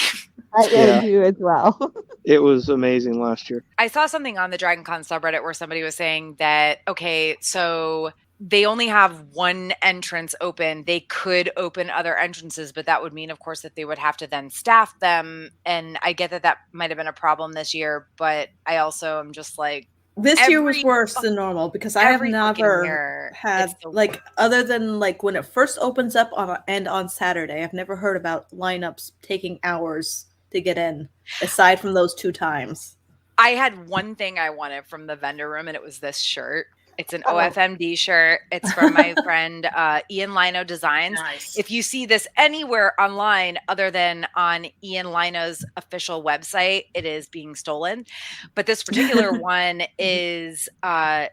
Speaker 2: I do as well.
Speaker 4: It was amazing last year.
Speaker 1: I saw something on the Dragon Con subreddit where somebody was saying that, okay, so they only have one entrance open. They could open other entrances, but that would mean, of course, that they would have to then staff them. And I get that might have been a problem this year, but I also am just like,
Speaker 3: this year was worse than normal, because I have never had, like, other than like when it first opens up on Saturday, I've never heard about lineups taking hours to get in, aside from those 2 times.
Speaker 1: I had one thing I wanted from the vendor room, and it was this shirt. It's an OFMD shirt. It's from my friend Ian Lino Designs.
Speaker 5: Nice.
Speaker 1: If you see this anywhere online other than on Ian Lino's official website, it is being stolen. But this particular one is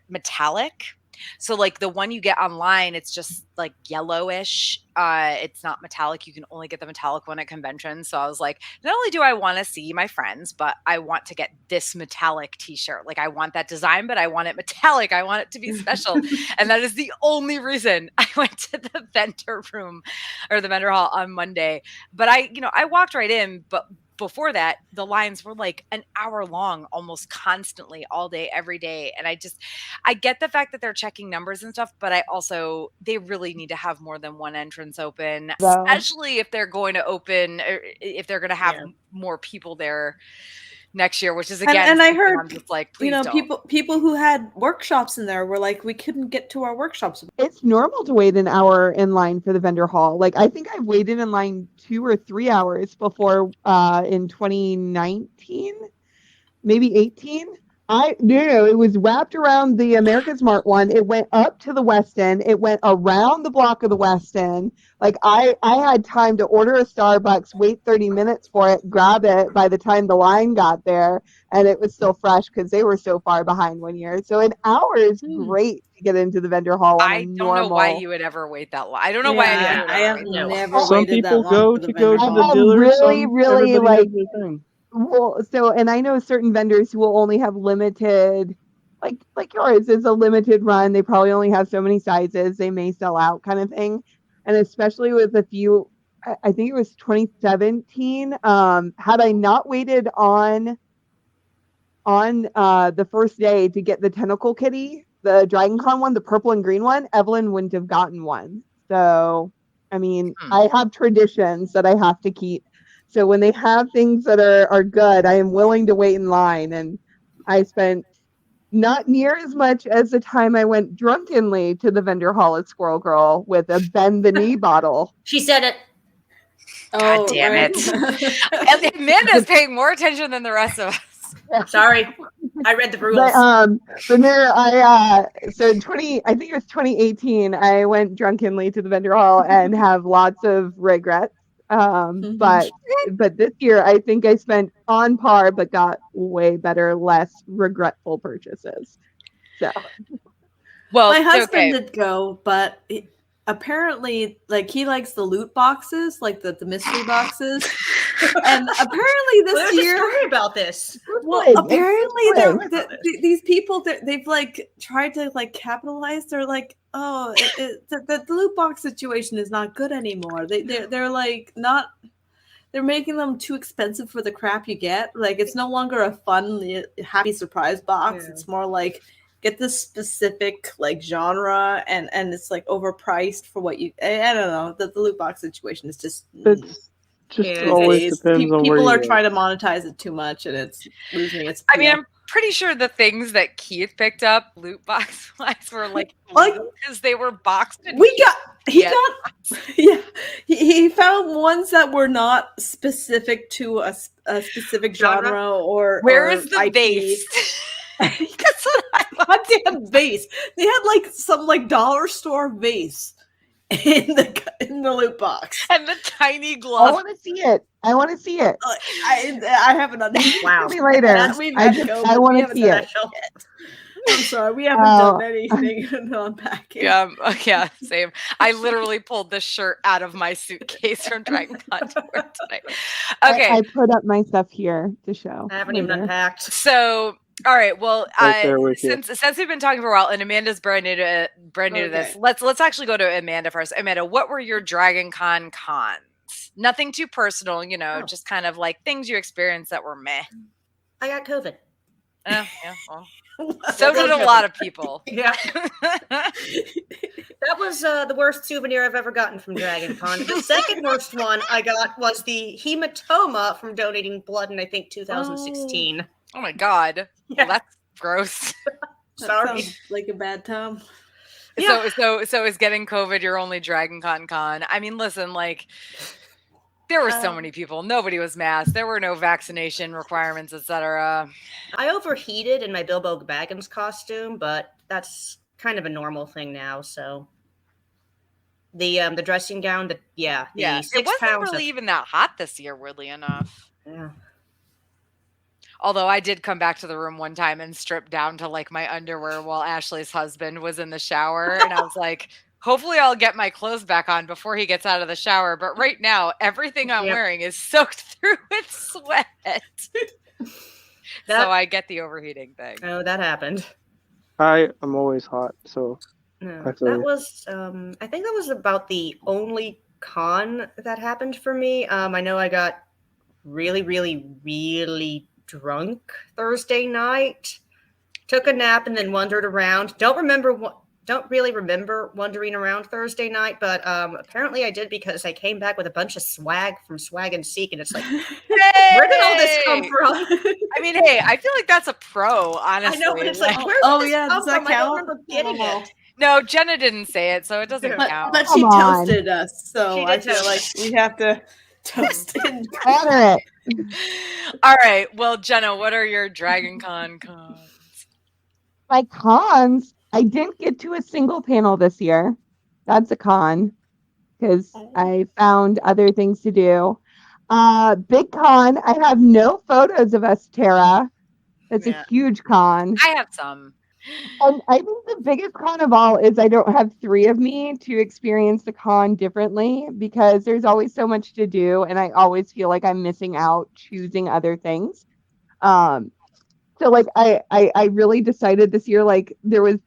Speaker 1: metallic. So like the one you get online, it's just like yellowish. It's not metallic. You can only get the metallic one at conventions. So I was like, not only do I want to see my friends, but I want to get this metallic t-shirt. Like I want that design, but I want it metallic. I want it to be special. And that is the only reason I went to the vendor room or the vendor hall on Monday. But I walked right in, but before that, the lines were like an hour long, almost constantly, all day, every day. And I get the fact that they're checking numbers and stuff, but they really need to have more than one entrance open, especially if they're going to open, or if they're going to have more people there next year, which is again,
Speaker 3: and I heard,
Speaker 1: I'm just like, please don't.
Speaker 3: people who had workshops in there were like, we couldn't get to our workshops.
Speaker 2: It's normal to wait an hour in line for the vendor hall. Like I think I waited in line 2 or 3 hours before in 2019, maybe 18. No, it was wrapped around the America's Mart one. It went up to the West End. It went around the block of the West End. Like I had time to order a Starbucks, wait 30 minutes for it, grab it by the time the line got there, and it was still fresh because they were so far behind one year. So an hour is great to get into the vendor hall on
Speaker 1: I don't know why you would ever wait that long. I don't know why
Speaker 3: I have never
Speaker 4: Some
Speaker 3: waited
Speaker 4: people
Speaker 3: that long
Speaker 4: go to the dealer.
Speaker 2: Really like
Speaker 4: has their thing.
Speaker 2: well, so, and I know certain vendors who will only have limited, like yours is a limited run. They probably only have so many sizes. They may sell out kind of thing. And especially with a few, I think it was 2017. Had I not waited on the first day to get the Tentacle Kitty, the Dragon Con one, the purple and green one, Evelyn wouldn't have gotten one. So, I mean, I have traditions that I have to keep. So when they have things that are good, I am willing to wait in line. And I spent not near as much as the time I went drunkenly to the vendor hall at Squirrel Girl with a bend the knee bottle.
Speaker 5: She said it.
Speaker 1: God damn it. Amanda's paying more attention than the rest of us.
Speaker 5: Sorry. I read the rules.
Speaker 2: But no, so I think it was 2018, I went drunkenly to the vendor hall and have lots of regrets. But this year I think I spent on par, but got way better, less regretful purchases. So,
Speaker 3: well, my husband did go, but apparently, like he likes the loot boxes, like the mystery boxes, and apparently this year.
Speaker 5: There's a story about this.
Speaker 3: Well, apparently these people they've like tried to like capitalize. They're like, oh, the loot box situation is not good anymore. They're like not. They're making them too expensive for the crap you get. Like it's no longer a fun, happy surprise box. Yeah. It's more like get this specific like genre, and it's like overpriced for what you. I don't know. The loot box situation is just.
Speaker 4: Always depends on
Speaker 3: people are trying to monetize it too much, and it's losing its appeal.
Speaker 1: I mean, I'm pretty sure the things that Keith picked up loot box wise were like because they were boxed.
Speaker 3: He found ones that were not specific to a specific genre or.
Speaker 1: Where is the
Speaker 3: IP.
Speaker 1: base?
Speaker 3: Goddamn vase! They had like some like dollar store vase in the loot box
Speaker 1: and the tiny glove.
Speaker 2: I want to see it.
Speaker 3: I haven't done it.
Speaker 5: Wow.
Speaker 2: Me later. I want to see it.
Speaker 3: I'm sorry, we haven't done anything to unpack it.
Speaker 1: Yeah, same. I literally pulled this shirt out of my suitcase from Dragon Con to wear tonight. Okay,
Speaker 2: I put up my stuff here to show.
Speaker 5: I haven't even unpacked.
Speaker 1: So, all right. Well, since we've been talking for a while, and Amanda's brand new to this, let's actually go to Amanda first. Amanda, what were your Dragon Con cons? Nothing too personal, just kind of like things you experienced that were meh.
Speaker 5: I got COVID.
Speaker 1: Yeah. Well, so did a lot of people.
Speaker 5: Yeah. That was the worst souvenir I've ever gotten from Dragon Con. The second worst one I got was the hematoma from donating blood in, I think, 2016.
Speaker 1: Oh my God. Yeah. Well, that's gross.
Speaker 3: Sorry. Like a bad time.
Speaker 1: Yeah. So is getting COVID your only Dragon Con? I mean, listen, like there were so many people. Nobody was masked. There were no vaccination requirements, etc.
Speaker 5: I overheated in my Bilbo Baggins costume, but that's kind of a normal thing now. So the dressing gown, the 6
Speaker 1: it wasn't
Speaker 5: pounds
Speaker 1: really even that hot this year, weirdly enough.
Speaker 5: Yeah.
Speaker 1: Although I did come back to the room one time and strip down to like my underwear while Ashley's husband was in the shower. And I was like, hopefully I'll get my clothes back on before he gets out of the shower. But right now, everything I'm wearing is soaked through with sweat. So I get the overheating thing.
Speaker 5: Oh, that happened.
Speaker 4: I am always hot, so
Speaker 5: no, that was I think that was about the only con that happened for me. I know I got really, really, really drunk Thursday night. Took a nap and then wandered around. Don't really remember wandering around Thursday night, but apparently I did because I came back with a bunch of swag from Swag and Seek, and it's like, where did all this come from?
Speaker 1: I mean, hey, I feel like that's a pro, honestly.
Speaker 5: I know, but it's like, where did this come
Speaker 3: does that
Speaker 5: from?
Speaker 3: count?
Speaker 5: I don't remember getting it.
Speaker 1: No, Jenna didn't say it, so it doesn't count.
Speaker 3: But she toasted us, so I feel like we have to toast it.
Speaker 2: Honor it.
Speaker 1: All right. Well, Jenna, what are your Dragon Con cons?
Speaker 2: My cons, I didn't get to a single panel this year. That's a con because I found other things to do. Big con, I have no photos of us, Tara. That's a huge con.
Speaker 1: I have some.
Speaker 2: And I think the biggest con of all is I don't have 3 of me to experience the con differently because there's always so much to do and I always feel like I'm missing out choosing other things. So like I really decided this year, like there was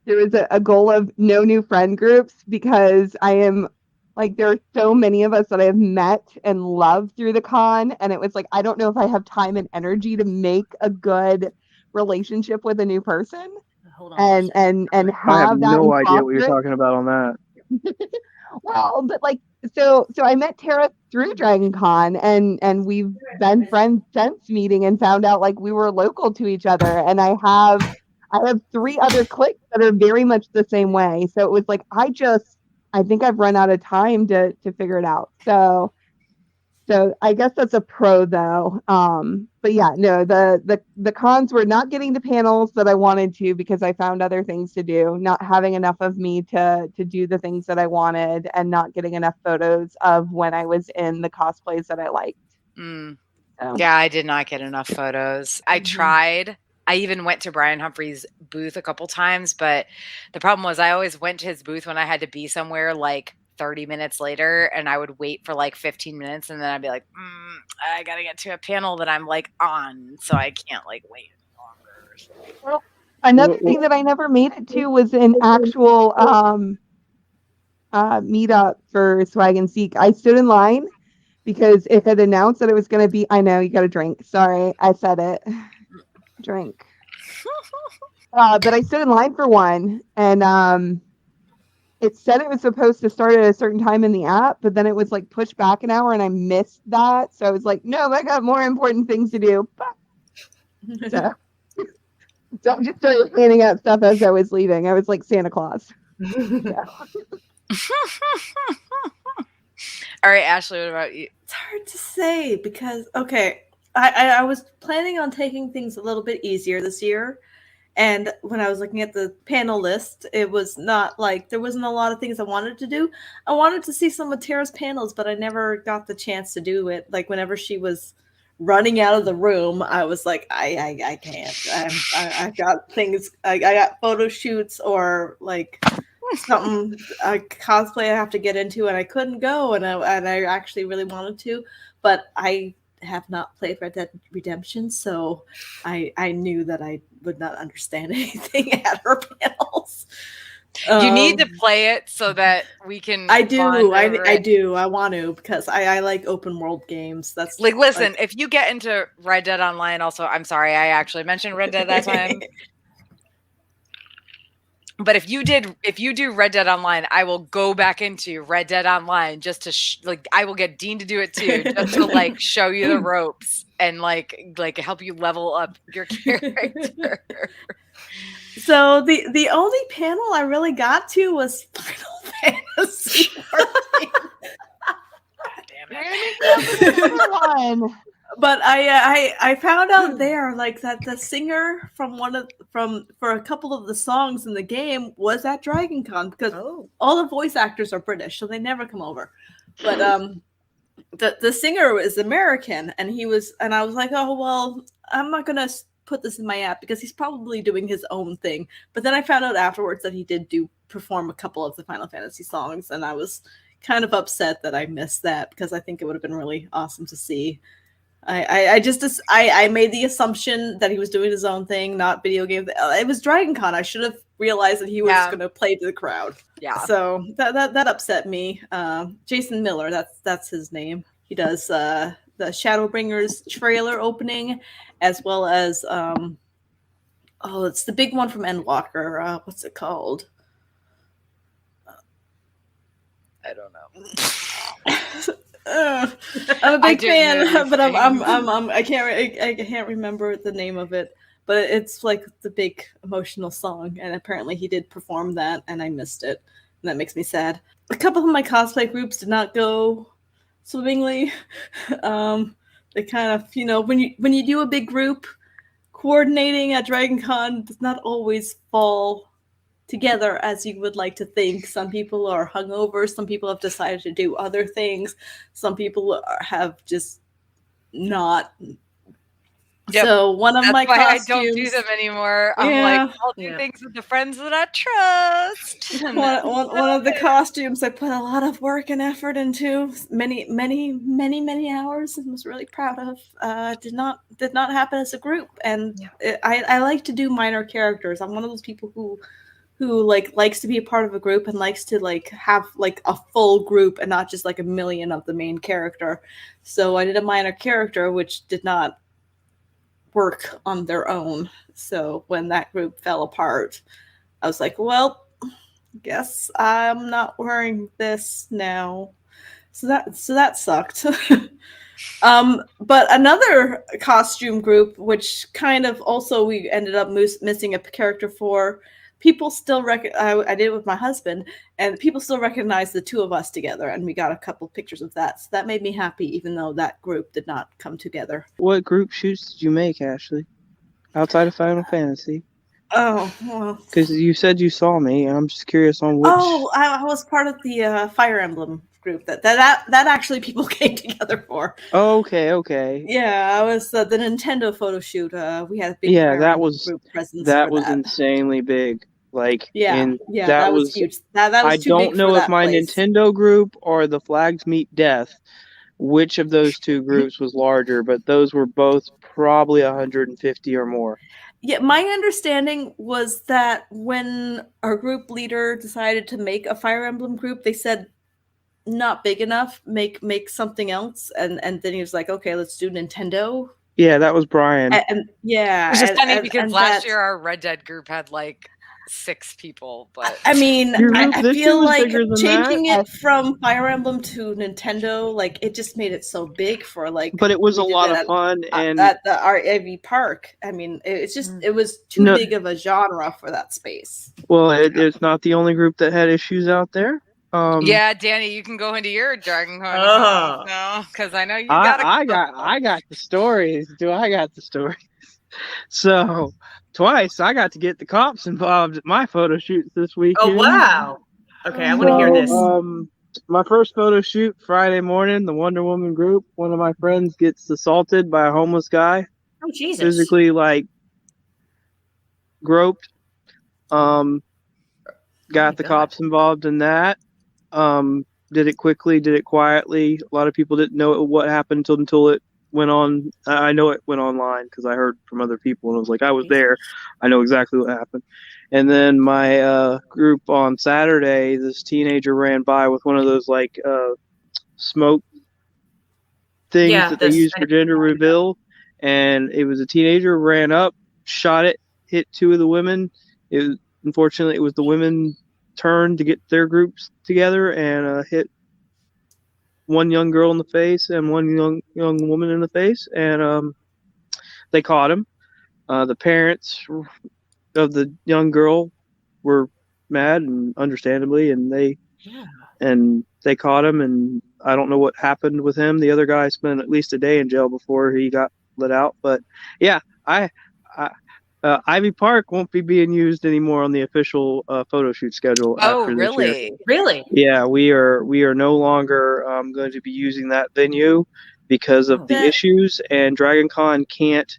Speaker 2: a goal of no new friend groups because I am like, there are so many of us that I have met and loved through the con. And it was like, I don't know if I have time and energy to make a good relationship with a new person.
Speaker 5: Hold on
Speaker 2: and have
Speaker 4: I have
Speaker 2: that
Speaker 4: no idea what you're
Speaker 2: foster it.
Speaker 4: talking about on that.
Speaker 2: Well, but like, so I met Tara through Dragon Con and we've been friends since meeting and found out like we were local to each other. And I have 3 other cliques that are very much the same way. So it was like, I think I've run out of time to figure it out. So I guess that's a pro though. But yeah, no, the cons were not getting to panels that I wanted to because I found other things to do, not having enough of me to do the things that I wanted, and not getting enough photos of when I was in the cosplays that I liked. So.
Speaker 1: Yeah, I did not get enough photos. I tried. I even went to Brian Humphrey's booth a couple times, but the problem was I always went to his booth when I had to be somewhere like 30 minutes later, and I would wait for like 15 minutes and then I'd be like, I gotta get to a panel that I'm like on, so I can't like wait longer.
Speaker 2: Well, another thing that I never made it to was an actual meetup for Swag and Seek. I stood in line because it had announced that it was going to be, I know you got to drink. Sorry, I said it. Drink. But I stood in line for one, and it said it was supposed to start at a certain time in the app, but then it was like pushed back an hour and I missed that. So I was like, no, I got more important things to do. So I just started handing out stuff as I was leaving. I was like Santa Claus. Yeah.
Speaker 1: All right, Ashley, what about you?
Speaker 3: It's hard to say because, okay, I was planning on taking things a little bit easier this year. And when I was looking at the panel list, it was not like there wasn't a lot of things I wanted to do. I wanted to see some of Tara's panels, but I never got the chance to do it. Like whenever she was running out of the room, I was like, I can't. I got things. I got photo shoots or like something a cosplay I have to get into, and I couldn't go. And I actually really wanted to, but I have not played Red Dead Redemption, so I knew that I would not understand anything at her panels.
Speaker 1: You need to play it so that we can.
Speaker 3: I do. I do. I want to because I like open world games. That's
Speaker 1: like, listen, if you get into Red Dead Online, also, I'm sorry, I actually mentioned Red Dead that time. But if you do Red Dead Online, I will go back into Red Dead Online just to I will get Dean to do it too, just to like show you the ropes and like help you level up your character.
Speaker 3: So the only panel I really got to was Final Fantasy.
Speaker 1: Damn it.
Speaker 3: But I found out there like that the singer from for a couple of the songs in the game was at Dragon Con because all the voice actors are British, so they never come over. But the singer is American, and I was like, oh well, I'm not gonna put this in my app because he's probably doing his own thing. But then I found out afterwards that he did perform a couple of the Final Fantasy songs, and I was kind of upset that I missed that because I think it would have been really awesome to see. I made the assumption that he was doing his own thing, not video game. It was Dragon Con. I should have realized that he was going to play to the crowd.
Speaker 1: Yeah.
Speaker 3: So that upset me. Jason Miller, that's his name. He does the Shadowbringers trailer opening, as well as it's the big one from Endwalker. What's it called?
Speaker 1: I don't know.
Speaker 3: I'm a big fan, but I can't remember the name of it. But it's like the big emotional song, and apparently he did perform that, and I missed it, and that makes me sad. A couple of my cosplay groups did not go swimmingly. They kind of, when you do a big group, coordinating at Dragon Con does not always fall together as you would like to think. Some people are hungover. Some people have decided to do other things. Some people have just not. Yep. So one of my costumes,
Speaker 1: I don't do them anymore. I'm like, I'll do things with the friends that I trust.
Speaker 3: One of the costumes I put a lot of work and effort into, many hours, and was really proud of. Did not happen as a group, and I like to do minor characters. I'm one of those people who likes to be a part of a group and likes to have a full group and not just a million of the main character. So I did a minor character which did not work on their own. So when that group fell apart, I was like, well, guess I'm not wearing this now. So that sucked. But another costume group, which kind of also we ended up missing a character for, people still I did it with my husband, and people still recognize the two of us together, and we got a couple pictures of that. So that made me happy, even though that group did not come together.
Speaker 4: What group shoots did you make, Ashley? Outside of Final Fantasy?
Speaker 3: Oh, well.
Speaker 4: Because you said you saw me, and I'm just curious on which.
Speaker 3: Oh, I was part of the Fire Emblem group that actually people came together for.
Speaker 4: Oh, okay.
Speaker 3: Yeah, I was the Nintendo photo shoot. We had a big
Speaker 4: that was
Speaker 3: group presence.
Speaker 4: That was insanely big.
Speaker 3: That was huge. That was
Speaker 4: I
Speaker 3: too
Speaker 4: don't
Speaker 3: big
Speaker 4: know
Speaker 3: for
Speaker 4: if
Speaker 3: that
Speaker 4: my
Speaker 3: place.
Speaker 4: Nintendo group or the Flags Meet Death, which of those two groups was larger, but those were both probably 150 or more.
Speaker 3: Yeah, my understanding was that when our group leader decided to make a Fire Emblem group, they said, not big enough, make something else, and then he was like, okay, let's do Nintendo.
Speaker 4: Yeah, that was Brian.
Speaker 3: And yeah,
Speaker 1: it's just funny because last year our Red Dead group had 6 people, but
Speaker 3: I mean, I feel like changing it from Fire Emblem to Nintendo, it just made it so big for
Speaker 4: But it was a lot of fun, and
Speaker 3: at the RAV Park. I mean, it's just it was too big of a genre for that space.
Speaker 4: Well, it's not the only group that had issues out there.
Speaker 1: Yeah, Danny, you can go into your Dragon Con. No, because I know you got.
Speaker 4: I got the stories. I got the stories? So twice I got to get the cops involved at my photo shoots this weekend.
Speaker 5: Oh wow! Okay, I want to hear this.
Speaker 4: My first photo shoot Friday morning, the Wonder Woman group. One of my friends gets assaulted by a homeless guy.
Speaker 5: Oh Jesus!
Speaker 4: Physically groped. Got the cops involved in that. Did it quickly, did it quietly. A lot of people didn't know what happened until it went on. I know it went online because I heard from other people, and I was like, I was there. I know exactly what happened. And then my group on Saturday, this teenager ran by with one of those smoke things that they use for gender reveal, and it was a teenager, ran up, shot it, hit 2 of the women. Unfortunately, it was the women turn to get their groups together and hit one young girl in the face and one young woman in the face, and they caught him. The parents of the young girl were mad, and understandably, and they caught him, and I don't know what happened with him. The other guy spent at least a day in jail before he got let out. But yeah, Ivy Park won't be being used anymore on the official photo shoot schedule.
Speaker 1: Oh, really?
Speaker 5: Really?
Speaker 4: Yeah, we are no longer going to be using that venue because of the issues, and Dragon Con can't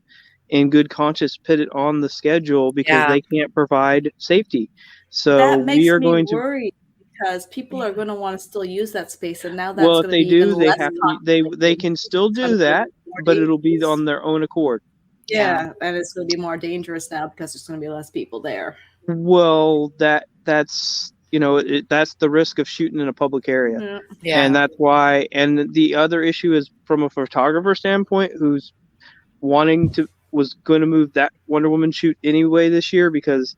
Speaker 4: in good conscience put it on the schedule because they can't provide safety. So
Speaker 3: that makes
Speaker 4: we are
Speaker 3: me
Speaker 4: going
Speaker 3: worried because people are going to want to still use that space, and now that's
Speaker 4: well, if
Speaker 3: going to
Speaker 4: they
Speaker 3: be even
Speaker 4: do, they
Speaker 3: less
Speaker 4: have to. They can still do that, but it'll be on their own accord.
Speaker 3: Yeah, and it's going to be more dangerous now because there's going to be less people there.
Speaker 4: Well, that's that's the risk of shooting in a public area.
Speaker 1: Yeah.
Speaker 4: And that's why. And the other issue is from a photographer standpoint, who's was going to move that Wonder Woman shoot anyway this year because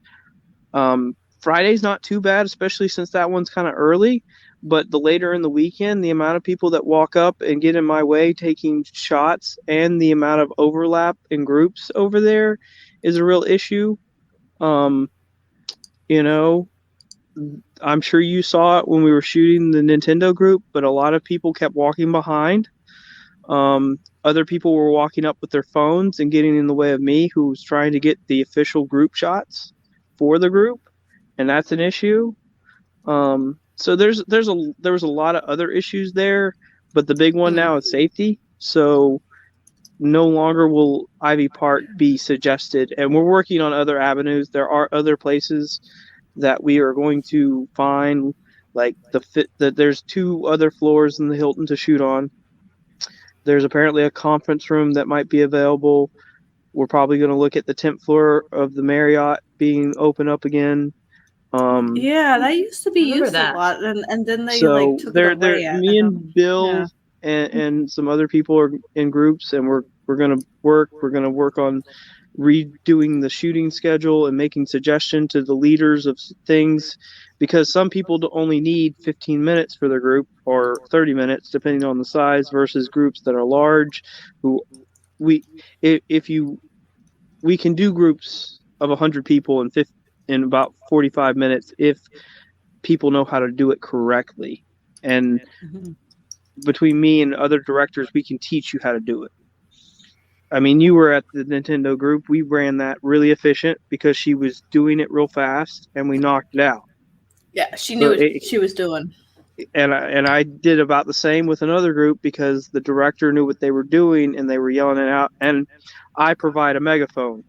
Speaker 4: Friday's not too bad, especially since that one's kind of early. But the later in the weekend, the amount of people that walk up and get in my way taking shots and the amount of overlap in groups over there is a real issue. You know, I'm sure you saw it when we were shooting the Nintendo group, but a lot of people kept walking behind. Other people were walking up with their phones and getting in the way of me, who was trying to get the official group shots for the group, and that's an issue. So there was a lot of other issues there, but the big one now is safety. So no longer will Ivy Park be suggested, and we're working on other avenues. There are other places that we are going to find, like there's 2 other floors in the Hilton to shoot on. There's apparently a conference room that might be available. We're probably going to look at the 10th floor of the Marriott being open up again.
Speaker 3: Yeah, that used to be used a lot, and then they took it away.
Speaker 4: Me and Bill and some other people are in groups, and we're gonna work on redoing the shooting schedule and making suggestion to the leaders of things, because some people only need 15 minutes for their group or 30 minutes depending on the size, versus groups that are large who we can do groups of 100 people in about 45 minutes if people know how to do it correctly. And between me and other directors, we can teach you how to do it. I mean, you were at the Nintendo group. We ran that really efficient because she was doing it real fast, and we knocked it out.
Speaker 3: Yeah, she knew what she was doing.
Speaker 4: And I did about the same with another group because the director knew what they were doing, and they were yelling it out. And I provide a megaphone,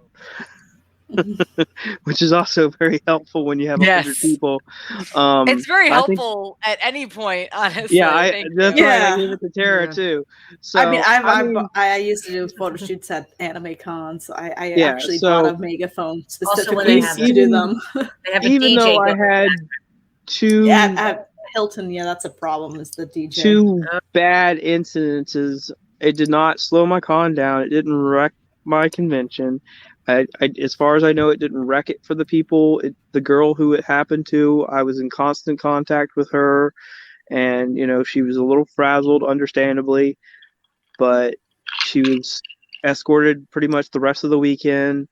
Speaker 4: which is also very helpful when you have 100 people.
Speaker 1: It's very helpful at any point, honestly.
Speaker 4: Yeah, that's right. I gave it to Tara too. So
Speaker 3: I used to do photo shoots at anime cons. So I actually bought a megaphone specifically to do them.
Speaker 4: Even though I had 2
Speaker 3: at Hilton, that's a problem. Is the DJ
Speaker 4: 2 bad incidences? It did not slow my con down. It didn't wreck my convention. As far as I know, it didn't wreck it for the people. The girl who it happened to, I was in constant contact with her, and she was a little frazzled, understandably, but she was escorted pretty much the rest of the weekend.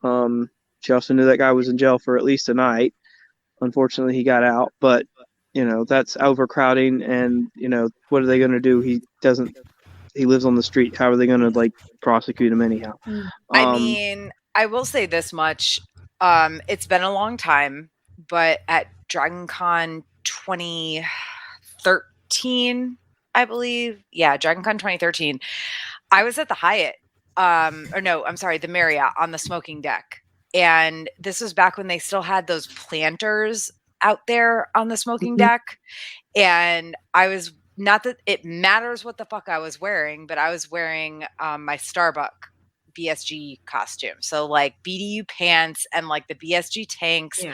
Speaker 4: She also knew that guy was in jail for at least a night. Unfortunately, he got out, but that's overcrowding, and what are they going to do? He lives on the street. How are they going to prosecute him anyhow?
Speaker 1: I mean, I will say this much. It's been a long time, but at Dragon Con 2013, I believe. Yeah, Dragon Con 2013. I was at the Hyatt. The Marriott on the smoking deck. And this was back when they still had those planters out there on the smoking deck. And I was, not that it matters what the fuck I was wearing, but I was wearing my Starbuck BSG costume. So BDU pants and the BSG tanks,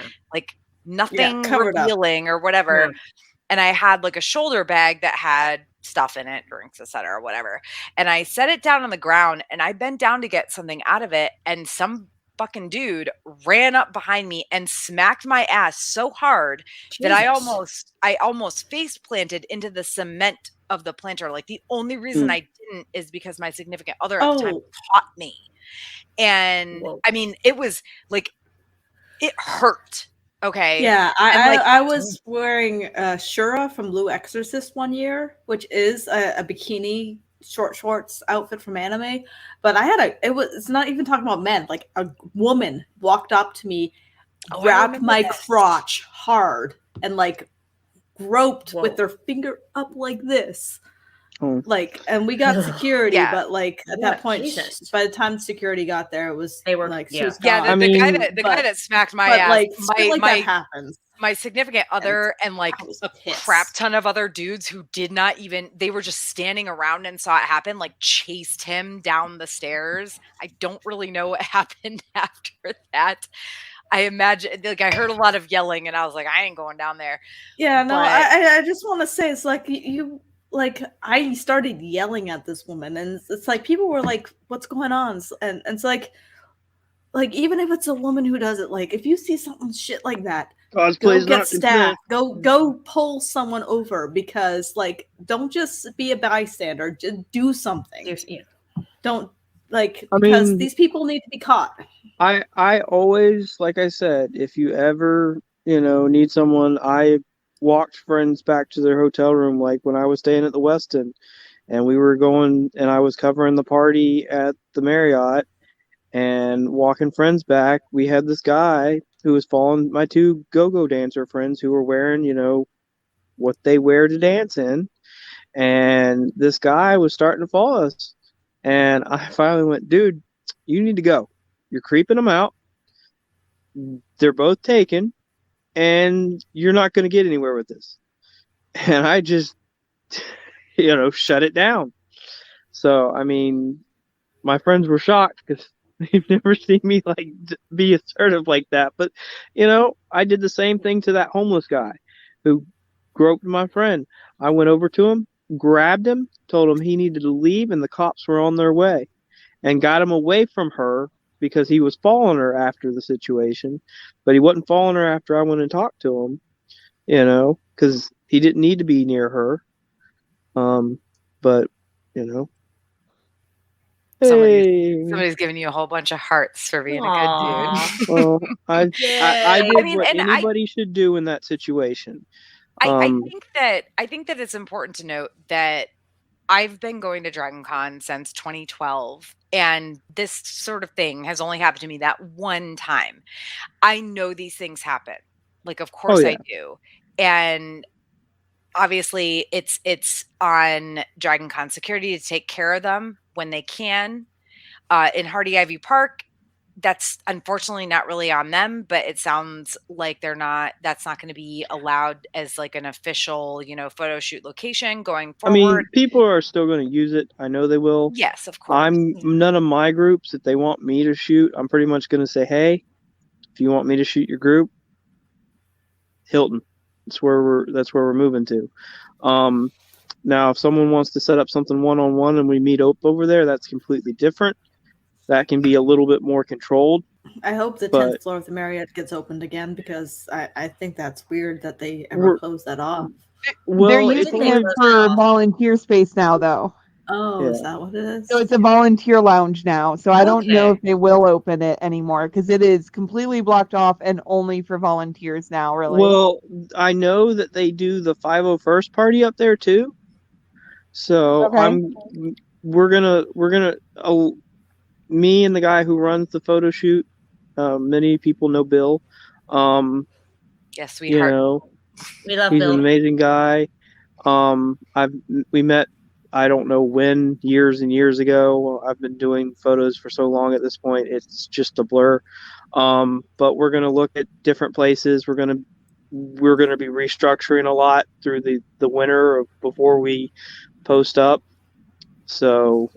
Speaker 1: nothing revealing or whatever. Yeah. And I had a shoulder bag that had stuff in it, drinks, etc., or whatever. And I set it down on the ground, and I bent down to get something out of it, and some fucking dude ran up behind me and smacked my ass so hard that I almost face planted into the cement of the planter. The only reason I didn't is because my significant other at the time caught me. And I mean, it was it hurt. Okay.
Speaker 3: Yeah, I was wearing Shura from Blue Exorcist one year, which is a bikini shorts outfit from anime. But it's not even talking about men. A woman walked up to me, grabbed my crotch hard, and groped with their finger up like this. Like, and we got security, but like at that point,
Speaker 5: Jesus.
Speaker 3: by the time security got there, it was
Speaker 5: they were
Speaker 3: like
Speaker 5: yeah.
Speaker 3: the
Speaker 1: guy that smacked my ass.
Speaker 3: Like, that happens.
Speaker 1: My significant other and like a crap ton of other dudes who did not even, they were just standing around and saw it happen, like chased him down the stairs. I don't really know what happened after that. I imagine, like, I heard a lot of yelling and I was like, I ain't going down there.
Speaker 3: Yeah, no, I just want to say, it's like like, I started yelling at this woman, and it's like people were like, what's going on? And it's like even if it's a woman who does it, like, if you see something shit like that, go get staff, go pull someone over, because like, don't just be a bystander, just do something. Don't, like, because these people need to be caught.
Speaker 4: I always, like I said, if you ever need someone, I walked friends back to their hotel room, like when I was staying at the Westin, and we were going, and I was covering the party at the Marriott, and walking friends back. We had this guy who was following my two go-go dancer friends who were wearing, what they wear to dance in, and this guy was starting to follow us, and I finally went, dude, you need to go. You're creeping them out. They're both taken, and you're not going to get anywhere with this. And I just, shut it down. So, I mean, my friends were shocked because they've never seen me like be assertive like that. But, I did the same thing to that homeless guy who groped my friend. I went over to him, grabbed him, told him he needed to leave, and the cops were on their way, and got him away from her, because he was following her after the situation, but he wasn't following her after I went and talked to him, because he didn't need to be near her. But,
Speaker 1: somebody's giving you a whole bunch of hearts for being a good dude.
Speaker 4: Well, I did what anybody should do in that situation.
Speaker 1: I think that it's important to note that I've been going to Dragon Con since 2012, and this sort of thing has only happened to me that one time. I know these things happen. Like, of course I do. And obviously it's on Dragon Con security to take care of them when they can. In Hardy Ivy Park, that's unfortunately not really on them, but it sounds like that's not going to be allowed as like an official, photo shoot location going forward.
Speaker 4: I mean, people are still going to use it. I know they will.
Speaker 1: Yes, of course.
Speaker 4: None of my groups, if they want me to shoot, I'm pretty much going to say, hey, if you want me to shoot your group, Hilton. That's where we're moving to. Now, if someone wants to set up something one-on-one and we meet up over there, that's completely different. That can be a little bit more controlled.
Speaker 3: I hope the 10th floor of the Marriott gets opened again, because I think that's weird that they ever closed that off.
Speaker 2: Well, they're using it for volunteer space now, though.
Speaker 3: Oh, is that what it is?
Speaker 2: So it's a volunteer lounge now. So I don't know if they will open it anymore, because it is completely blocked off and only for volunteers now, really.
Speaker 4: Well, I know that they do the 501st party up there too. So we're gonna me and the guy who runs the photo shoot, many people know Bill.
Speaker 1: Yes, sweetheart.
Speaker 5: We love
Speaker 4: Bill. He's an amazing guy. We met, I don't know when, years and years ago. I've been doing photos for so long at this point, it's just a blur. But we're gonna look at different places. We're gonna be restructuring a lot through the winter before we post up. So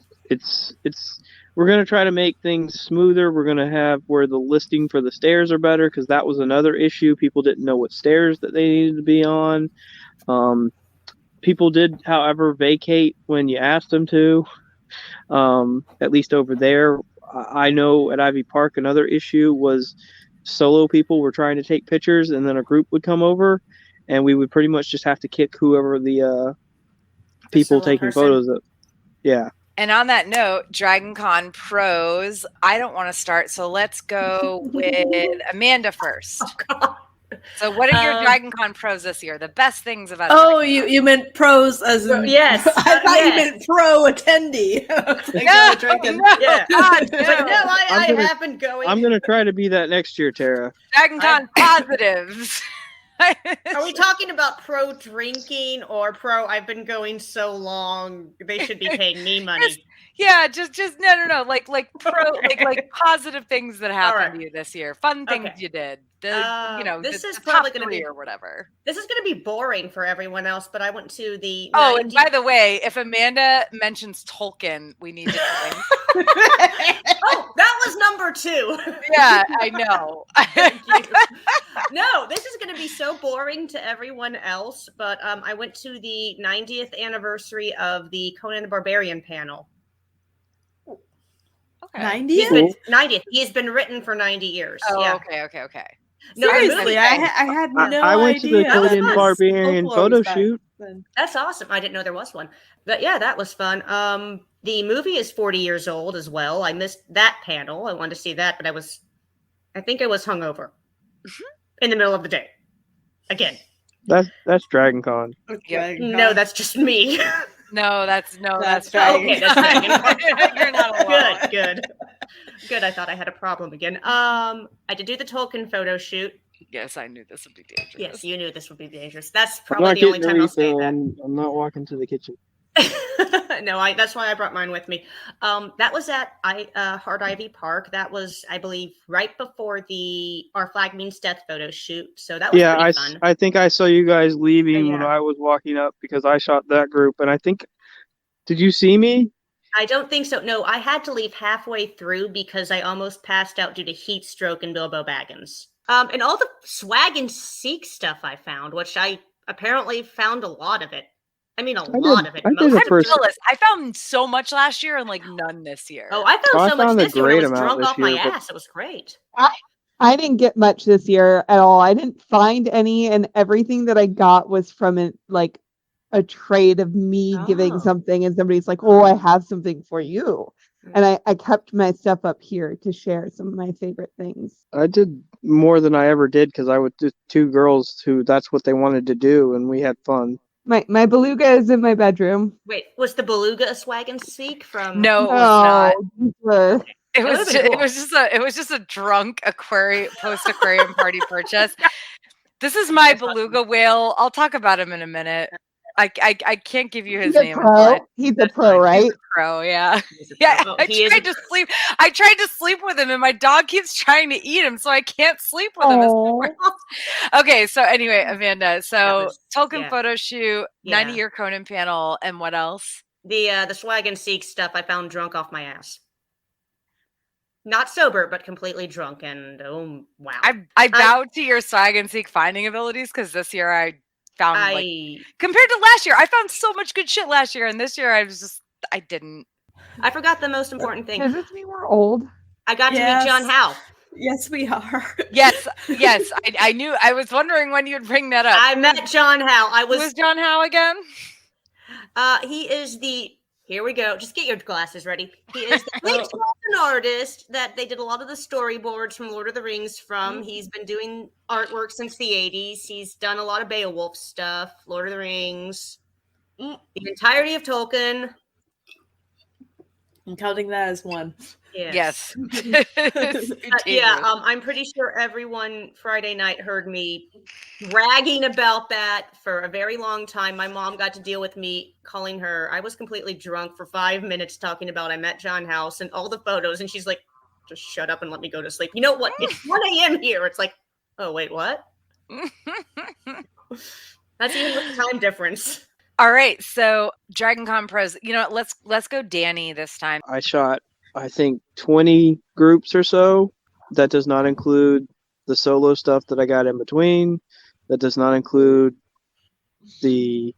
Speaker 4: we're going to try to make things smoother. We're going to have where the listing for the stairs are better, because that was another issue. People didn't know what stairs that they needed to be on. People did, however, vacate when you asked them to, at least over there. I know at Ivy Park, another issue was solo people were trying to take pictures, and then a group would come over, and we would pretty much just have to kick whoever the people taking photos of. Yeah.
Speaker 1: And on that note, Dragon Con pros, I don't want to start, so let's go with Amanda first.
Speaker 5: Oh, God.
Speaker 1: So what are your Dragon Con pros this year? The best things about
Speaker 3: you meant pros as in...
Speaker 5: Yes.
Speaker 3: I thought you meant pro attendee.
Speaker 5: No, I have been going.
Speaker 4: I'm going to try to be that next year, Tara.
Speaker 1: Dragon Con positives.
Speaker 5: Are we talking about pro drinking or pro I've been going so long they should be paying me money?
Speaker 1: Just no. Like pro,
Speaker 5: Okay.
Speaker 1: like positive things that happened
Speaker 5: right.
Speaker 1: to you this year, fun things
Speaker 5: Okay.
Speaker 1: you did.
Speaker 5: This is
Speaker 1: the
Speaker 5: probably
Speaker 1: top
Speaker 5: going to
Speaker 1: three
Speaker 5: be
Speaker 1: or whatever.
Speaker 5: This is going to be boring for everyone else, but I went to the.
Speaker 1: Oh, and by the way, if Amanda mentions Tolkien, we need to drink.
Speaker 5: Oh, that was number 2.
Speaker 1: Yeah, I know.
Speaker 5: Thank you. No, this is going to be so boring to everyone else, but I went to the 90th anniversary of the Conan the Barbarian panel.
Speaker 1: Okay.
Speaker 3: 90th?
Speaker 5: 90th. He has been written for 90 years.
Speaker 1: Oh,
Speaker 5: yeah.
Speaker 1: Okay.
Speaker 5: No,
Speaker 3: Seriously, I had no
Speaker 4: I went to the
Speaker 3: idea.
Speaker 4: Conan Barbarian photo shoot.
Speaker 5: That's awesome. I didn't know there was one. But yeah, that was fun. The movie is 40 years old as well. I missed that panel. I wanted to see that, but I think I was hungover in the middle of the day. Again.
Speaker 4: That's Dragon Con.
Speaker 3: Okay,
Speaker 5: no, that's just me.
Speaker 1: That's
Speaker 3: Dragon.
Speaker 5: Okay, that's Dragon.
Speaker 1: You're not alone.
Speaker 5: Good. I thought I had a problem again. I did do the Tolkien photo shoot.
Speaker 1: Yes, I knew this would be dangerous.
Speaker 5: Yes, you knew this would be dangerous. That's
Speaker 4: I'm
Speaker 5: probably
Speaker 4: not
Speaker 5: the only
Speaker 4: getting a
Speaker 5: time I'll say
Speaker 4: refill.
Speaker 5: that.
Speaker 4: I'm not walking to the kitchen.
Speaker 5: No, that's why I brought mine with me. That was at Hard Ivy Park. That was, I believe, right before Our Flag Means Death photo shoot. So that was pretty fun.
Speaker 4: I think I saw you guys leaving when I was walking up because I shot that group, and I think, did you see me?
Speaker 5: I don't think so. No, I had to leave halfway through because I almost passed out due to heat stroke and Bilbo Baggins. And all the swag and seek stuff I found, which I apparently found a lot of it. I mean, lot of it.
Speaker 1: I'm jealous. I found so much last year and like none this year.
Speaker 5: Oh, I found so much this year. I was drunk off my ass. It was great.
Speaker 2: I didn't get much this year at all. I didn't find any, and everything that I got was from a trade of me giving something, and somebody's like, "Oh, I have something for you." And I kept my stuff up here to share some of my favorite things.
Speaker 4: I did more than I ever did because I was just 2 girls who that's what they wanted to do, and we had fun.
Speaker 2: My beluga is in my bedroom.
Speaker 5: Wait, was the beluga a swag and seek from?
Speaker 1: No, it was
Speaker 2: not.
Speaker 1: It was just a drunk post-aquarium party purchase. This is my beluga whale. I'll talk about him in a minute. I can't give you his name.
Speaker 2: He's a pro, right?
Speaker 1: He's a pro, yeah. Yeah, I tried to sleep with him, and my dog keeps trying to eat him, so I can't sleep with him. Okay, so anyway, Amanda, Tolkien photo shoot, 90-year Conan panel, and what else?
Speaker 5: The swag and seek stuff I found drunk off my ass. Not sober, but completely drunk, and oh wow!
Speaker 1: I bowed to your swag and seek finding abilities because this year I found compared to last year, I found so much good shit last year, and this year I didn't.
Speaker 5: I forgot the most important thing.
Speaker 2: Does this mean we're old?
Speaker 5: I got to meet John Howe.
Speaker 3: Yes, we are.
Speaker 1: Yes. I knew. I was wondering when you'd bring that up.
Speaker 5: I met John Howe.
Speaker 1: Who was John Howe again?
Speaker 5: He is Here we go. Just get your glasses ready. He is an artist that they did a lot of the storyboards from Lord of the Rings from. He's been doing artwork since the 80s. He's done a lot of Beowulf stuff, Lord of the Rings, the entirety of Tolkien.
Speaker 3: I'm counting that as one.
Speaker 1: Yes.
Speaker 5: I'm pretty sure everyone Friday night heard me bragging about that for a very long time. My mom got to deal with me calling her. I was completely drunk for 5 minutes talking about I met John House and all the photos. And she's like, just shut up and let me go to sleep. You know what? It's 1 a.m. here. It's like, oh, wait, what? That's even with the time difference.
Speaker 1: All right. So Dragon Con Pros, you know what? Let's go Danny this time.
Speaker 4: I shot, I think, 20 groups or so. That does not include the solo stuff that I got in between. That does not include the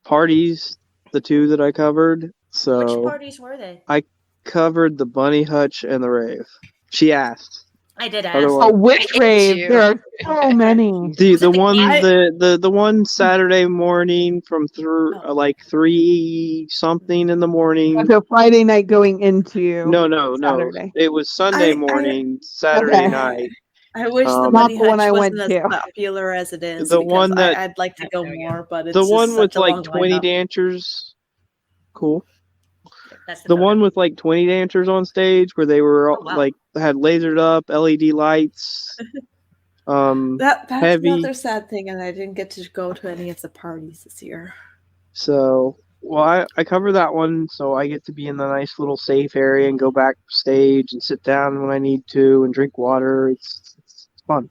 Speaker 4: parties, the 2 that I covered. So
Speaker 5: which parties were they?
Speaker 4: I covered the Bunny Hutch and the rave. She asked.
Speaker 5: I did ask.
Speaker 2: Oh, which rave? There are so many.
Speaker 4: The one Saturday morning from 3 something in the morning.
Speaker 2: So Friday night going into
Speaker 4: No.
Speaker 2: Saturday.
Speaker 4: It was Sunday morning, Saturday night.
Speaker 3: I wish the Bunny Hutch wasn't as
Speaker 2: to.
Speaker 3: popular as it is.
Speaker 4: The one that
Speaker 3: I'd like to go more, but it's
Speaker 4: the
Speaker 3: just
Speaker 4: one with
Speaker 3: such a long
Speaker 4: 20
Speaker 3: lineup.
Speaker 4: dancers. Cool.
Speaker 5: That's
Speaker 4: The one with 20 dancers on stage where they were
Speaker 5: wow.
Speaker 4: had lasered up LED lights.
Speaker 3: That's
Speaker 4: heavy.
Speaker 3: another sad thing, and I didn't get to go to any of the parties this year.
Speaker 4: So, well, I cover that one, so I get to be in the nice little safe area and go backstage and sit down when I need to and drink water. It's fun.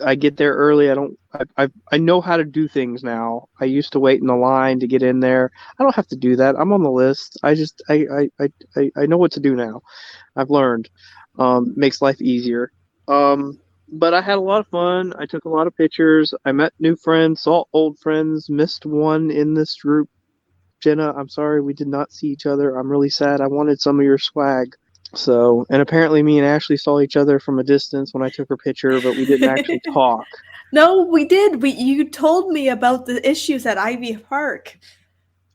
Speaker 4: I get there early. I know how to do things now. I used to wait in the line to get in there. I don't have to do that. I'm on the list. I know what to do now. I've learned. Makes life easier. But I had a lot of fun. I took a lot of pictures. I met new friends, saw old friends, missed one in this group. Jenna, I'm sorry we did not see each other. I'm really sad. I wanted some of your swag. So, and apparently me and Ashley saw each other from a distance when I took her picture, but we didn't actually talk.
Speaker 3: No, we did. You told me about the issues at Ivy Park.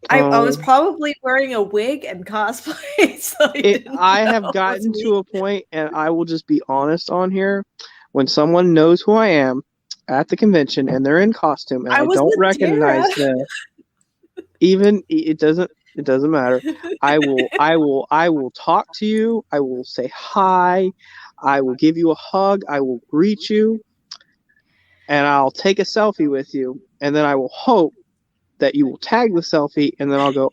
Speaker 3: I was probably wearing a wig and cosplay. So
Speaker 4: I have gotten to a point, and I will just be honest on here. When someone knows who I am at the convention and they're in costume and I don't recognize them, even it doesn't matter. I will talk to you. I will say hi. I will give you a hug. I will greet you. And I'll take a selfie with you. And then I will hope that you will tag the selfie. And then I'll go,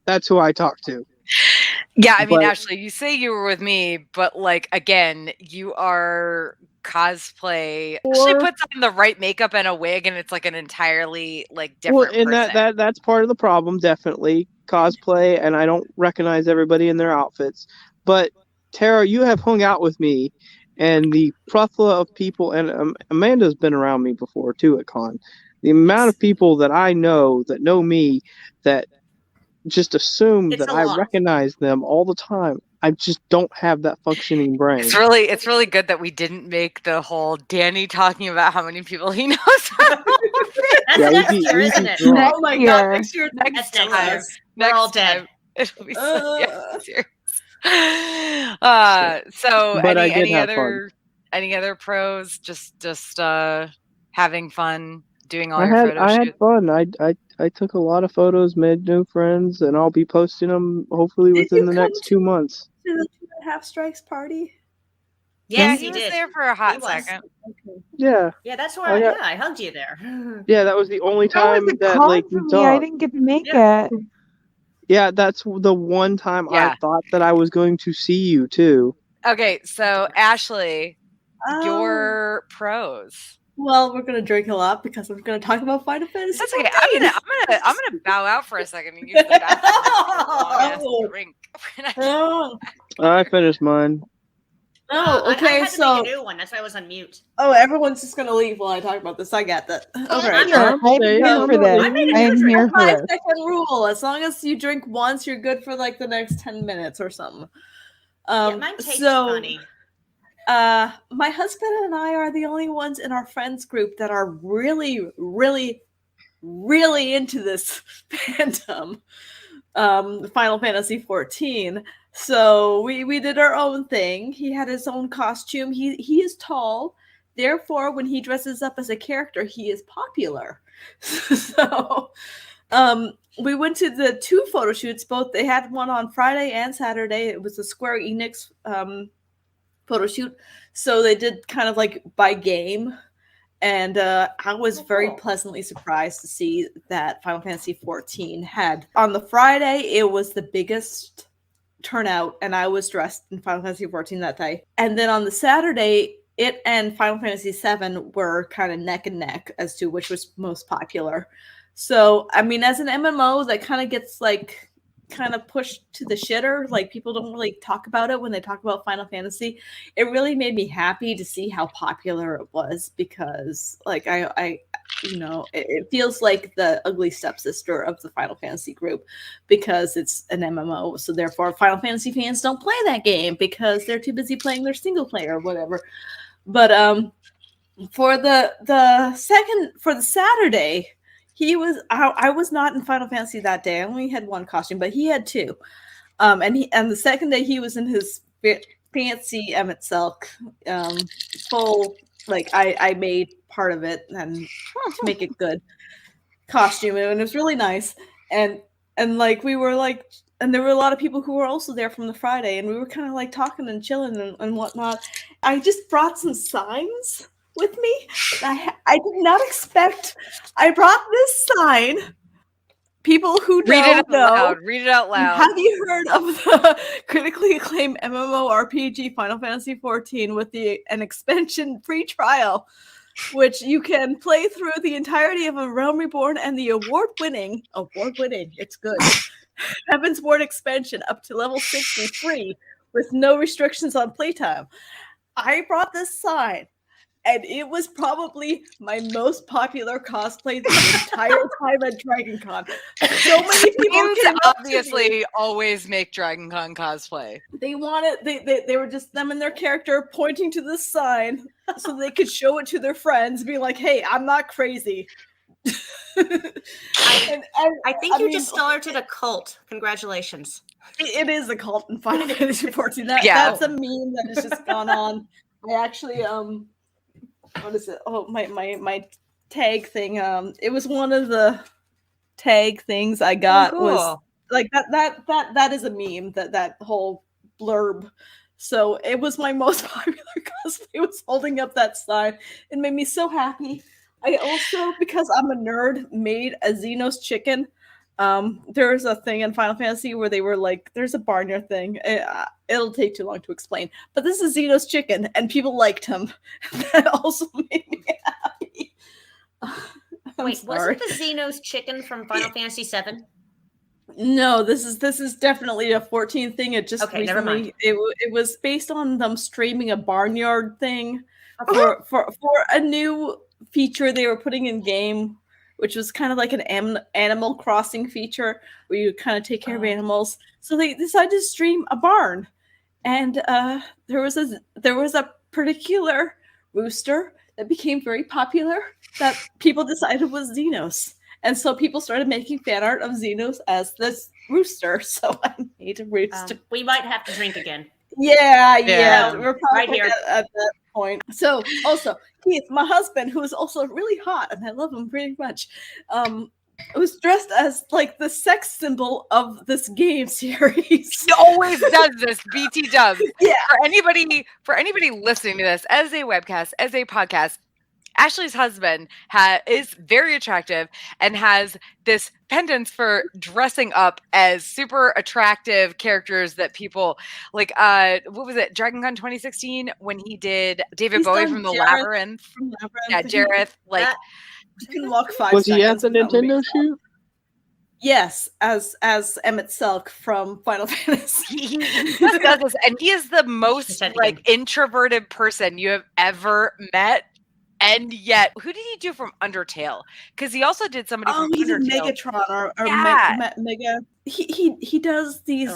Speaker 4: that's who I talked to.
Speaker 1: Yeah, I mean, Ashley, you say you were with me, but like, again, you are cosplay. She puts on the right makeup and a wig, and it's like an entirely like different person.
Speaker 4: That's part of the problem, definitely cosplay, and I don't recognize everybody in their outfits. But Tara, you have hung out with me, and the plethora of people, and Amanda's been around me before too at con. The amount of people that I know that know me that just assume that I recognize them all the time. I just don't have that functioning brain.
Speaker 1: It's really good that we didn't make the whole Danny talking about how many people he knows.
Speaker 5: That's next year, isn't it?
Speaker 3: Oh my god, next year.
Speaker 5: Next time. We're all dead.
Speaker 1: It'll be so serious. So
Speaker 4: but
Speaker 1: any other pros? Just having fun, doing all your photo shoots.
Speaker 4: I had fun. I took a lot of photos, made new friends, and I'll be posting them hopefully within the next 2 months.
Speaker 3: To the 2.5 Strikes party?
Speaker 1: Yeah, he was there for a hot second.
Speaker 3: Okay.
Speaker 4: Yeah.
Speaker 5: Yeah, that's where I hugged you there.
Speaker 4: Yeah, that was the only time that like we talked.
Speaker 2: I didn't get to make it.
Speaker 4: Yeah, that's the one time I thought that I was going to see you too.
Speaker 1: Okay, so Ashley, your pros.
Speaker 3: Well, we're gonna drink a lot because we're gonna talk about Final Fantasy.
Speaker 1: That's okay. I'm gonna bow out for a second and use the bathroom. Drink.
Speaker 4: I finished mine.
Speaker 3: Oh, okay.
Speaker 5: I had to make a new one. That's why I was on mute.
Speaker 3: Oh, everyone's just gonna leave while I talk about this. I get that. Okay.
Speaker 2: I'm here for this. I'm here for this.
Speaker 3: 5-second rule. As long as you drink once, you're good for like the next 10 minutes or something.
Speaker 5: Mine tastes funny.
Speaker 3: My husband and I are the only ones in our friends group that are really, really, really into this fandom, Final Fantasy 14. So we did our own thing. He had his own costume. He is tall. Therefore, when he dresses up as a character, he is popular. So we went to the 2 photo shoots. Both they had one on Friday and Saturday. It was a Square Enix photo shoot. So they did kind of like by game. And I was very pleasantly surprised to see that Final Fantasy 14 had. On the Friday, it was the biggest turnout, and I was dressed in Final Fantasy 14 that day. And then on the Saturday, it and Final Fantasy 7 were kind of neck and neck as to which was most popular. So, I mean, as an MMO, that kind of gets like kind of pushed to the shitter. Like people don't really talk about it when they talk about Final Fantasy. It really made me happy to see how popular it was because like I you know, it feels like the ugly stepsister of the Final Fantasy group because it's an MMO. So therefore Final Fantasy fans don't play that game because they're too busy playing their single player or whatever. But for the Saturday, I was not in Final Fantasy that day. I only had one costume, but he had 2. And the second day he was in his fancy Emmett Silk full, like I made part of it and to make it good costume, and it was really nice. And like we were like, and there were a lot of people who were also there from the Friday, and we were kind of like talking and chilling and whatnot. I just brought some signs with me. I did not expect. I brought this sign. People who
Speaker 1: Read it
Speaker 3: don't
Speaker 1: out
Speaker 3: know.
Speaker 1: loud. Read it out loud.
Speaker 3: Have you heard of the critically acclaimed MMORPG Final Fantasy XIV with an expansion free trial, which you can play through the entirety of A Realm Reborn and the award-winning, it's good, Heavensborn expansion up to level 63 with no restrictions on playtime? I brought this sign. And it was probably my most popular cosplay the entire time at DragonCon. So many people came up
Speaker 1: obviously
Speaker 3: to me.
Speaker 1: always make DragonCon cosplay.
Speaker 3: They wanted they were just them and their character pointing to this sign so they could show it to their friends, being like, "Hey, I'm not crazy."
Speaker 5: I think you just started a cult. Congratulations.
Speaker 3: It is a cult in Final Fantasy XIV. That's a meme that has just gone on. I actually what is it? Oh, my tag thing. It was one of the tag things I got was like that is a meme, that whole blurb. So it was my most popular cosplay, was holding up that sign. It made me so happy. I also, because I'm a nerd, made a Xenos chicken. There's a thing in Final Fantasy where they were like, there's a barnyard thing. It'll take too long to explain. But this is Xenos chicken, and people liked him. That also made me happy.
Speaker 5: Wait, wasn't the Xenos chicken from Final Fantasy VII?
Speaker 3: No, this is definitely a 14 thing. It just recently,
Speaker 5: never mind.
Speaker 3: It was based on them streaming a barnyard thing for a new feature they were putting in game, which was kind of like an Animal Crossing feature where you kind of take care of animals. So they decided to stream a barn, and there was a particular rooster that became very popular that people decided was Xenos. And so people started making fan art of Xenos as this rooster. So I made a rooster.
Speaker 5: We might have to drink again.
Speaker 3: Yeah. We're probably
Speaker 5: right here
Speaker 3: at that point. So also, Keith, my husband, who is also really hot, and I love him pretty much, was dressed as like the sex symbol of this game series.
Speaker 1: He always does this. BT does.
Speaker 3: Yeah.
Speaker 1: For anybody listening to this as a webcast, as a podcast, Ashley's husband is very attractive and has this pendant for dressing up as super attractive characters that people like. What was it? DragonCon 2016 when he did David Bowie from the Labyrinth. Yeah, Jareth. Like
Speaker 3: you can walk 5
Speaker 4: Was
Speaker 3: seconds.
Speaker 4: he at the Nintendo shoot?
Speaker 3: Yes, as Emmett Selk from Final Fantasy.
Speaker 1: He just does this, and he is the most like introverted person you have ever met. And yet, who did he do from Undertale? Because he also did somebody from
Speaker 3: he's
Speaker 1: Undertale.
Speaker 3: a Megatron or Mega. He does these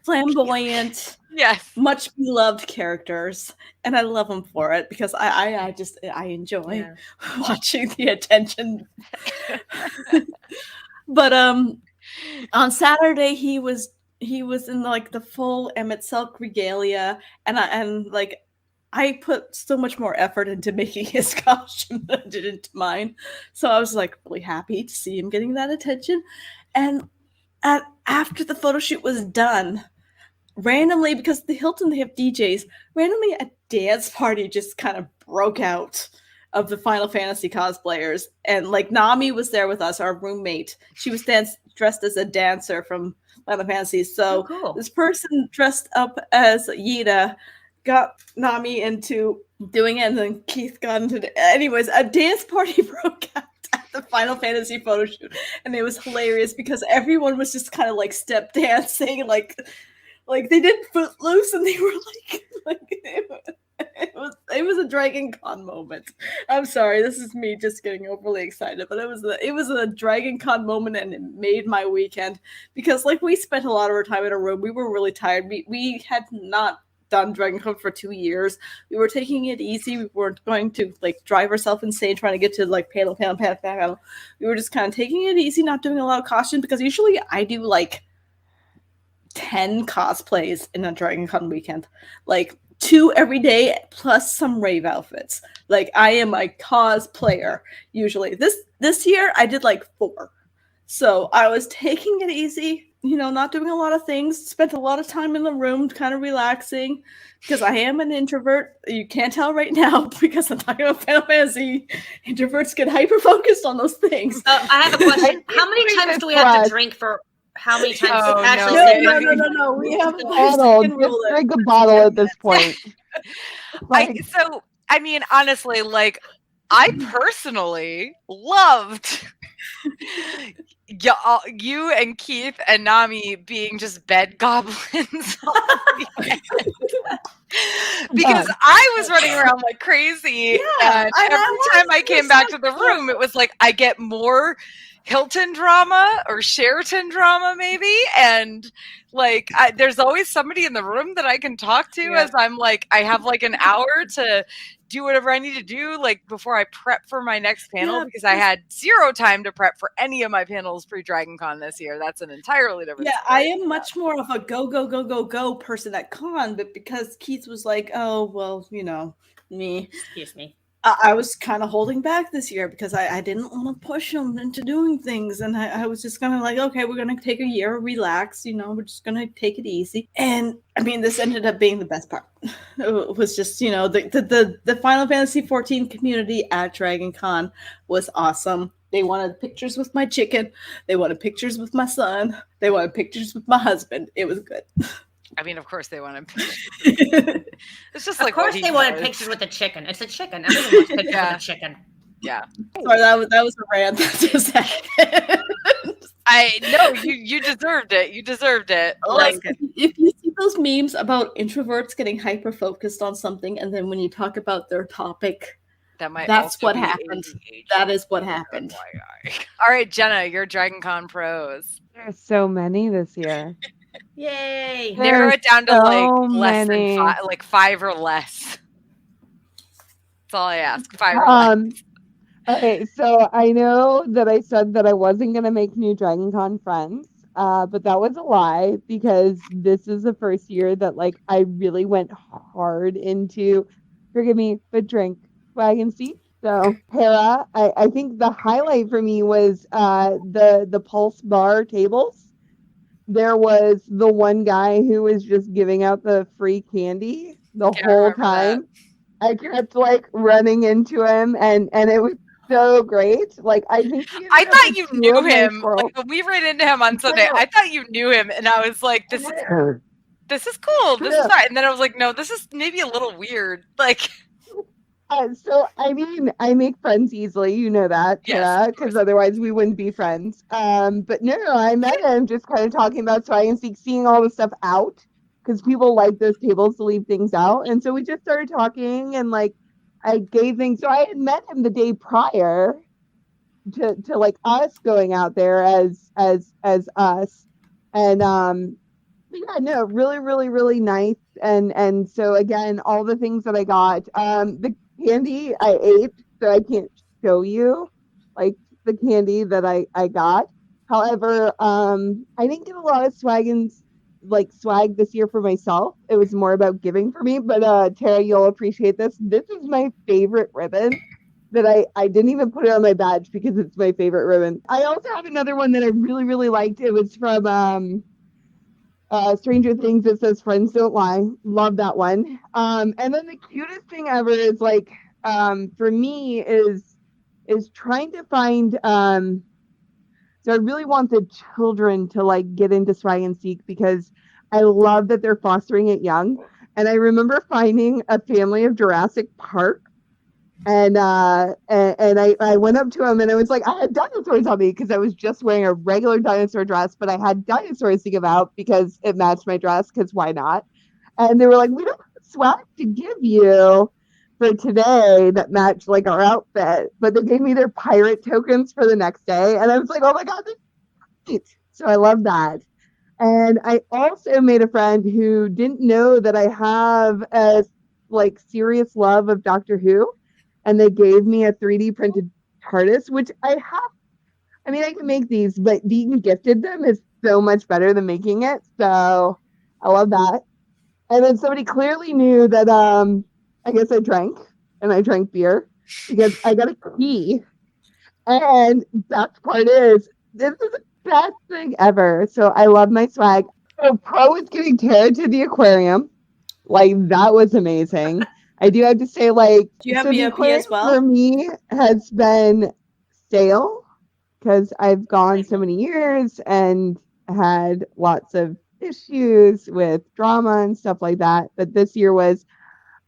Speaker 3: flamboyant,
Speaker 1: yes,
Speaker 3: much beloved characters, and I love him for it because I enjoy watching the attention. But on Saturday he was in like the full Emmett Selk regalia, and I put so much more effort into making his costume than I did into mine. So I was like really happy to see him getting that attention. And after the photo shoot was done, randomly, because the Hilton, they have DJs, randomly a dance party just kind of broke out of the Final Fantasy cosplayers. And like Nami was there with us, our roommate. She was dressed as a dancer from Final Fantasy. So this person dressed up as Yida got Nami into doing it, and then Keith got into it. Anyways, a dance party broke out at the Final Fantasy photo shoot, and it was hilarious because everyone was just kind of like step dancing, like they did Footloose, and they were like it was a DragonCon moment. I'm sorry, this is me just getting overly excited, but it was a DragonCon moment, and it made my weekend because like we spent a lot of our time in a room. We were really tired. We had not done DragonCon for 2 years. We were taking it easy. We weren't going to like drive ourselves insane trying to get to like panel. We were just kind of taking it easy, not doing a lot of costume, because usually I do like 10 cosplays in a DragonCon weekend, like 2 every day plus some rave outfits. Like I am a cosplayer usually. This year I did like 4. So I was taking it easy. not doing a lot of things. Spent a lot of time in the room, kind of relaxing, because I am an introvert. You can't tell right now because I'm talking about Final Fantasy. Introverts get hyper focused on those things.
Speaker 5: I have a question. How many times do we have to drink for? How many times?
Speaker 1: Oh,
Speaker 5: Actually,
Speaker 3: no. We have a
Speaker 2: bottle. Just drink a bottle at this point.
Speaker 1: I mean, honestly, like, I personally loved you and Keith and Nami being just bed goblins because I was running around like crazy, and every time I came back to the room, it was like I get more Hilton drama or Sheraton drama, maybe, and like there's always somebody in the room that I can talk to as I'm like I have like an hour to do whatever I need to do, like before I prep for my next panel, because I had zero time to prep for any of my panels pre-Dragon Con this year. That's an entirely different story.
Speaker 3: I am much more of a go person at con, but because Keith was like, oh, well, me.
Speaker 5: Excuse me.
Speaker 3: I was kind of holding back this year because I didn't want to push him into doing things. And I was just kind of like, okay, we're going to take a year, relax, we're just going to take it easy. And I mean, this ended up being the best part. It was just, the Final Fantasy XIV community at Dragon Con was awesome. They wanted pictures with my chicken. They wanted pictures with my son. They wanted pictures with my husband. It was good.
Speaker 1: I mean, of course they wanted pictures. It's just like,
Speaker 5: of course they wanted pictures with the chicken. It's a chicken. Everyone wants pictures with a chicken.
Speaker 1: Yeah.
Speaker 3: Sorry, that was a rant that just happened.
Speaker 1: I know you deserved it. You deserved it.
Speaker 3: Like, if you see those memes about introverts getting hyper focused on something, and then when you talk about their topic, that's what happened. That is what happened.
Speaker 1: All right, Jenna, your Dragon Con pros.
Speaker 2: There's so many this year.
Speaker 5: Yay!
Speaker 1: Narrow it down to like less than 5, like 5 or less. That's all I ask. 5 or less.
Speaker 2: Okay, so I know that I said that I wasn't going to make new Dragon Con friends, but that was a lie because this is the first year that like I really went hard into, forgive me, but drink, swag, and seat. So, Hera, I think the highlight for me was the Pulse Bar tables. There was the one guy who was just giving out the free candy the whole time. I kept like running into him, and it was so great. Like I
Speaker 1: thought you knew him. Like when we ran into him on Sunday, I thought you knew him, and I was like, "This is cool. This is fine." And then I was like, "No, this is maybe a little weird." Like.
Speaker 2: So I mean, I make friends easily, you know that, because otherwise we wouldn't be friends. But no, I met him just kind of talking about swag and seeing all the stuff out, because people like those tables to leave things out, and so we just started talking, and like I gave things. So I had met him the day prior to like us going out there as us, and yeah, no, really, really, really nice, and so again, all the things that I got, the candy I ate, so I can't show you like the candy that I got. However, I didn't get a lot of swag this year for myself. It was more about giving for me. But Tara, you'll appreciate this. This is my favorite ribbon that I didn't even put it on my badge because it's my favorite ribbon. I also have another one that I really, really liked. It was from Stranger Things. It says "Friends Don't Lie." Love that one. And then the cutest thing ever is like for me is trying to find. So I really want the children to like get into swag and seek because I love that they're fostering it young. And I remember finding a family of Jurassic Park. And I went up to him and I was like, I had dinosaurs on me because I was just wearing a regular dinosaur dress, but I had dinosaurs to give out because it matched my dress, because why not? And they were like, we don't have swag to give you for today that matched like our outfit, but they gave me their pirate tokens for the next day. And I was like, oh my God, that's great. So I love that. And I also made a friend who didn't know that I have a like serious love of Doctor Who. And they gave me a 3D printed TARDIS, which I have. I mean, I can make these, but being gifted them is so much better than making it. So I love that. And then somebody clearly knew that I guess I drank beer because I got a key. And best part is this is best thing ever. So I love my swag. So Pro is getting Tara to the aquarium. Like, that was amazing. I do have to say, like,
Speaker 3: Do you have
Speaker 2: so the
Speaker 3: BOP
Speaker 2: aquarium
Speaker 3: as well?
Speaker 2: for me has been stale because I've gone so many years and had lots of issues with drama and stuff like that. But this year was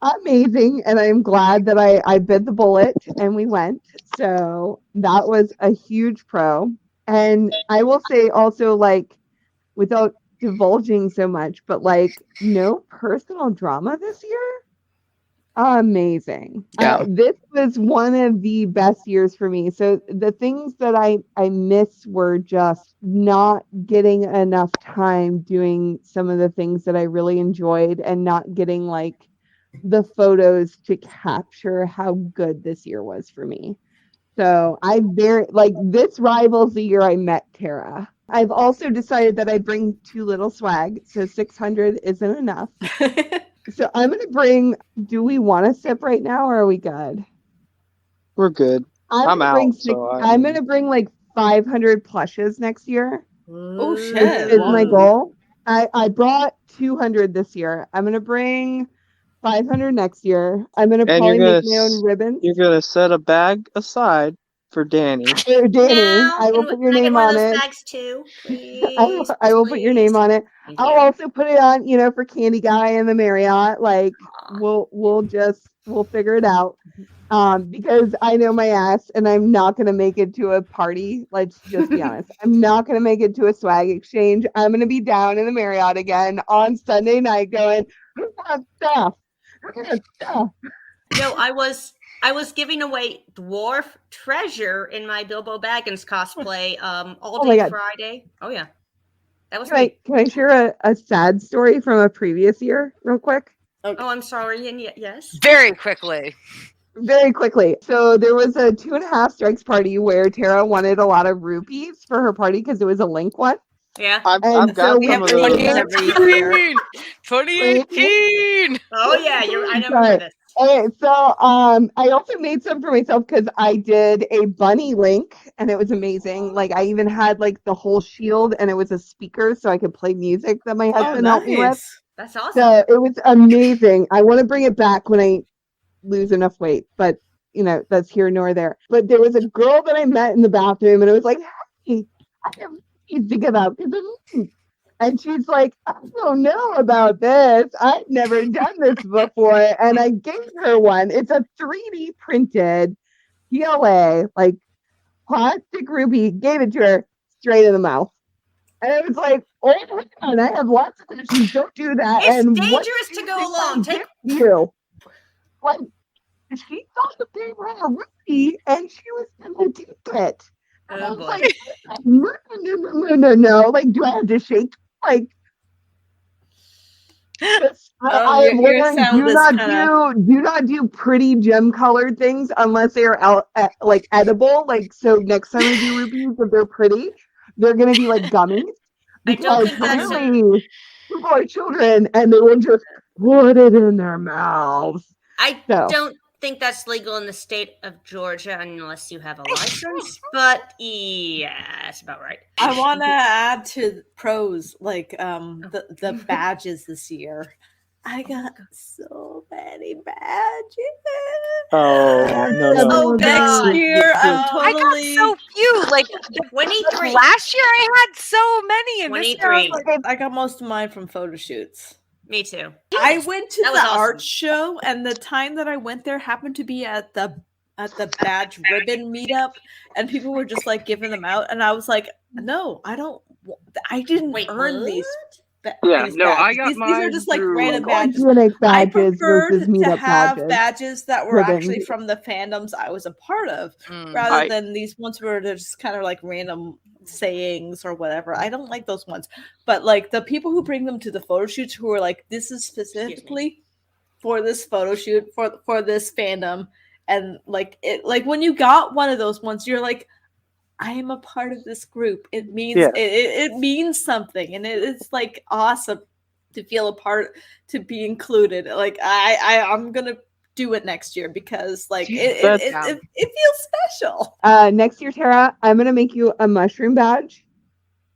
Speaker 2: amazing, and I'm glad that I bit the bullet and we went. So that was a huge pro. And I will say also, like, without divulging so much, but like, no personal drama this year. Amazing.
Speaker 6: Yeah.
Speaker 2: This was one of the best years for me. So the things that I miss were just not getting enough time doing some of the things that I really enjoyed and not getting like the photos to capture how good this year was for me. So I very like this rivals the year I met Tara. I've also decided that I bring too little swag, so 600 isn't enough. So I'm gonna bring. Do we want to sip right now, or are we good?
Speaker 4: We're good. I'm out.
Speaker 2: I'm gonna bring like 500 plushes next year.
Speaker 3: Oh
Speaker 2: Is
Speaker 3: shit!
Speaker 2: my goal. I brought 200 this year. I'm gonna bring 500 next year. I'm gonna
Speaker 4: And
Speaker 2: probably make my own ribbons.
Speaker 4: You're gonna set a bag aside for Danny.
Speaker 2: For Danny,
Speaker 5: Now,
Speaker 2: I will put your
Speaker 5: can I get
Speaker 2: name
Speaker 5: one of
Speaker 2: on
Speaker 5: those
Speaker 2: it.
Speaker 5: bags too, please?
Speaker 2: I will put your name on it.
Speaker 5: Thank
Speaker 2: I'll
Speaker 5: you.
Speaker 2: also put it on, for Candy Guy and the Marriott. Like, we'll figure it out. Because I know my ass, and I'm not gonna make it to a party. Let's just be honest. I'm not gonna make it to a swag exchange. I'm gonna be down in the Marriott again on Sunday night, going, "Who got stuff? Who got stuff?"
Speaker 5: No, I was giving away dwarf treasure in my Bilbo Baggins cosplay all
Speaker 2: my
Speaker 5: day
Speaker 2: God.
Speaker 5: Friday. Oh yeah. That was
Speaker 2: Can I share a sad story from a previous year real quick?
Speaker 5: Okay. Oh, I'm sorry. And yes.
Speaker 1: Very quickly.
Speaker 2: Very quickly. So there was a 2.5 strikes party where Tara wanted a lot of rupees for her party because it was a link one.
Speaker 5: Yeah.
Speaker 4: I've got
Speaker 3: we have
Speaker 4: some of those.
Speaker 1: 2018.
Speaker 5: Oh yeah, I remember this.
Speaker 2: Okay, so I also made some for myself because I did a bunny link and it was amazing. Like, I even had like the whole shield and it was a speaker so I could play music that my husband helped me with.
Speaker 5: That's awesome.
Speaker 2: So it was amazing. I want to bring it back when I lose enough weight, but that's here nor there. But there was a girl that I met in the bathroom and it was like, "Hey, I have you think about this." And she's like, "I don't know about this. I've never done this before." And I gave her one. It's a 3D printed PLA, like plastic ruby. Gave it to her straight in the mouth. And I was like, "Oh my God, I have lots of questions. Don't do that."
Speaker 5: It's
Speaker 2: and
Speaker 5: dangerous to go along.
Speaker 2: Take you. Like, she thought that they were a ruby and she was going to take it. And I was like, no. Like, do I have to shake? Like, I have learned do not do pretty gem colored things unless they are like edible. Like, so next time I do rubies, if they're pretty, they're gonna be like gummies. Because clearly people are children and they will just put it in their mouths.
Speaker 5: I don't think that's legal in the state of Georgia unless you have a license, but yeah, that's about right.
Speaker 3: I want to add to pros, like the badges this year. I got so many badges.
Speaker 4: Oh,
Speaker 3: next year
Speaker 1: I got so few. Like
Speaker 5: 23.
Speaker 1: Last year I had so many, and
Speaker 5: 23.
Speaker 3: I got most of mine from photo shoots.
Speaker 5: Me too.
Speaker 3: I went to the art show, and the time that I went there happened to be at the badge ribbon meetup, and people were just like giving them out, and I was like, "No, I didn't earn these."
Speaker 4: I got
Speaker 3: these
Speaker 4: mine.
Speaker 3: These are just like random badges.
Speaker 2: I
Speaker 3: prefer to have
Speaker 2: badges.
Speaker 3: badges that were actually from the fandoms I was a part of, rather than these ones where they're just kind of like random sayings or whatever. I don't like those ones. But like the people who bring them to the photo shoots who are like, this is specifically for this photo shoot for this fandom, and like it, like when you got one of those ones, you're like, I am a part of this group. It means it means something, and it's like awesome to feel a part, to be included. Like I'm gonna do it next year because like it feels special.
Speaker 2: Next year, Tara, I'm gonna make you a mushroom badge.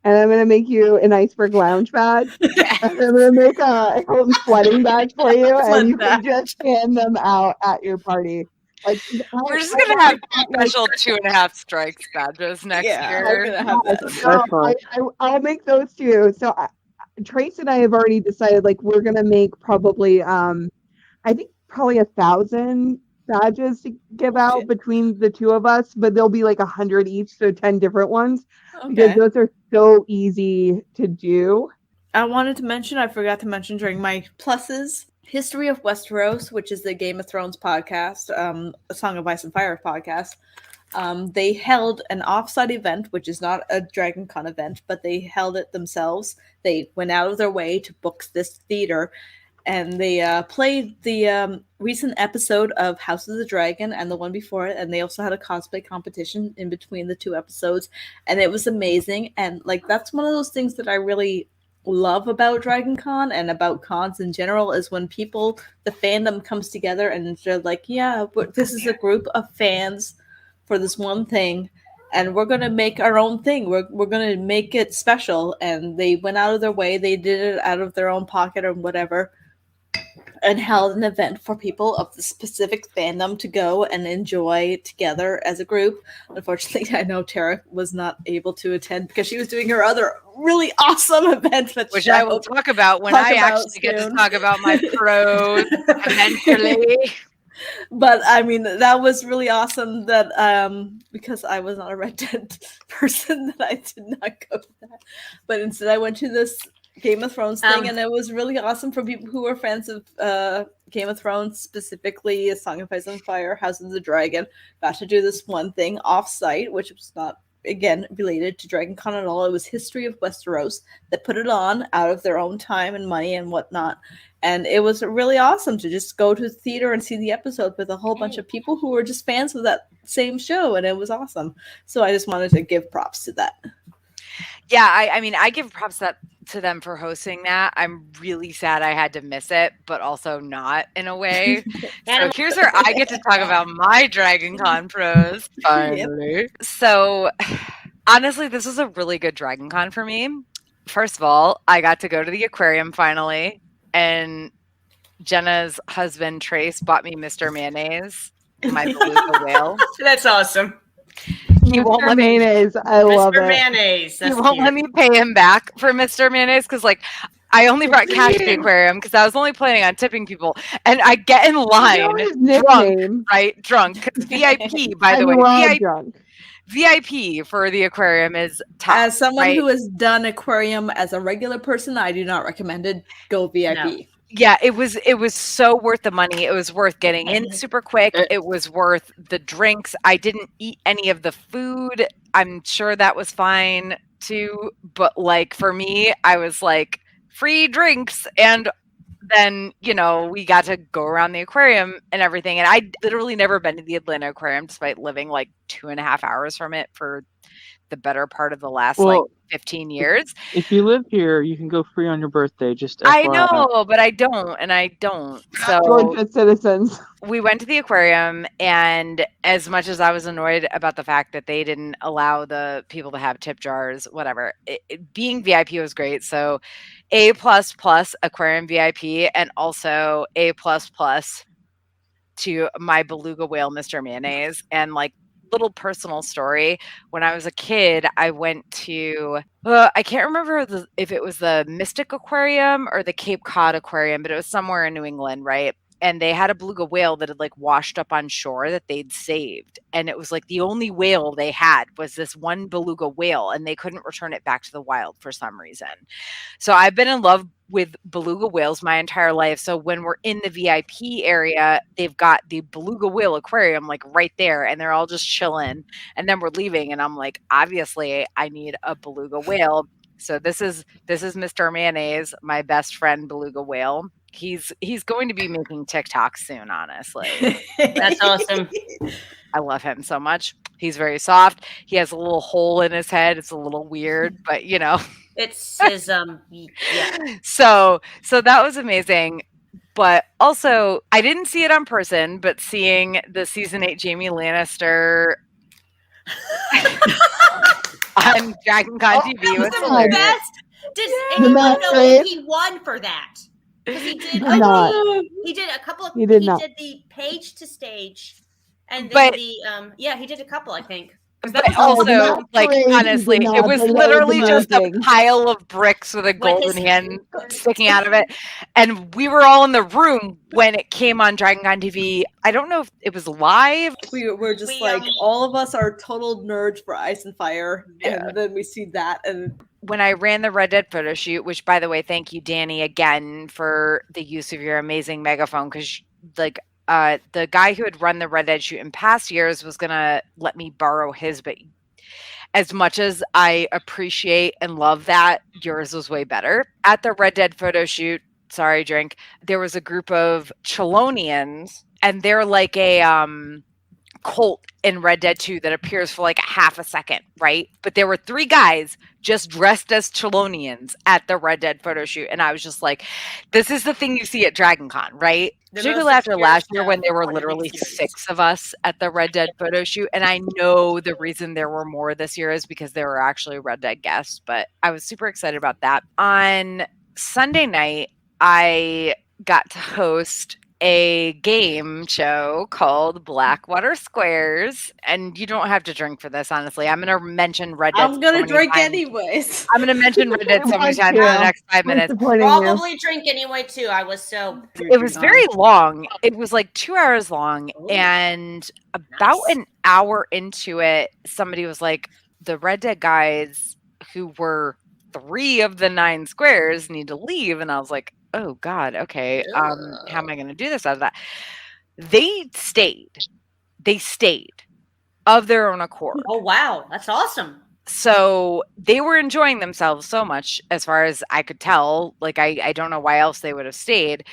Speaker 2: and I'm gonna make you an iceberg lounge badge. And I'm gonna make a Hilton sweating badge for you, and you can just hand them out at your party. Like
Speaker 1: we're just gonna have special 2.5 strikes badges next year.
Speaker 3: I'm gonna have that.
Speaker 2: I'll make those too. So Trace and I have already decided, like, we're gonna make probably I think probably 1,000 badges to give out between the two of us, but there'll be like 100 each, so 10 different ones, because those are so easy to do.
Speaker 3: I wanted to mention, I forgot to mention during my pluses, History of Westeros, which is the Game of Thrones podcast, a Song of Ice and Fire podcast. They held an offsite event, which is not a Dragon Con event, but they held it themselves. They went out of their way to book this theater, and they played the recent episode of House of the Dragon and the one before it, and they also had a cosplay competition in between the two episodes, and it was amazing. And like, that's one of those things that I really love about Dragon Con and about cons in general, is when people, the fandom comes together and they're like, yeah, this is a group of fans for this one thing, and we're going to make our own thing. We're going to make it special. And they went out of their way. They did it out of their own pocket or whatever, and held an event for people of the specific fandom to go and enjoy together as a group. Unfortunately, I know Tara was not able to attend because she was doing her other really awesome event,
Speaker 1: which I will talk about when I actually get to talk about my pros eventually.
Speaker 3: But I mean, that was really awesome that because I was not a Red Dead person, that I did not go to that. But instead I went to this Game of Thrones thing, and it was really awesome for people who are fans of Game of Thrones, specifically A Song of Ice and Fire, House of the Dragon. Got to do this one thing off-site, which was not, again, related to Dragon Con at all. It was History of Westeros that put it on out of their own time and money and whatnot. And it was really awesome to just go to the theater and see the episode with a whole bunch of people who were just fans of that same show, and it was awesome. So I just wanted to give props to that.
Speaker 1: Yeah, I mean, I give props to them for hosting that. I'm really sad I had to miss it, but also not in a way. So here's where I get to talk about my Dragon Con pros, finally. Yep. So honestly, this was a really good Dragon Con for me. First of all, I got to go to the aquarium finally, and Jenna's husband, Trace, bought me Mr. Mayonnaise, my beluga whale.
Speaker 5: That's awesome.
Speaker 1: He won't let me.
Speaker 2: Mayonnaise. I love
Speaker 5: Mr.
Speaker 2: it.
Speaker 5: Mayonnaise.
Speaker 1: He won't let me pay him back for Mr. Mayonnaise because, like, I only brought cash to the aquarium because I was only planning on tipping people. And I get in line drunk. VIP, by the way. VIP for the aquarium is top.
Speaker 3: As someone who has done aquarium as a regular person, I do not recommend it. Go VIP. No.
Speaker 1: Yeah, it was so worth the money. It was worth getting in super quick. It was worth the drinks. I didn't eat any of the food. I'm sure that was fine too. But like for me, I was like, free drinks. And then, you know, we got to go around the aquarium and everything. And I literally never been to the Atlanta Aquarium despite living like 2.5 hours from it for the better part of the last like 15 years.
Speaker 4: If you live here, you can go free on your birthday. Just
Speaker 1: FYI. I know, but I don't. So
Speaker 2: Georgia citizens.
Speaker 1: We went to the aquarium, and as much as I was annoyed about the fact that they didn't allow the people to have tip jars, whatever, being VIP was great. So A++ aquarium VIP, and also A++ to my beluga whale, Mr. Mayonnaise. And like, little personal story, when I was a kid, I went to I can't remember if it was the Mystic Aquarium or the Cape Cod Aquarium, but it was somewhere in New England, right? And they had a beluga whale that had like washed up on shore that they'd saved, and it was like the only whale they had was this one beluga whale, and they couldn't return it back to the wild for some reason. So I've been in love with beluga whales my entire life. So when we're in the VIP area, they've got the beluga whale aquarium like right there, and they're all just chilling. And then we're leaving, and I'm like, obviously I need a beluga whale. So this is Mr. Mayonnaise, my best friend beluga whale. He's going to be making TikToks soon, honestly.
Speaker 5: That's awesome.
Speaker 1: I love him so much. He's very soft. He has a little hole in his head. It's a little weird, but you know.
Speaker 5: It's his yeah.
Speaker 1: So that was amazing. But also, I didn't see it on person, but seeing the season 8 Jaime Lannister on Dragon Con TV.
Speaker 5: That was
Speaker 1: It's
Speaker 5: the
Speaker 1: hilarious.
Speaker 5: best. Does anyone know if he won for that? Because he did. He did a couple of.
Speaker 2: He did not.
Speaker 5: Did the page to stage, and then he did a couple, I think.
Speaker 1: But also, like, honestly, it was literally just a pile of bricks with a golden hand sticking out of it. And we were all in the room when it came on Dragon Con TV. I don't know if it was live.
Speaker 3: We were just all of us are total nerds for Ice and Fire.
Speaker 1: Yeah.
Speaker 3: And then we see that. And
Speaker 1: when I ran the Red Dead photo shoot, which, by the way, thank you, Danny, again for the use of your amazing megaphone, because, like, the guy who had run the Red Dead shoot in past years was going to let me borrow his, but as much as I appreciate and love that, yours was way better. At the Red Dead photo shoot, sorry, Drink, there was a group of Chelonians, and they're like a cult in Red Dead 2 that appears for like a half a second, right? But there were 3 guys just dressed as Chelonians at the Red Dead photo shoot, and I was just like, this is the thing you see at Dragon Con, right? Particularly after last year when there were literally 6 of us at the Red Dead photo shoot, and I know the reason there were more this year is because there were actually Red Dead guests, but I was super excited about that. On Sunday night, I got to host a game show called Blackwater Squares, and you don't have to drink for this, honestly. I'm going to mention Red Dead.
Speaker 3: I'm going to drink anyways.
Speaker 1: I'm going to mention Red Dead so many times in the next 5 minutes.
Speaker 5: Probably drink anyway too. I was so.
Speaker 1: It was very long. It was like 2 hours long, and about an hour into it, somebody was like, the Red Dead guys who were 3 of the 9 squares need to leave, and I was like, oh God, okay. How am I going to do this out of that? They stayed of their own accord.
Speaker 5: Oh, wow. That's awesome.
Speaker 1: So they were enjoying themselves so much, as far as I could tell. Like, I don't know why else they would have stayed,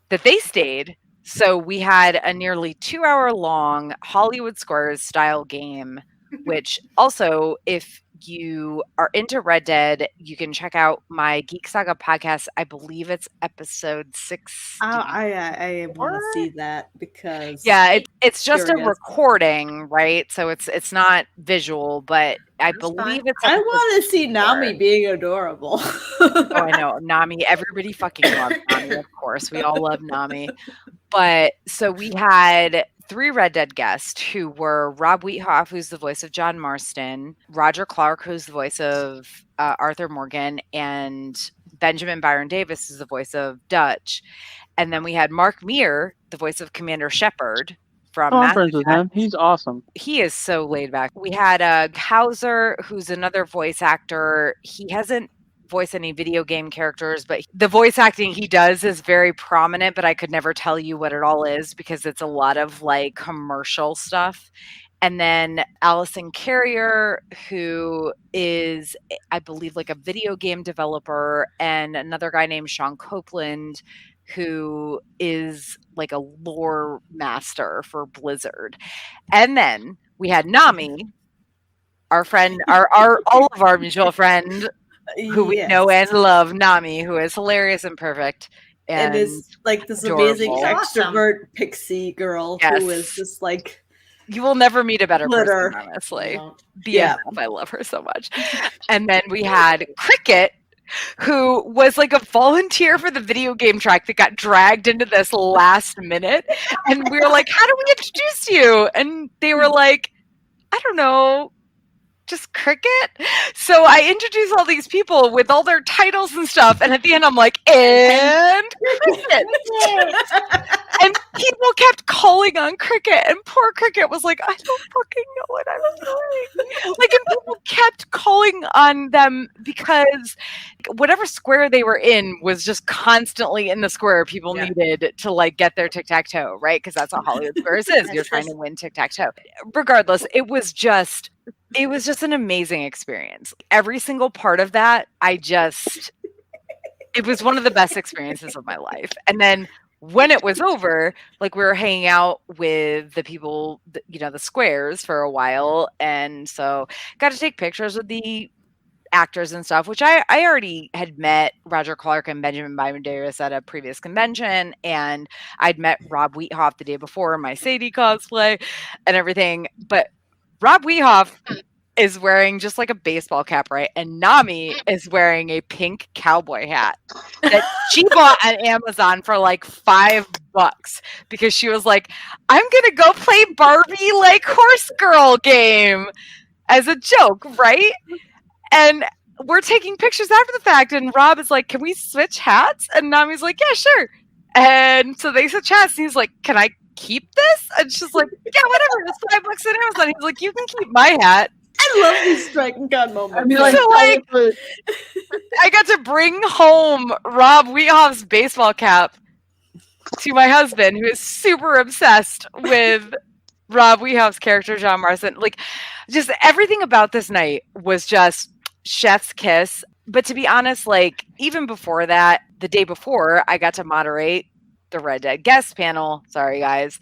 Speaker 1: that they stayed. So we had a nearly 2-hour long Hollywood Squares style game, which also, if you are into Red Dead, you can check out my Geek Saga podcast. I believe it's episode 6.
Speaker 3: I want to see that because
Speaker 1: it's just a recording, right? So it's not visual, but I believe it's.
Speaker 3: I want to see Nami being adorable.
Speaker 1: Oh, I know, Nami. Everybody fucking loves Nami, of course. We all love Nami. But so we had 3 Red Dead guests who were Rob Wheathoff, who's the voice of John Marston, Roger Clark, who's the voice of Arthur Morgan, and Benjamin Byron Davis is the voice of Dutch. And then we had Mark Meir, the voice of Commander Shepard from
Speaker 4: I'm friends with him. He's awesome.
Speaker 1: He is so laid back. We had Hauser, who's another voice actor. He hasn't voice any video game characters, but the voice acting he does is very prominent, but I could never tell you what it all is because it's a lot of like commercial stuff. And then Allison Carrier, who is, I believe, like a video game developer, and another guy named Sean Copeland, who is like a lore master for Blizzard. And then we had Nami, our friend, our all of our mutual friend, who we know and love, Nami, who is hilarious and perfect. And
Speaker 3: is like this amazing extrovert pixie girl who is just like...
Speaker 1: You will never meet a better person, honestly. I love her so much. And then we had Cricket, who was like a volunteer for the video game track that got dragged into this last minute. And we were like, how do we introduce you? And they were like, I don't know, just Cricket. So I introduced all these people with all their titles and stuff, and at the end I'm like, and Cricket. And people kept calling on Cricket, and poor Cricket was like, I don't fucking know what I'm doing. Like, and people kept calling on them because whatever square they were in was just constantly in the square people needed to like get their tic-tac-toe, right? Because that's what Hollywood Squares is. You're trying to win tic-tac-toe. Regardless, it was just an amazing experience. Every single part of that, it was one of the best experiences of my life. And then when it was over, like, we were hanging out with the people, the squares for a while. And so got to take pictures with the actors and stuff, which I already had met Roger Clark and Benjamin Byron Davis at a previous convention. And I'd met Rob Wheathoff the day before in my Sadie cosplay and everything. But Rob Wheathoff is wearing just like a baseball cap, right? And Nami is wearing a pink cowboy hat that she bought on Amazon for like $5 because she was like, I'm gonna go play Barbie like horse girl game as a joke, right? And we're taking pictures after the fact, and Rob is like, can we switch hats? And Nami's like, yeah, sure. And so they switch hats, and he's like, can I keep this? And she's like, yeah, whatever, it's $5 on Amazon. He's like, you can keep my hat.
Speaker 3: I love these Dragon Con moments.
Speaker 2: I mean, like,
Speaker 1: So, like, I got to bring home Rob Wheathoff's baseball cap to my husband, who is super obsessed with Rob Wheathoff's character, John Marston. Like, just everything about this night was just chef's kiss. But to be honest, like, even before that, the day before, I got to moderate the Red Dead guest panel. Sorry, guys.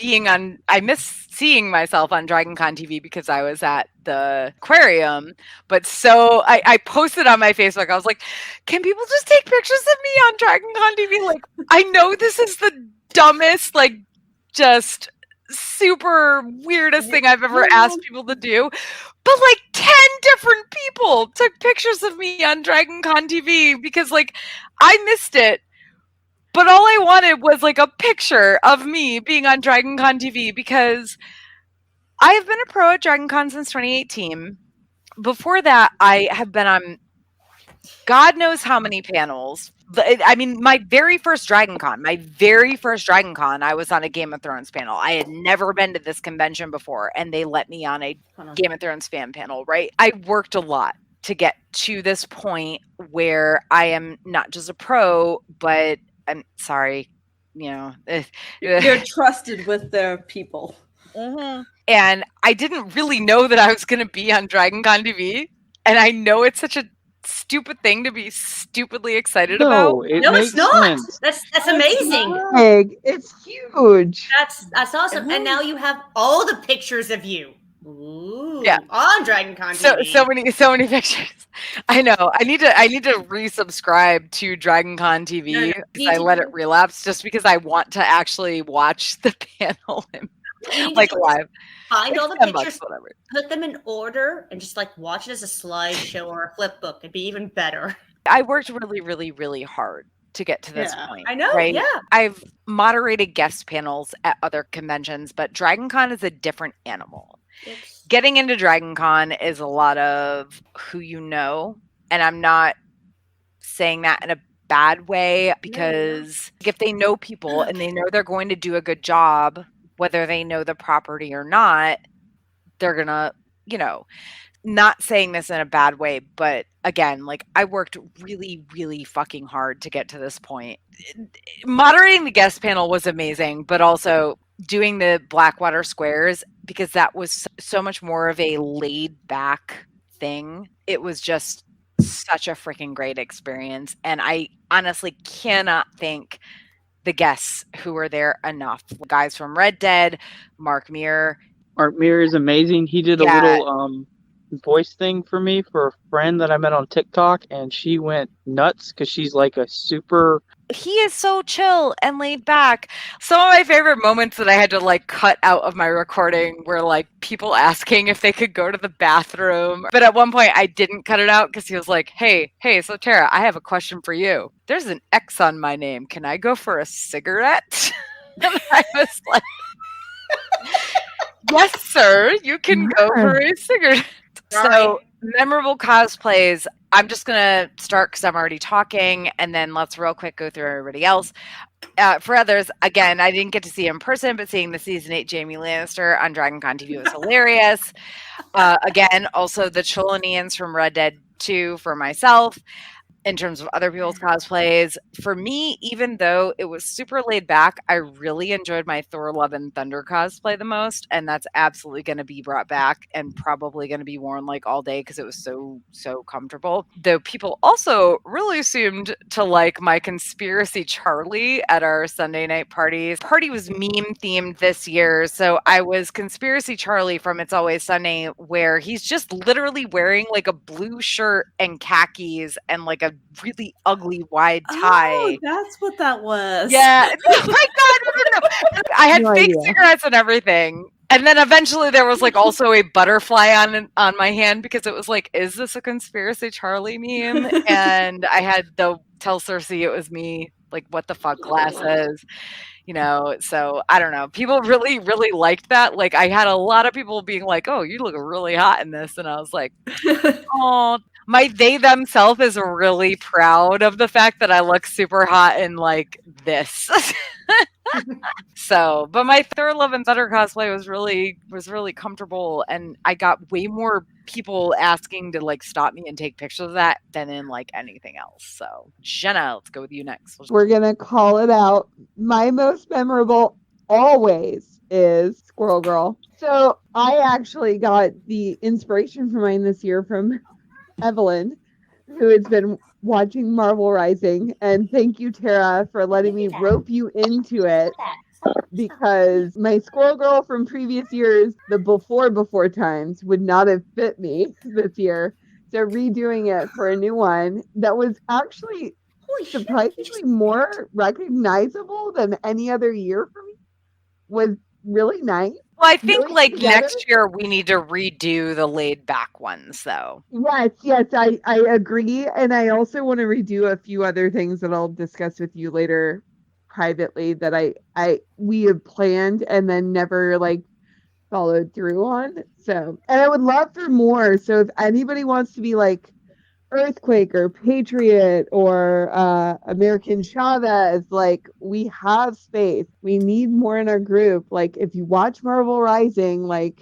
Speaker 1: I miss seeing myself on Dragon Con TV because I was at the aquarium. But so I posted on my Facebook, I was like, can people just take pictures of me on Dragon Con TV? Like, I know this is the dumbest, like, just super weirdest thing I've ever asked people to do. But like 10 different people took pictures of me on Dragon Con TV because, like, I missed it. But all I wanted was like a picture of me being on Dragon Con TV because I have been a pro at Dragon Con since 2018. Before that, I have been on God knows how many panels. I mean, my very first Dragon Con, I was on a Game of Thrones panel. I had never been to this convention before, and they let me on a Game of Thrones fan panel, right? I worked a lot to get to this point where I am not just a pro, but I'm sorry,
Speaker 3: they're trusted with their people.
Speaker 1: Mm-hmm. And I didn't really know that I was going to be on Dragon Con TV. And I know it's such a stupid thing to be stupidly excited about.
Speaker 5: No, it's not.
Speaker 4: Sense.
Speaker 5: That's amazing.
Speaker 2: Big. It's huge.
Speaker 5: That's awesome. And now you have all the pictures of you. Ooh,
Speaker 1: yeah,
Speaker 5: on Dragon Con TV.
Speaker 1: So many pictures. I know. I need to resubscribe to Dragon Con TV because I let it relapse just because I want to actually watch the panel like live.
Speaker 5: Find all the pictures, whatever. Put them in order, and just like watch it as a slideshow or a flip book. It'd be even better.
Speaker 1: I worked really, really, really hard to get to this point.
Speaker 5: I know,
Speaker 1: right?
Speaker 5: Yeah.
Speaker 1: I've moderated guest panels at other conventions, but Dragon Con is a different animal. Getting into Dragon Con is a lot of who you know, and I'm not saying that in a bad way because if they know people and they know they're going to do a good job, whether they know the property or not, they're gonna, not saying this in a bad way, but again, like, I worked really, really fucking hard to get to this point. Moderating the guest panel was amazing, but also doing the Blackwater Squares, because that was so much more of a laid back thing. It was just such a freaking great experience. And I honestly cannot thank the guests who were there enough. Guys from Red Dead, Mark Muir.
Speaker 4: Mark Muir is amazing. He did a little voice thing for me for a friend that I met on TikTok, and she went nuts because she's like a super...
Speaker 1: He is so chill and laid back. Some of my favorite moments that I had to like cut out of my recording were like people asking if they could go to the bathroom. But at one point I didn't cut it out because he was like, hey, so Tara, I have a question for you. There's an X on my name. Can I go for a cigarette? And I was like, yes, sir, you can go for a cigarette. Right. So memorable cosplays. I'm just going to start because I'm already talking, and then let's real quick go through everybody else. For others, again, I didn't get to see in person, but seeing the season 8 Jaime Lannister on Dragon Con TV was hilarious. Again, also the Cholonians from Red Dead 2 for myself. In terms of other people's cosplays, for me, even though it was super laid back, I really enjoyed my Thor Love and Thunder cosplay the most, and that's absolutely going to be brought back and probably going to be worn like all day because it was so comfortable. Though people also really seemed to like my Conspiracy Charlie at our Sunday night parties. Party was meme themed this year, so I was Conspiracy Charlie from It's Always Sunny, where he's just literally wearing like a blue shirt and khakis and like a really ugly wide tie.
Speaker 3: Oh, that's what that was.
Speaker 1: Yeah. Oh my God. No. I had fake cigarettes and everything. And then eventually there was like also a butterfly on my hand because it was like, is this a conspiracy Charlie meme? And I had to tell Cersei it was me, like what the fuck glasses, so I don't know. People really, really liked that. Like I had a lot of people being like, oh, you look really hot in this. And I was like, oh, they themselves is really proud of the fact that I look super hot in like this. So, but my Thor Love and Thunder cosplay was really comfortable, and I got way more people asking to like stop me and take pictures of that than in like anything else. So, Jenna, let's go with you next.
Speaker 2: We're gonna call it out. My most memorable always is Squirrel Girl. So I actually got the inspiration for mine this year from Evelyn, who has been watching Marvel Rising, and thank you, Tara, for letting me rope you into it. Because my Squirrel Girl from previous years, the before times, would not have fit me this year. So redoing it for a new one that was actually surprisingly more recognizable than any other year for me was really nice.
Speaker 1: Well, I think like next year we need to redo the laid back ones though.
Speaker 2: Yes, I agree. And I also want to redo a few other things that I'll discuss with you later privately that we have planned and then never like followed through on. So, and I would love for more. So if anybody wants to be like Earthquake or Patriot or American Chavez, like we have space. We need more in our group. Like if you watch Marvel Rising, like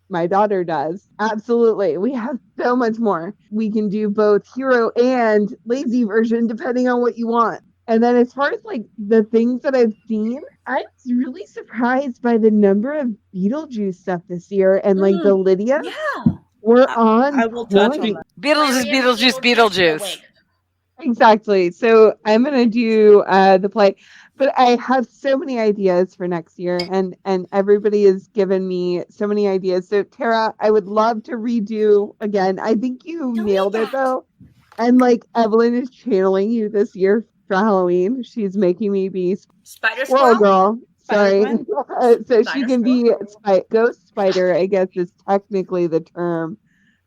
Speaker 2: my daughter does, absolutely. We have so much more. We can do both hero and lazy version depending on what you want. And then as far as like the things that I've seen, I was really surprised by the number of Beetlejuice stuff this year and like the Lydia.
Speaker 3: Yeah.
Speaker 2: We're on.
Speaker 3: I will touch on that.
Speaker 1: Beetlejuice.
Speaker 2: Exactly. So I'm gonna do the play, but I have so many ideas for next year, and everybody has given me so many ideas. So Tara, I would love to redo again. I think you nailed it though, and like Evelyn is channeling you this year for Halloween. She's making me be Squirrel Girl. Sorry, so she can be Ghost Spider. I guess is technically the term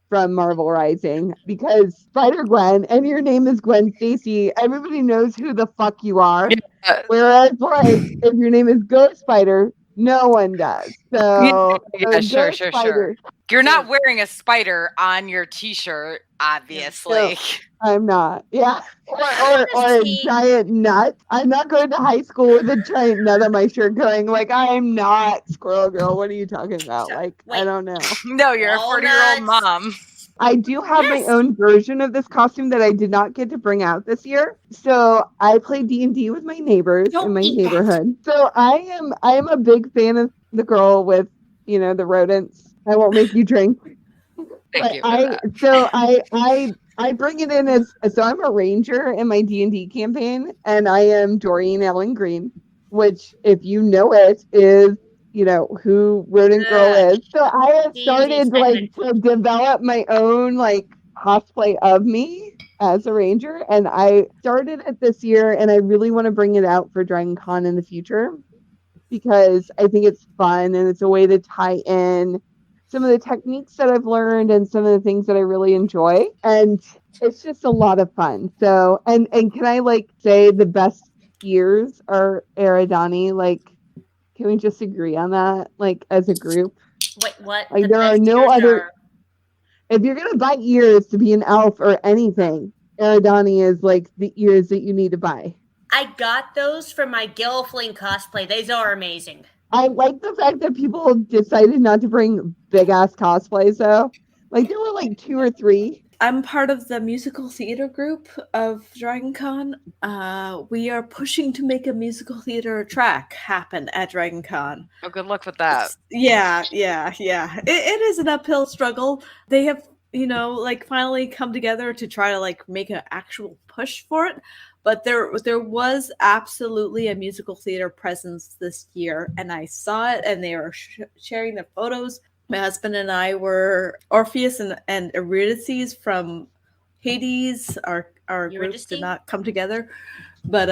Speaker 2: from Marvel Rising, because Spider-Gwen, and your name is Gwen Stacy, everybody knows who the fuck you are. Yeah. Whereas, like, if your name is Ghost Spider, no one does. So,
Speaker 1: sure. You're not wearing a spider on your t-shirt, obviously.
Speaker 2: No, I'm not. Yeah. Or a giant nut. I'm not going to high school with a giant nut on my shirt going, like, I'm not Squirrel Girl. What are you talking about? Like, I don't know.
Speaker 1: No, you're a 40-year-old mom.
Speaker 2: I do have my own version of this costume that I did not get to bring out this year. So I play D&D with my neighbors in my neighborhood. So I am a big fan of the girl with, the rodents. I won't make you drink.
Speaker 1: Thank you.
Speaker 2: I bring it in so I'm a ranger in my D&D campaign, and I am Doreen Ellen Green, which, if you know it, is who Rodent Girl is. So I have started to develop my own cosplay of me as a ranger, and I started it this year, and I really want to bring it out for Dragon Con in the future because I think it's fun and it's a way to tie in some of the techniques that I've learned and some of the things that I really enjoy, and it's just a lot of fun. So and can I say the best years are Eridani? Can we just agree on that, as a group?
Speaker 5: Wait, what?
Speaker 2: There are no other. If you're gonna buy ears to be an elf or anything, Eridani is the ears that you need to buy.
Speaker 5: I got those for my Gilfling cosplay. These are amazing.
Speaker 2: I like the fact that people decided not to bring big ass cosplays though. There were 2 or 3.
Speaker 3: I'm part of the musical theater group of Dragon Con. We are pushing to make a musical theater track happen at Dragon Con.
Speaker 1: Oh, good luck with that.
Speaker 3: Yeah. It is an uphill struggle. They have, finally come together to try to make an actual push for it. But there was absolutely a musical theater presence this year, and I saw it, and they were sharing their photos. My husband and I were Orpheus and Eurydice from Hades. Our groups did not come together. But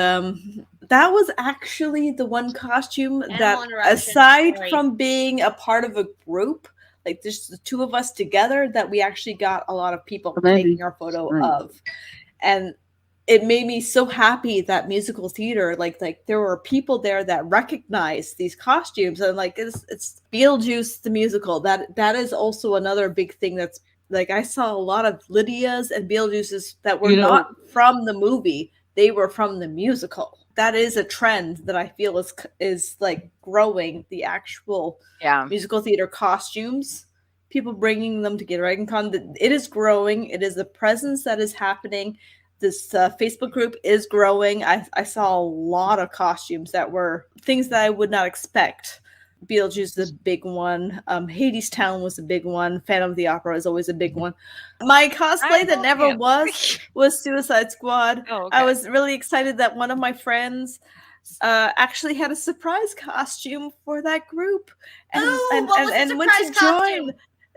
Speaker 3: that was actually the one costume
Speaker 5: Animal
Speaker 3: that,
Speaker 5: interaction,
Speaker 3: aside
Speaker 5: sorry.
Speaker 3: from being a part of a group, like just the two of us together, that we actually got a lot of people taking our photo of. And it made me so happy that musical theater, like there were people there that recognized these costumes, and like it's Beetlejuice the musical. That is also another big thing. That's like, I saw a lot of Lydia's and Beetlejuice's that were not from the movie; they were from the musical. That is a trend that I feel is like growing, the actual musical theater costumes. People bringing them to Dragon Con. It is growing. It is the presence that is happening. This Facebook group is growing. I saw a lot of costumes that were things that I would not expect. Beetlejuice is a big one. Hades Town was a big one. Phantom of the Opera is always a big one. My cosplay that never was Suicide Squad.
Speaker 1: Oh, okay.
Speaker 3: I was really excited that one of my friends actually had a surprise costume for that group. And went to join.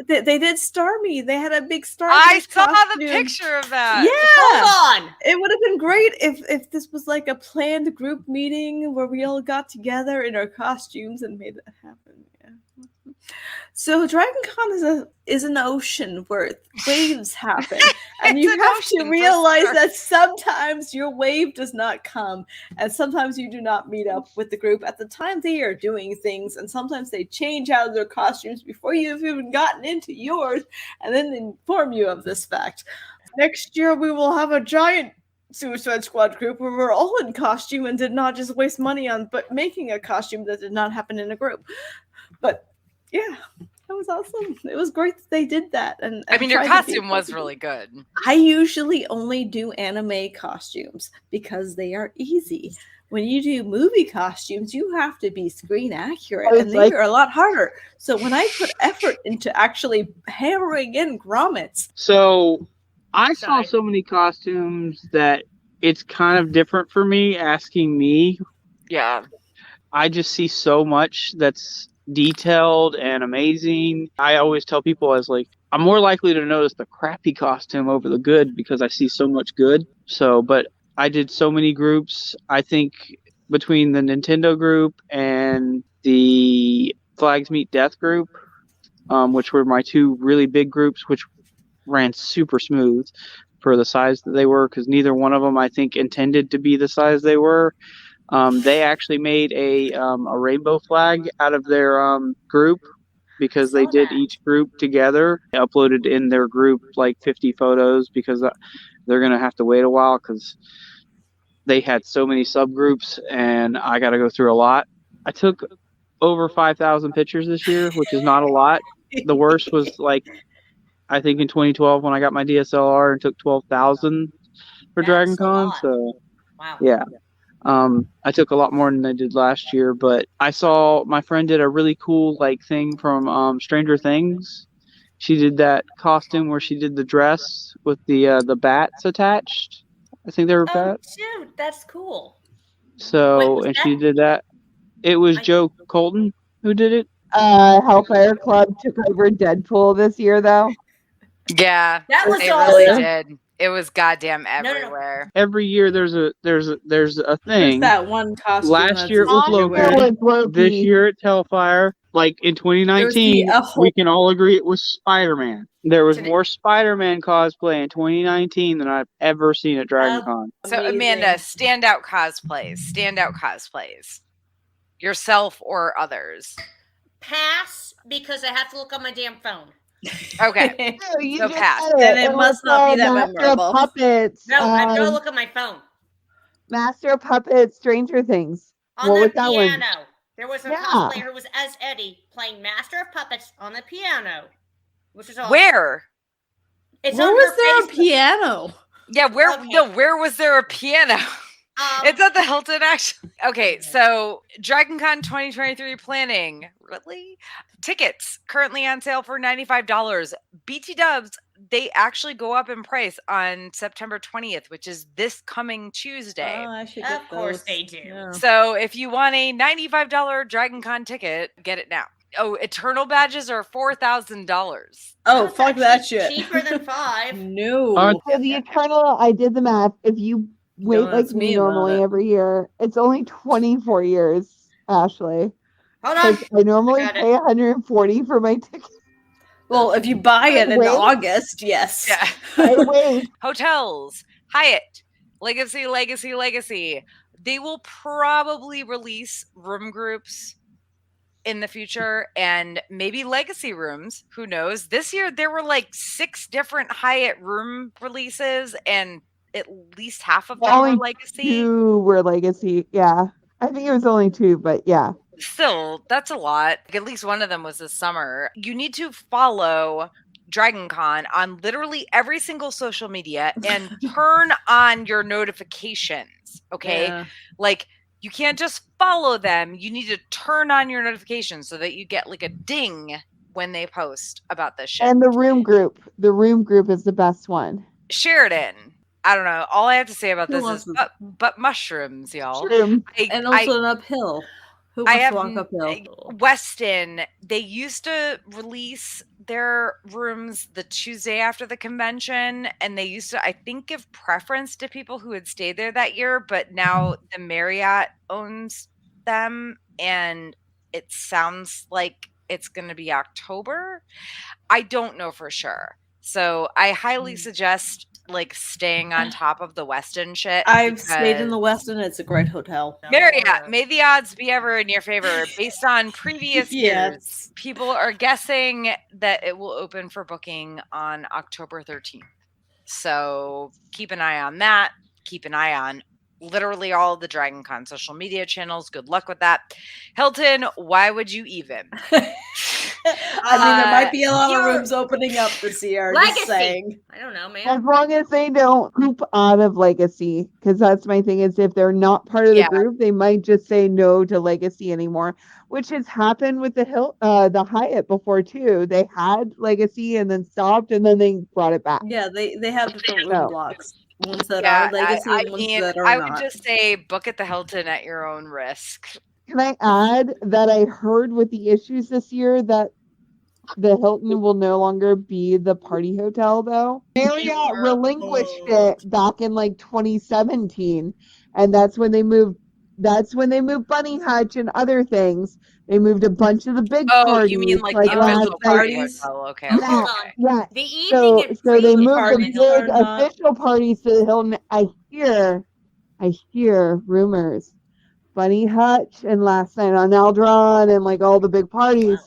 Speaker 3: They did Starmie. They had a big Starmie.
Speaker 1: I saw
Speaker 3: costume.
Speaker 1: the picture of that.
Speaker 3: Yeah.
Speaker 5: Hold on.
Speaker 3: It would have been great if this was like a planned group meeting where we all got together in our costumes and made that happen. Yeah. So Dragon Con is an ocean where waves happen. And you have to realize that sometimes your wave does not come, and sometimes you do not meet up with the group at the time they are doing things, and sometimes they change out of their costumes before you've even gotten into yours, and then inform you of this fact. Next year we will have a giant Suicide Squad group where we're all in costume and did not just waste money on making a costume that did not happen in a group. But yeah, that was awesome. It was great that they did that. And
Speaker 1: I mean, your costume was really good.
Speaker 3: I usually only do anime costumes because they are easy. When you do movie costumes, you have to be screen accurate, and they are a lot harder. So when I put effort into actually hammering in grommets.
Speaker 4: So I saw so many costumes that it's kind of different for me asking me.
Speaker 1: Yeah.
Speaker 4: I just see so much that's detailed and amazing. I always tell people I'm more likely to notice the crappy costume over the good because I see so much good. So, but I did so many groups. I think between the Nintendo group and the Flags Meet Death group, which were my two really big groups, which ran super smooth for the size that they were, because neither one of them, I think, intended to be the size they were. They actually made a rainbow flag out of their group because they did each group together. They uploaded in their group like 50 photos because they're going to have to wait a while because they had so many subgroups and I got to go through a lot. I took over 5,000 pictures this year, which is not a lot. The worst was I think in 2012 when I got my DSLR and took 12,000 for Dragon Con. So
Speaker 5: wow.
Speaker 4: Yeah. I took a lot more than I did last year, but I saw my friend did a really cool thing from Stranger Things. She did that costume where she did the dress with the bats attached. I think they were bats.
Speaker 5: Dude, that's cool.
Speaker 4: So she did that. It was Joe Colton who did it.
Speaker 2: Hellfire Club took over Deadpool this year, though.
Speaker 1: Yeah,
Speaker 5: that was
Speaker 1: they
Speaker 5: awesome.
Speaker 1: really did. It was goddamn everywhere.
Speaker 4: Every year there's a thing.
Speaker 3: There's that one costume.
Speaker 4: Last year it was Loki. This year it's Hellfire. In 2019, we can all agree it was Spider-Man. There was more Spider-Man cosplay in 2019 than I've ever seen at Dragon Con.
Speaker 1: So Amanda, standout cosplays. Yourself or others?
Speaker 5: Pass, because I have to look on my damn phone.
Speaker 1: Okay. So pass.
Speaker 3: Then it must not be that memorable.
Speaker 2: Puppets.
Speaker 5: No, I've got to look at my phone.
Speaker 2: Master of Puppets, Stranger Things.
Speaker 5: On
Speaker 2: what
Speaker 5: the
Speaker 2: was that
Speaker 5: piano.
Speaker 2: One?
Speaker 5: There was a cosplayer who was as Eddie playing Master of Puppets on the piano, which is awesome.
Speaker 1: Where?
Speaker 5: It's
Speaker 3: where was there a piano?
Speaker 1: Yeah, where was there a piano? It's at the Hilton, actually. Okay, so DragonCon 2023 planning. Really? Tickets currently on sale for $95. BT Dubs, they actually go up in price on September 20th, which is this coming Tuesday.
Speaker 3: Oh, I should get
Speaker 5: Of course they do.
Speaker 3: Yeah.
Speaker 1: So if you want a $95 DragonCon ticket, get it now. Oh, Eternal badges are $4,000.
Speaker 3: Oh, fuck that shit.
Speaker 5: Cheaper than $5.
Speaker 3: No.
Speaker 2: So the Eternal, I did the math. If you wait like me normally every year. It's only 24 years, Ashley.
Speaker 5: Hold on.
Speaker 2: I normally pay 140 for my ticket.
Speaker 3: Well, if you buy it in August, yes.
Speaker 1: Yeah.
Speaker 2: Wait.
Speaker 1: Hotels, Hyatt, Legacy. They will probably release room groups in the future and maybe legacy rooms. Who knows? This year there were like 6 different Hyatt room releases, and at least half of them were legacy.
Speaker 2: 2 were legacy. Yeah. I think it was only 2, but yeah.
Speaker 1: Still, that's a lot. At least one of them was this summer. You need to follow DragonCon on literally every single social media and turn on your notifications. Okay.
Speaker 3: Yeah.
Speaker 1: Like, you can't just follow them. You need to turn on your notifications so that you get like a ding when they post about this shit.
Speaker 2: And the room group. The room group is the best one.
Speaker 1: Sheridan. I don't know. All I have to say about this is but mushrooms, y'all.
Speaker 3: And also an uphill. Who wants to walk uphill?
Speaker 1: Westin, they used to release their rooms the Tuesday after the convention, and they used to, I think, give preference to people who had stayed there that year, but now the Marriott owns them, and it sounds like it's going to be October. I don't know for sure. So I highly suggest like staying on top of the Westin shit.
Speaker 3: I've stayed in the Westin. It's a great hotel.
Speaker 1: Marriott, may the odds be ever in your favor. Based on previous years, people are guessing that it will open for booking on October 13th. So keep an eye on that. Keep an eye on literally all the DragonCon social media channels. Good luck with that. Hilton, why would you even?
Speaker 3: I mean, there might be a lot of rooms opening up this year.
Speaker 5: Legacy.
Speaker 3: Just saying.
Speaker 5: I don't know, man.
Speaker 2: As long as they don't poop out of Legacy, because that's my thing. Is if they're not part of the group, they might just say no to Legacy anymore, which has happened with the Hyatt before too. They had Legacy and then stopped, and then they brought it back.
Speaker 3: Yeah, they have different room blocks. Ones that are Legacy and ones that are not.
Speaker 1: I would just say book at the Hilton at your own risk.
Speaker 2: Can I add that I heard with the issues this year that the Hilton will no longer be the party hotel, though? Marriott relinquished it back in like 2017, and that's when they moved. That's when they moved Bunny Hutch and other things. They moved a bunch of the big parties.
Speaker 1: Oh, you mean like the official parties? Oh, okay.
Speaker 2: Yeah,
Speaker 5: yeah. The evening
Speaker 2: so they moved the big official parties to the Hilton. I hear rumors. Bunny Hutch and Last Night on Eldron and like all the big parties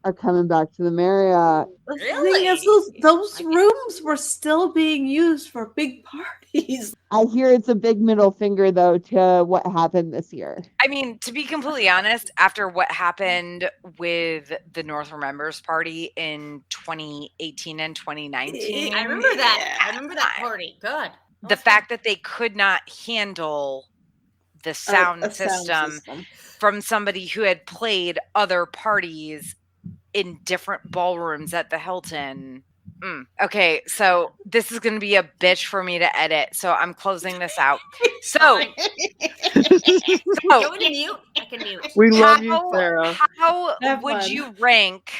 Speaker 2: are coming back to the Marriott.
Speaker 3: The thing is, those rooms were still being used for big parties.
Speaker 2: I hear it's a big middle finger, though, to what happened this year.
Speaker 1: I mean, to be completely honest, after what happened with the North Remembers party in 2018 and 2019.
Speaker 5: I remember that. I remember that party. Good.
Speaker 1: The fact that they could not handle the sound system from somebody who had played other parties in different ballrooms at the Hilton. Okay, so this is going to be a bitch for me to edit, so I'm closing this out. So
Speaker 5: Go to mute. I can mute.
Speaker 4: We love you, Sarah.
Speaker 1: How would you rank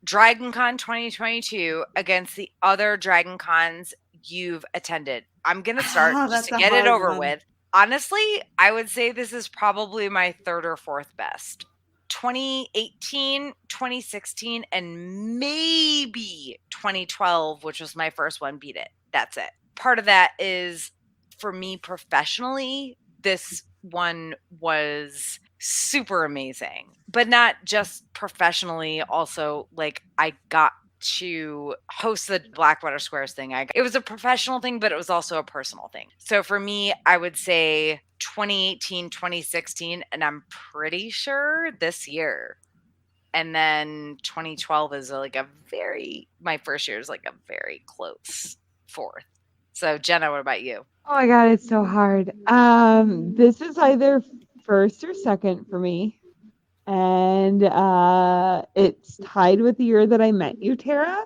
Speaker 1: DragonCon 2022 against the other DragonCons you've attended? I'm going to start just to get it over with. Honestly, I would say this is probably my 3rd or 4th best. 2018, 2016, and maybe 2012, which was my first one, beat it. That's it. Part of that is, for me professionally, this one was super amazing. But not just professionally, also, like, I got to host the Blackwater Squares thing. It was a professional thing, but it was also a personal thing. So for me, I would say 2018, 2016, and I'm pretty sure this year. And then 2012 is my first year is like a very close 4th. So Jenna, what about you?
Speaker 2: Oh my God, it's so hard. This is either 1st or 2nd for me. And it's tied with the year that I met you, Tara,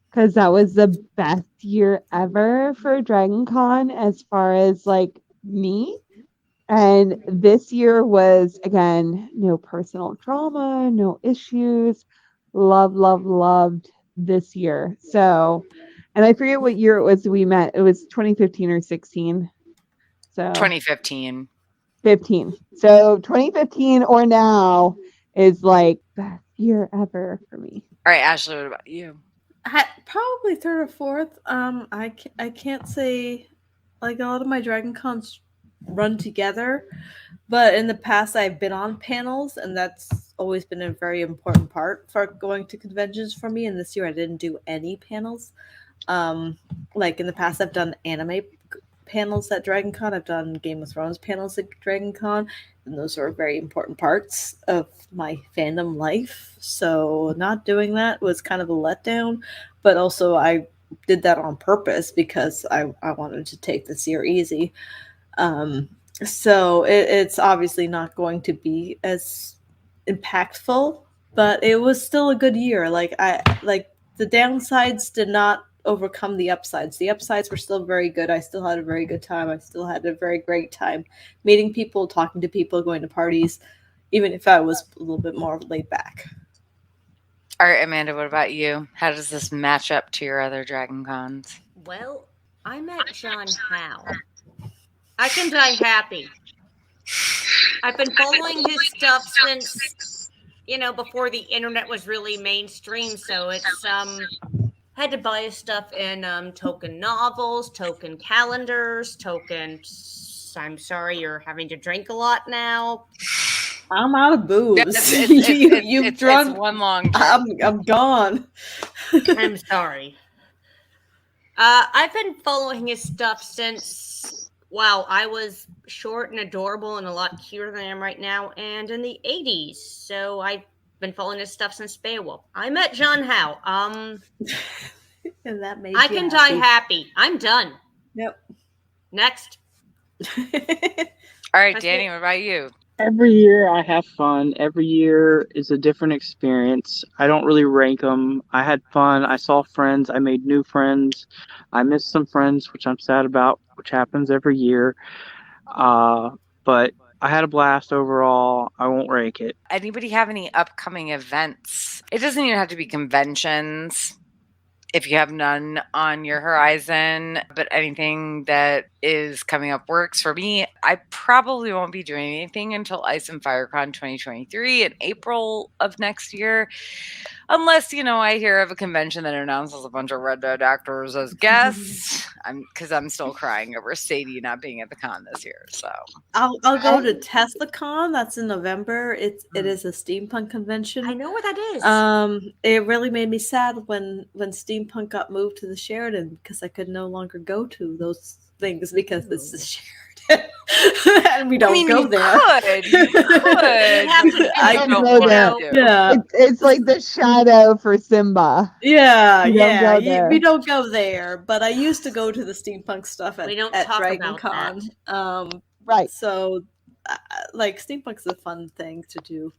Speaker 2: because that was the best year ever for DragonCon as far as like me. And this year was, again, no personal drama, no issues. Loved this year. So, and I forget what year it was we met. It was 2015 or 16. So
Speaker 1: 2015.
Speaker 2: 15. So 2015 or now is like best year ever for me.
Speaker 1: All right, Ashley, what about you?
Speaker 3: Probably third or fourth. I can't say, like, a lot of my Dragon Cons run together, but in the past I've been on panels, and that's always been a very important part for going to conventions for me. And this year I didn't do any panels. Like in the past I've done anime panels at Dragon Con. I've done Game of Thrones panels at Dragon Con, and those are very important parts of my fandom life. So not doing that was kind of a letdown, but also I did that on purpose because I wanted to take this year easy. So it's obviously not going to be as impactful, but it was still a good year. Like the downsides did not overcome the upsides. The upsides were still very good. I still had a very good time. I still had a very great time meeting people, talking to people, going to parties, even if I was a little bit more laid back.
Speaker 1: All right, Amanda, what about you? How does this match up to your other Dragon Cons?
Speaker 5: Well, I met John Howe. I can die happy. I've been following his stuff since, before the internet was really mainstream. So it's had to buy his stuff in token novels, token calendars, I'm sorry, you're having to drink a lot now.
Speaker 3: I'm out of booze.
Speaker 1: You've drunk. It's one long drink.
Speaker 3: I'm gone.
Speaker 5: I'm sorry. I've been following his stuff since, I was short and adorable and a lot cuter than I am right now, and in the 80s. So I've been following his stuff since Beowulf. I met John Howe.
Speaker 3: And that made
Speaker 5: I can die happy. I'm done.
Speaker 3: Yep.
Speaker 5: Next.
Speaker 1: All right, Danny, what about you?
Speaker 4: Every year I have fun. Every year is a different experience. I don't really rank them. I had fun. I saw friends. I made new friends. I missed some friends, which I'm sad about, which happens every year. But I had a blast overall. I won't rank it.
Speaker 1: Anybody have any upcoming events? It doesn't even have to be conventions if you have none on your horizon, but anything that is coming up works for me. I probably won't be doing anything until Ice and FireCon 2023 in April of next year. Unless, I hear of a convention that announces a bunch of Red Dead actors as guests. Because I'm still crying over Sadie not being at the con this year. So
Speaker 3: I'll go to TeslaCon. That's in November. It is a steampunk convention.
Speaker 5: I know what that is.
Speaker 3: It really made me sad when steampunk got moved to the Sheridan because I could no longer go to those things because this is Sheridan. And we don't go there.
Speaker 1: You could.
Speaker 2: I don't go there. Yeah. It's like the shadow for Simba.
Speaker 3: Yeah, we don't go there. But I used to go to the steampunk stuff at Dragon Con.
Speaker 2: Right.
Speaker 3: So, steampunk's a fun thing to do.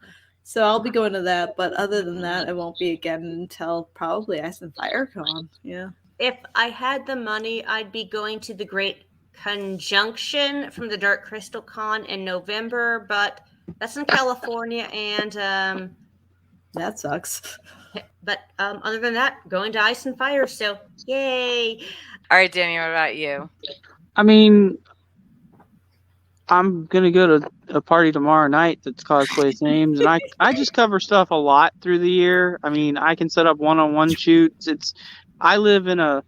Speaker 3: So I'll be going to that. But other than that, it won't be again until probably Ice and FireCon. Yeah.
Speaker 5: If I had the money, I'd be going to the Great Conjunction from the Dark Crystal Con in November, but that's in California, and
Speaker 3: that sucks.
Speaker 5: But other than that, going to Ice and Fire, so yay!
Speaker 1: All right, Danny, what about you?
Speaker 4: I mean, I'm gonna go to a party tomorrow night that's cosplay themed, and I just cover stuff a lot through the year. I mean, I can set up one-on-one shoots. I live in a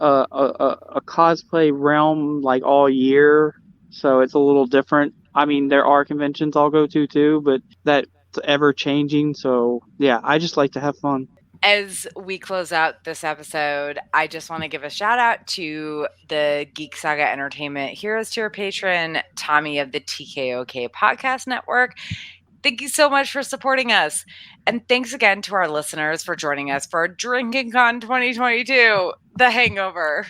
Speaker 4: cosplay realm like all year, so it's a little different. I mean, there are conventions I'll go to too, but that's ever changing. So yeah, I just like to have fun.
Speaker 1: As we close out this episode, I just want to give a shout out to the Geek Saga Entertainment Heroes Tier patron, Tommy of the TKOK Podcast Network. Thank you so much for supporting us. And thanks again to our listeners for joining us for Drinkin Con 2022, The Hangover.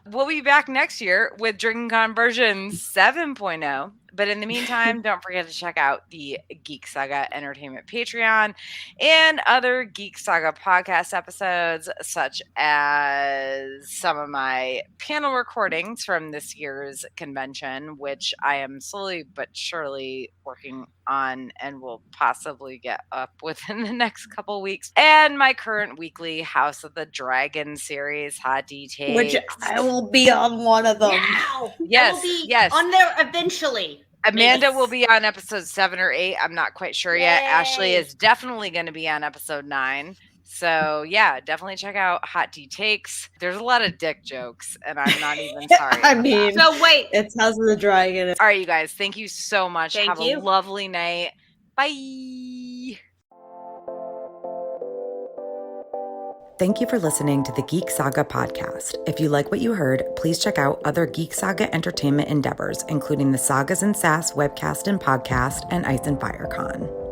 Speaker 1: We'll be back next year with Drinkin Con version 7.0, But in the meantime, don't forget to check out the Geek Saga Entertainment Patreon and other Geek Saga podcast episodes, such as some of my panel recordings from this year's convention, which I am slowly but surely working on and will possibly get up within the next couple weeks, and my current weekly House of the Dragon series, Hot D Takes.
Speaker 3: Which I will be on one of them.
Speaker 5: Wow.
Speaker 1: Yes,
Speaker 5: I will be
Speaker 1: yes.
Speaker 5: on there eventually.
Speaker 1: Amanda
Speaker 5: Maybe.
Speaker 1: will be on episode 7 or 8. I'm not quite sure yet. Ashley is definitely going to be on episode 9. So, yeah, definitely check out Hot D Takes. There's a lot of dick jokes, and I'm not even sorry.
Speaker 3: I mean,
Speaker 5: So wait.
Speaker 3: It's House of the Dragon.
Speaker 1: All right, you guys. Thank you so much.
Speaker 5: Thank
Speaker 1: Have
Speaker 5: you.
Speaker 1: a lovely night. Bye.
Speaker 6: Thank you for listening to the Geek Saga podcast. If you like what you heard, please check out other Geek Saga entertainment endeavors, including the Sagas and Sass webcast and podcast and Ice and Fire Con.